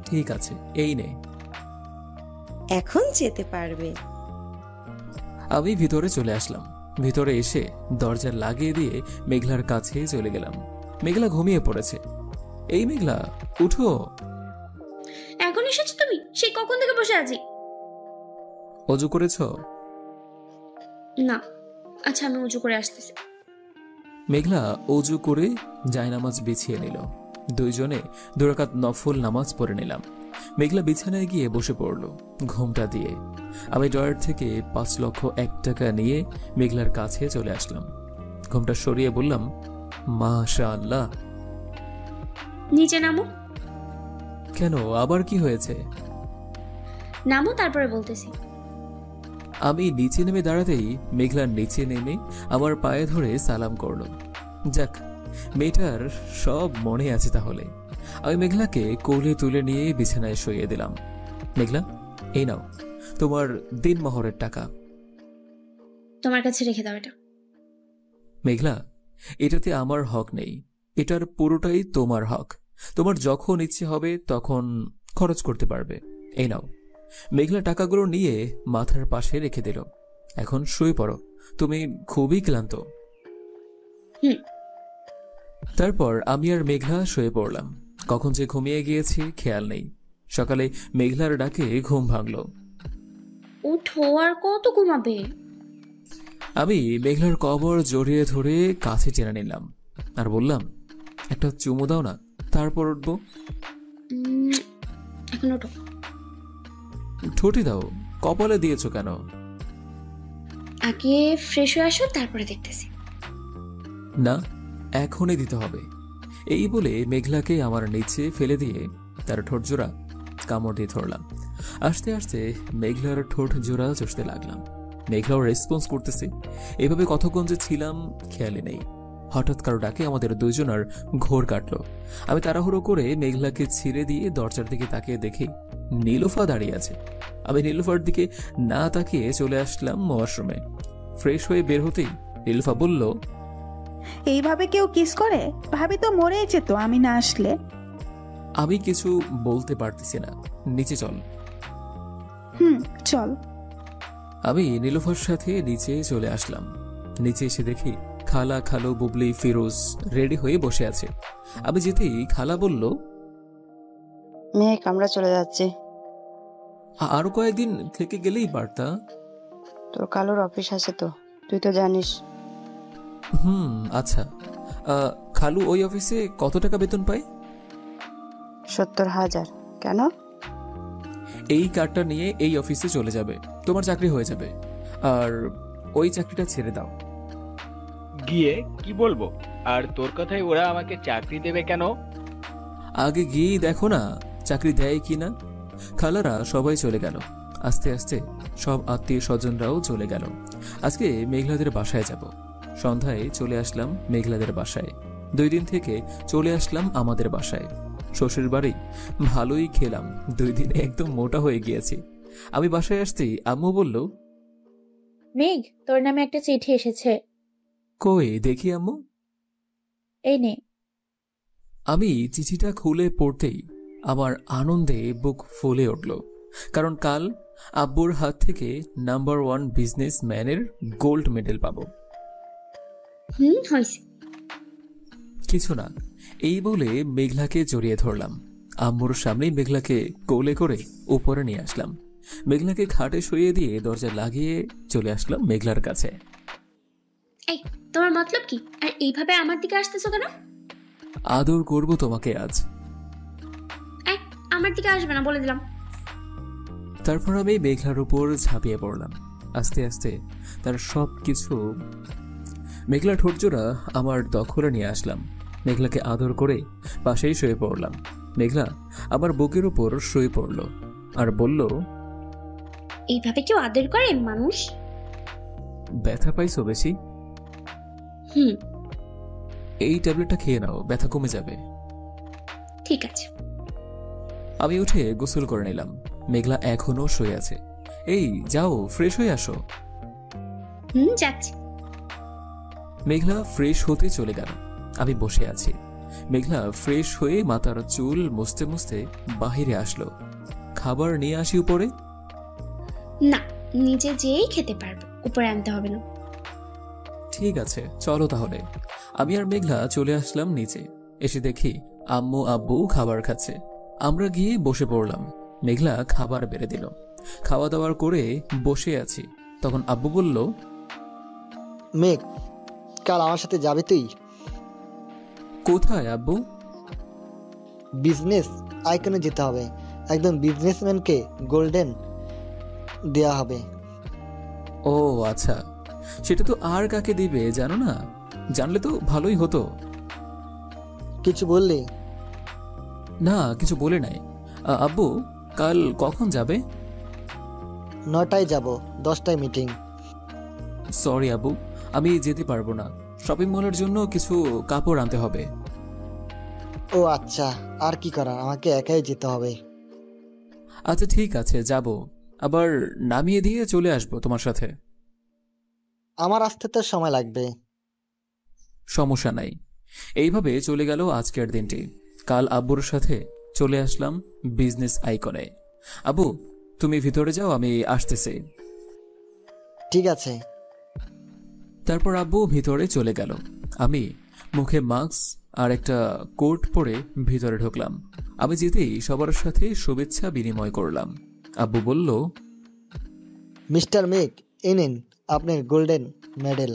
ঠিক আছে, এই নে। এখন যেতে পারবে। আমি ভিতরে চলে আসলাম। ভিতরে এসে দরজা লাগিয়ে দিয়ে মেঘলার কাছে চলে গেলাম। মেঘলা ঘুমিয়ে পড়েছে। এই মেঘলা, উঠো। এখন এসেছো তুমি? সেই কখন থেকে বসে আছি। অজু করেছ? না। আচ্ছা, আমি উজু করে আসতেছি। মেঘলা অজু করে জায়নামাজ বিছিয়ে নিল। দুইজনে 2 রাকাত নফল নামাজ পড়ে নিলাম। মেঘলা বিছানায় গিয়ে বসে পড়ল ঘুমটা দিয়ে। আমি ড্রয়ার থেকে 5,01,000 টাকা নিয়ে মেঘলার কাছে চলে আসলাম। ঘুমটা সরিয়ে বললাম, মাশাআল্লাহ। নিচে নামো। কেন, আবার কি হয়েছে? নামো, তারপরে বলতেছি। আমি নিচে নেমে দাঁড়াতেই মেঘলা নিচে নেমে আমার পায়ে ধরে সালাম করল। যাক, মেয়েটার সব মনে আছে তাহলে। আমি মেঘলাকে কোলে তুলে নিয়ে বিছানায় শুইয়ে দিলাম। মেঘলা, এই নাও তোমার দিনমহরের টাকা। তোমার কাছে রেখে দাও এটা। মেঘলা, এটাতে আমার হক নেই, এটার পুরোটাই তোমার হক। তোমার যখন ইচ্ছে হবে তখন খরচ করতে পারবে। এই নাও। মেঘলা টাকাগুলো নিয়ে মাথার পাশে রেখে দিল। এখন শুয়ে পড়ো, তুমি খুবই ক্লান্ত। তারপর আমি আর মেঘলা শুয়ে পড়লাম। কখন যে ঘুমিয়ে গিয়েছি খেয়াল নেই। সকালে মেঘলার ডাকে ঘুম ভাঙল। উঠো, আর কত ঘুমাবে? আমি মেঘলার কবর জড়িয়ে ধরে কাছে টেনে নিলাম আর বললাম, একটা চুমু দাও না, তারপর উঠবো। এখন ওঠো। ঠোঁটে দাও, কপালে দিয়েছো কেন? আগে ফ্রেশ হয়ে আসো, তারপরে দেখতেছি। না, এখনই দিতে হবে। এই বলে মেঘলাকে আমার নিচে ফেলে দিয়ে তার ঠোঁট জোড়া কামড় দিয়ে ধরলাম। আস্তে আস্তে মেঘলার ঠোঁট জোড়া চষতে লাগলাম। মেঘলাও রেসপন্স করতেছে। এভাবে কতক্ষণ যে ছিলাম খেয়ালে নেই। হঠাৎ কারো ডাকে আমাদের দুইজনার ঘোর কাটলো। আমি তাড়াহুড়ো করে মেঘলাকে ছিঁড়ে দিয়ে দরজার দিকে তাকিয়ে দেখি নীলুফা দাঁড়িয়ে আছে। আমি নীলুফার দিকে না তাকিয়ে চলে আসলাম ওয়াশরুমে। ফ্রেশ হয়ে বের হতেই নীলুফা বলল, এইভাবে কেউ কিস করে? ভাবি তো মরেই যেত আমি না আসলে। আমি কিছু বলতে পারতেছি না, নিচে চল। চল। আমি নীলুফার সাথে নিচে চলে আসলাম। নিচে এসে দেখি খালা, খালু, বুবলি, ফিরোজ রেডি হয়ে বসে আছে। আমি যেতেই খালা বলল, মেঘ, আমরা চলে যাচ্ছি। আরো কয়েকদিন থেকে গেলেই পারতা। তোর কালুর অফিস আছে তো, তুই তো জানিস। আচ্ছা। খালু ওই অফিসে কত টাকা বেতন পায়? 70,000। কেন? এই কার্ডটা নিয়ে এই অফিসে চলে যাবে, তোমার চাকরি হয়ে যাবে। আর ওই চাকরিটা ছেড়ে দাও। গিয়ে কি বলবো? আর তোর কথাই ওরা আমাকে চাকরি দেবে কেন? আগে গিয়ে দেখো না চাকরি দেয় কিনা। খালারা সবাই চলে গেল। আস্তে আস্তে সব আত্মীয় স্বজনরাও চলে গেল। আজকে মেঘলাদের বাসায় যাব। সন্ধ্যায় চলে আসলাম মেঘলাদের বাসায়। 2 দিন থেকে চলে আসলাম আমাদের বাসায়। শ্বশুর বাড়ি ভালোই খেলাম। 2 দিনে একদম মোটা হয়ে গিয়েছি। আমি বাসায় আসতেই আম্মু বলল, মেঘ, তোর নামে একটা চিঠি এসেছে। কই দেখি আম্মু। এই নে। আমি চিঠিটা খুলে পড়তেই আমার আনন্দে বুক ফুলে উঠল। কারণ কাল আব্বুর হাত থেকে নাম্বার 1 বিজনেসম্যানের গোল্ড মেডেল পাবো। কিছু না, এই বলে মেঘলাকে জড়িয়ে ধরলাম। আম্মুর সামনে মেঘলাকে কোলে করে উপরে নিয়ে আসলাম। মেঘলাকে খাটে শুইয়ে দিয়ে দরজা লাগিয়ে চলে আসলাম মেঘলার কাছে। এই, তোমার মতলব কি? আর এইভাবে আমার দিকে আসতেছো কেন? আদর করব তোমাকে আজ। আমার দিকে আসবে না বলে দিলাম। তারপর আমি মেঘলার উপর ঝাঁপিয়ে পড়লাম। আস্তে আস্তে তার সব কিছু মেঘলা ঠোঁটজোড়া আমার দখলে নিয়ে আসলাম। মেঘলাকে আদর করে পাশেই শুয়ে পড়লাম। মেঘলা আমার বুকের উপর শুয়ে পড়ল আর বলল, এইভাবে কেউ আদর করে মানুষ? ব্যথা পাইছো বেশি? এই ট্যাবলেটটা খেয়ে নাও, ব্যথা কমে যাবে। ঠিক আছে। আমি উঠে গোসল করে নিলাম। মেঘলা এখনো শুয়ে আছে। এই যাও, ফ্রেশ হয়ে আসো। যাচ্ছি। মেঘলা ফ্রেশ হতে চলে গেল। আমি বসে আছি। মেঘলা ফ্রেশ হয়ে মাথার চুল মুছতে মুছতে বাহিরে আসলো। খাবার নিয়ে আসি উপরে? না, নিজে যেই খেতে পারবো, উপরে আনতে হবে না। ঠিক আছে, চলো তাহলে। আমি আর মেঘলা চলে আসলাম নিচে। এসে দেখি আম্মু আব্বু খাবার খাচ্ছে। আমরা গিয়ে বসে পড়লাম। মেঘলা খাবার বেড়ে দিল। খাওয়া দাওয়ার করে বসে আছি, তখন আব্বু বলল, মেঘ, কাল আমার সাথে যাবি তুই? কোথায় আব্বু? বিজনেস আইকনে যেতে হবে। একদম বিজনেসম্যানকে গোল্ডেন দেয়া হবে। ও আচ্ছা, সেটা তো আর কাকে দিবে জানো না? জানলে তো ভালোই হতো। কিছু বললি? না, কিছু বলে নাই। আব্বু কাল কখন যাবে? 9টায় যাব, 10টায় মিটিং। সরি আব্বু, আমি যেতে পারবো না। শপিং মলের জন্য কিছু কাপড় আনতে হবে। ও আচ্ছা, আর কি করার, আমাকে একাই যেতে হবে। আচ্ছা ঠিক আছে, যাব। আবার নামিয়ে দিয়ে চলে আসবো তোমার সাথে। আমার আসতে তো সময় লাগবে। সমস্যা নাই। এইভাবে চলে গেল আজকের দিনটি। কাল আব্বুর সাথে চলে আসলাম বিজনেস আইকনে। আব্বু তুমি ভিতরে যাও, আমি আসতেছি। ঠিক আছে। তারপর আব্বু ভিতরে চলে গেল। আমি মুখে মাস্ক আর একটা কোট পরে ভিতরে ঢুকলাম। আমি যেতেই সবার সাথে শুভেচ্ছা বিনিময় করলাম। আব্বু বলল, মিস্টার মেঘ, এই নিন আপনার গোল্ডেন মেডেল।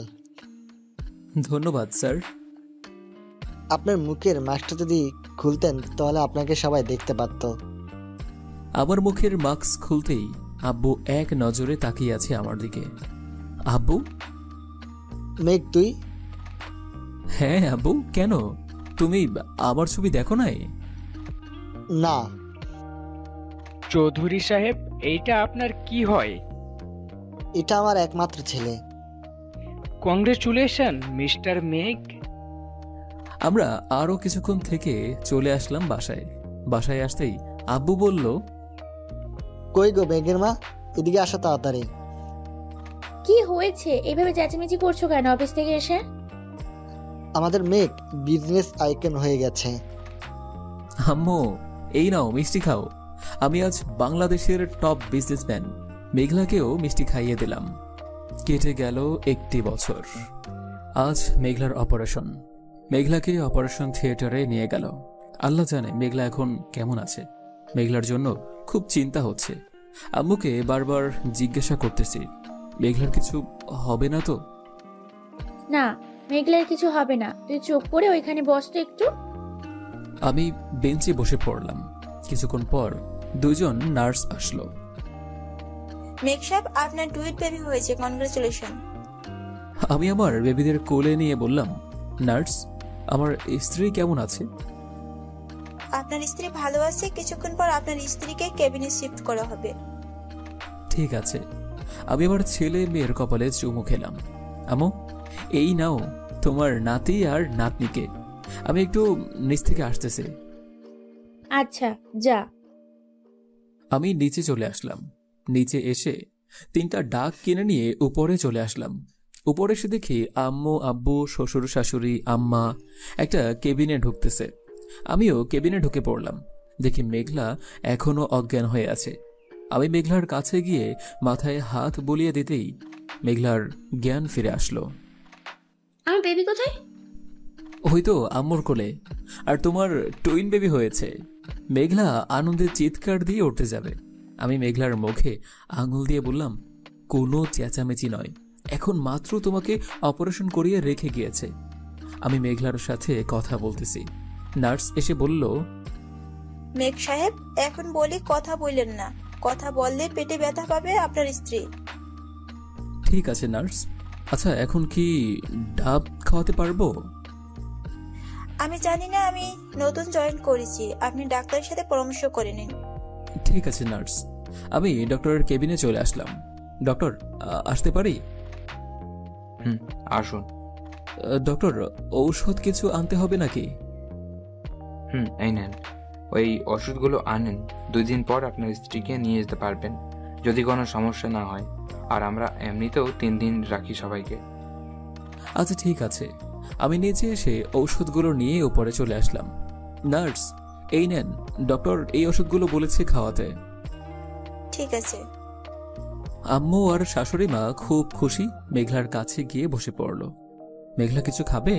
ধন্যবাদ স্যার। আপনার মুখের মাস্কটা যদি খুলতেন তাহলে আপনাকে সবাই দেখতে পারত। আমার মুখের মাস্ক খুলতেই আব্বু এক নজরে তাকিয়ে আছে আমার দিকে। আব্বু? মেঘ তুই? হ্যাঁ আব্বু, কেন? তুমি আমার ছবি দেখো নাই? না। চৌধুরী সাহেব, এইটা আপনার কি হয়? এটা আমার একমাত্র ছেলে। কংগ্রেচুলেশন মিস্টার মেঘ। আমরা আরো কিছুক্ষণ থেকে চলে আসলাম বাসায়। বাসায় আসতেই আব্বু বলল, কই গো মেঘের মা, এদিকে আসো তাড়াতাড়ি। কি হয়েছে? এইভাবে চেঁচামেচি করছো কেন অফিস থেকে এসে? আমাদের মেঘ বিজনেস আইকন হয়ে গেছে। আম্মু এই নাও মিষ্টি খাও। আমি আজ বাংলাদেশের টপ বিজনেসম্যান। মেঘলাকেও মিষ্টি খাইয়ে দিলাম। কেটে গেল 1টি বছর। আজ মেঘলার অপারেশন। মেঘলাকে অপারেশন থিয়েটারে নিয়ে গেল। আল্লাহ জানে মেঘলা এখন কেমন আছে। মেঘলার জন্য খুব চিন্তা হচ্ছে। আম্মুকে বারবার জিজ্ঞাসা করতেছি, মেঘলার কিছু হবে না তো? না, মেঘলার কিছু হবে না। তুই চুপ করে ওইখানে বস তো একটু। আমি বেঞ্চে বসে পড়লাম। কিছুক্ষণ পর 2জন নার্স আসলো। মেঘ সাহেব, আপনার ডুয়েট বেবি হয়েছে, কনগ্রাচুলেশন। আমি আমার বেবিদের কোলে নিয়ে বললাম, নার্স আমার স্ত্রী কেমন আছে? আপনার স্ত্রী ভালো আছে। কিছুক্ষণ পর আপনার স্ত্রীকে কেবিনে শিফট করা হবে। ঠিক আছে। আমি আমার ছেলে মেয়ের কপালে চুমু খেলাম। আমু এই নাও তোমার নাতি আর নাতনিকে। আমি একটু নিচ থেকে আসতেছি। আচ্ছা যা। আমি নিচে চলে আসলাম। নিচে এসে 3টা ডাক কিনে নিয়ে উপরে চলে আসলাম। উপরে এসে দেখি আম্মু আব্বু শ্বশুর শাশুড়ি আম্মা একটা কেবিনে ঢুকতেছে। আমিও কেবিনে ঢুকে পড়লাম। দেখি মেঘলা এখনো অজ্ঞান হয়ে আছে। আমি মেঘলার কাছে গিয়ে মাথায় হাত বুলিয়ে দিতেই মেঘলার জ্ঞান ফিরে আসলো। আমার বেবি কোথায়? ওই তো আম্মুর কোলে। আর তোমার টুইন বেবি হয়েছে। মেঘলা আনন্দে চিৎকার দিয়ে উঠতে যাবে। আমি মেঘলার মুখে আঙুল দিয়ে বললাম, কোনো চেঁচামেচি নয়, এখন মাত্র তোমাকে অপারেশন করিয়ে রেখে গিয়েছে। আমি মেঘলার সাথে কথা বলতেছি। নার্স এসে বলল, মেঘ সাহেব, এখন বলি কথা বললেন না। কথা বললে পেটে ব্যথা পাবে আপনার স্ত্রী। ঠিক আছে নার্স। আচ্ছা এখন কি ডাব খাওয়াতে পারবো? আমি জানি না, আমি নতুন জয়েন করেছি। আপনি ডাক্তারের সাথে পরামর্শ করে নিন। ঠিক আছে নার্স। আমি ডক্টরের কেবিনে চলে আসলাম। ডক্টর আসতে পারি? আসুন। ডক্টর ঔষধ কিছু আনতে হবে নাকি? এই নেন। ওই ওষুধগুলো আনেন, 2 দিন পর আপনার স্ত্রীকে নিয়ে যেতে পারবেন যদি কোনো সমস্যা না হয়। আর আমরা এমনিতেও 3 দিন রাখি সবাইকে। আচ্ছা ঠিক আছে। আমি নিচে এসে ঔষধগুলো নিয়ে উপরে চলে আসলাম। নার্স, এই নেন, ডক্টর এই ওষুধগুলো বলেছে খাওয়াতে। ঠিক আছে। আম্মু আর শাশুড়ি মা খুব খুশি, মেঘলার কাছে গিয়ে বসে পড়ল। মেঘলা কিছু খাবে?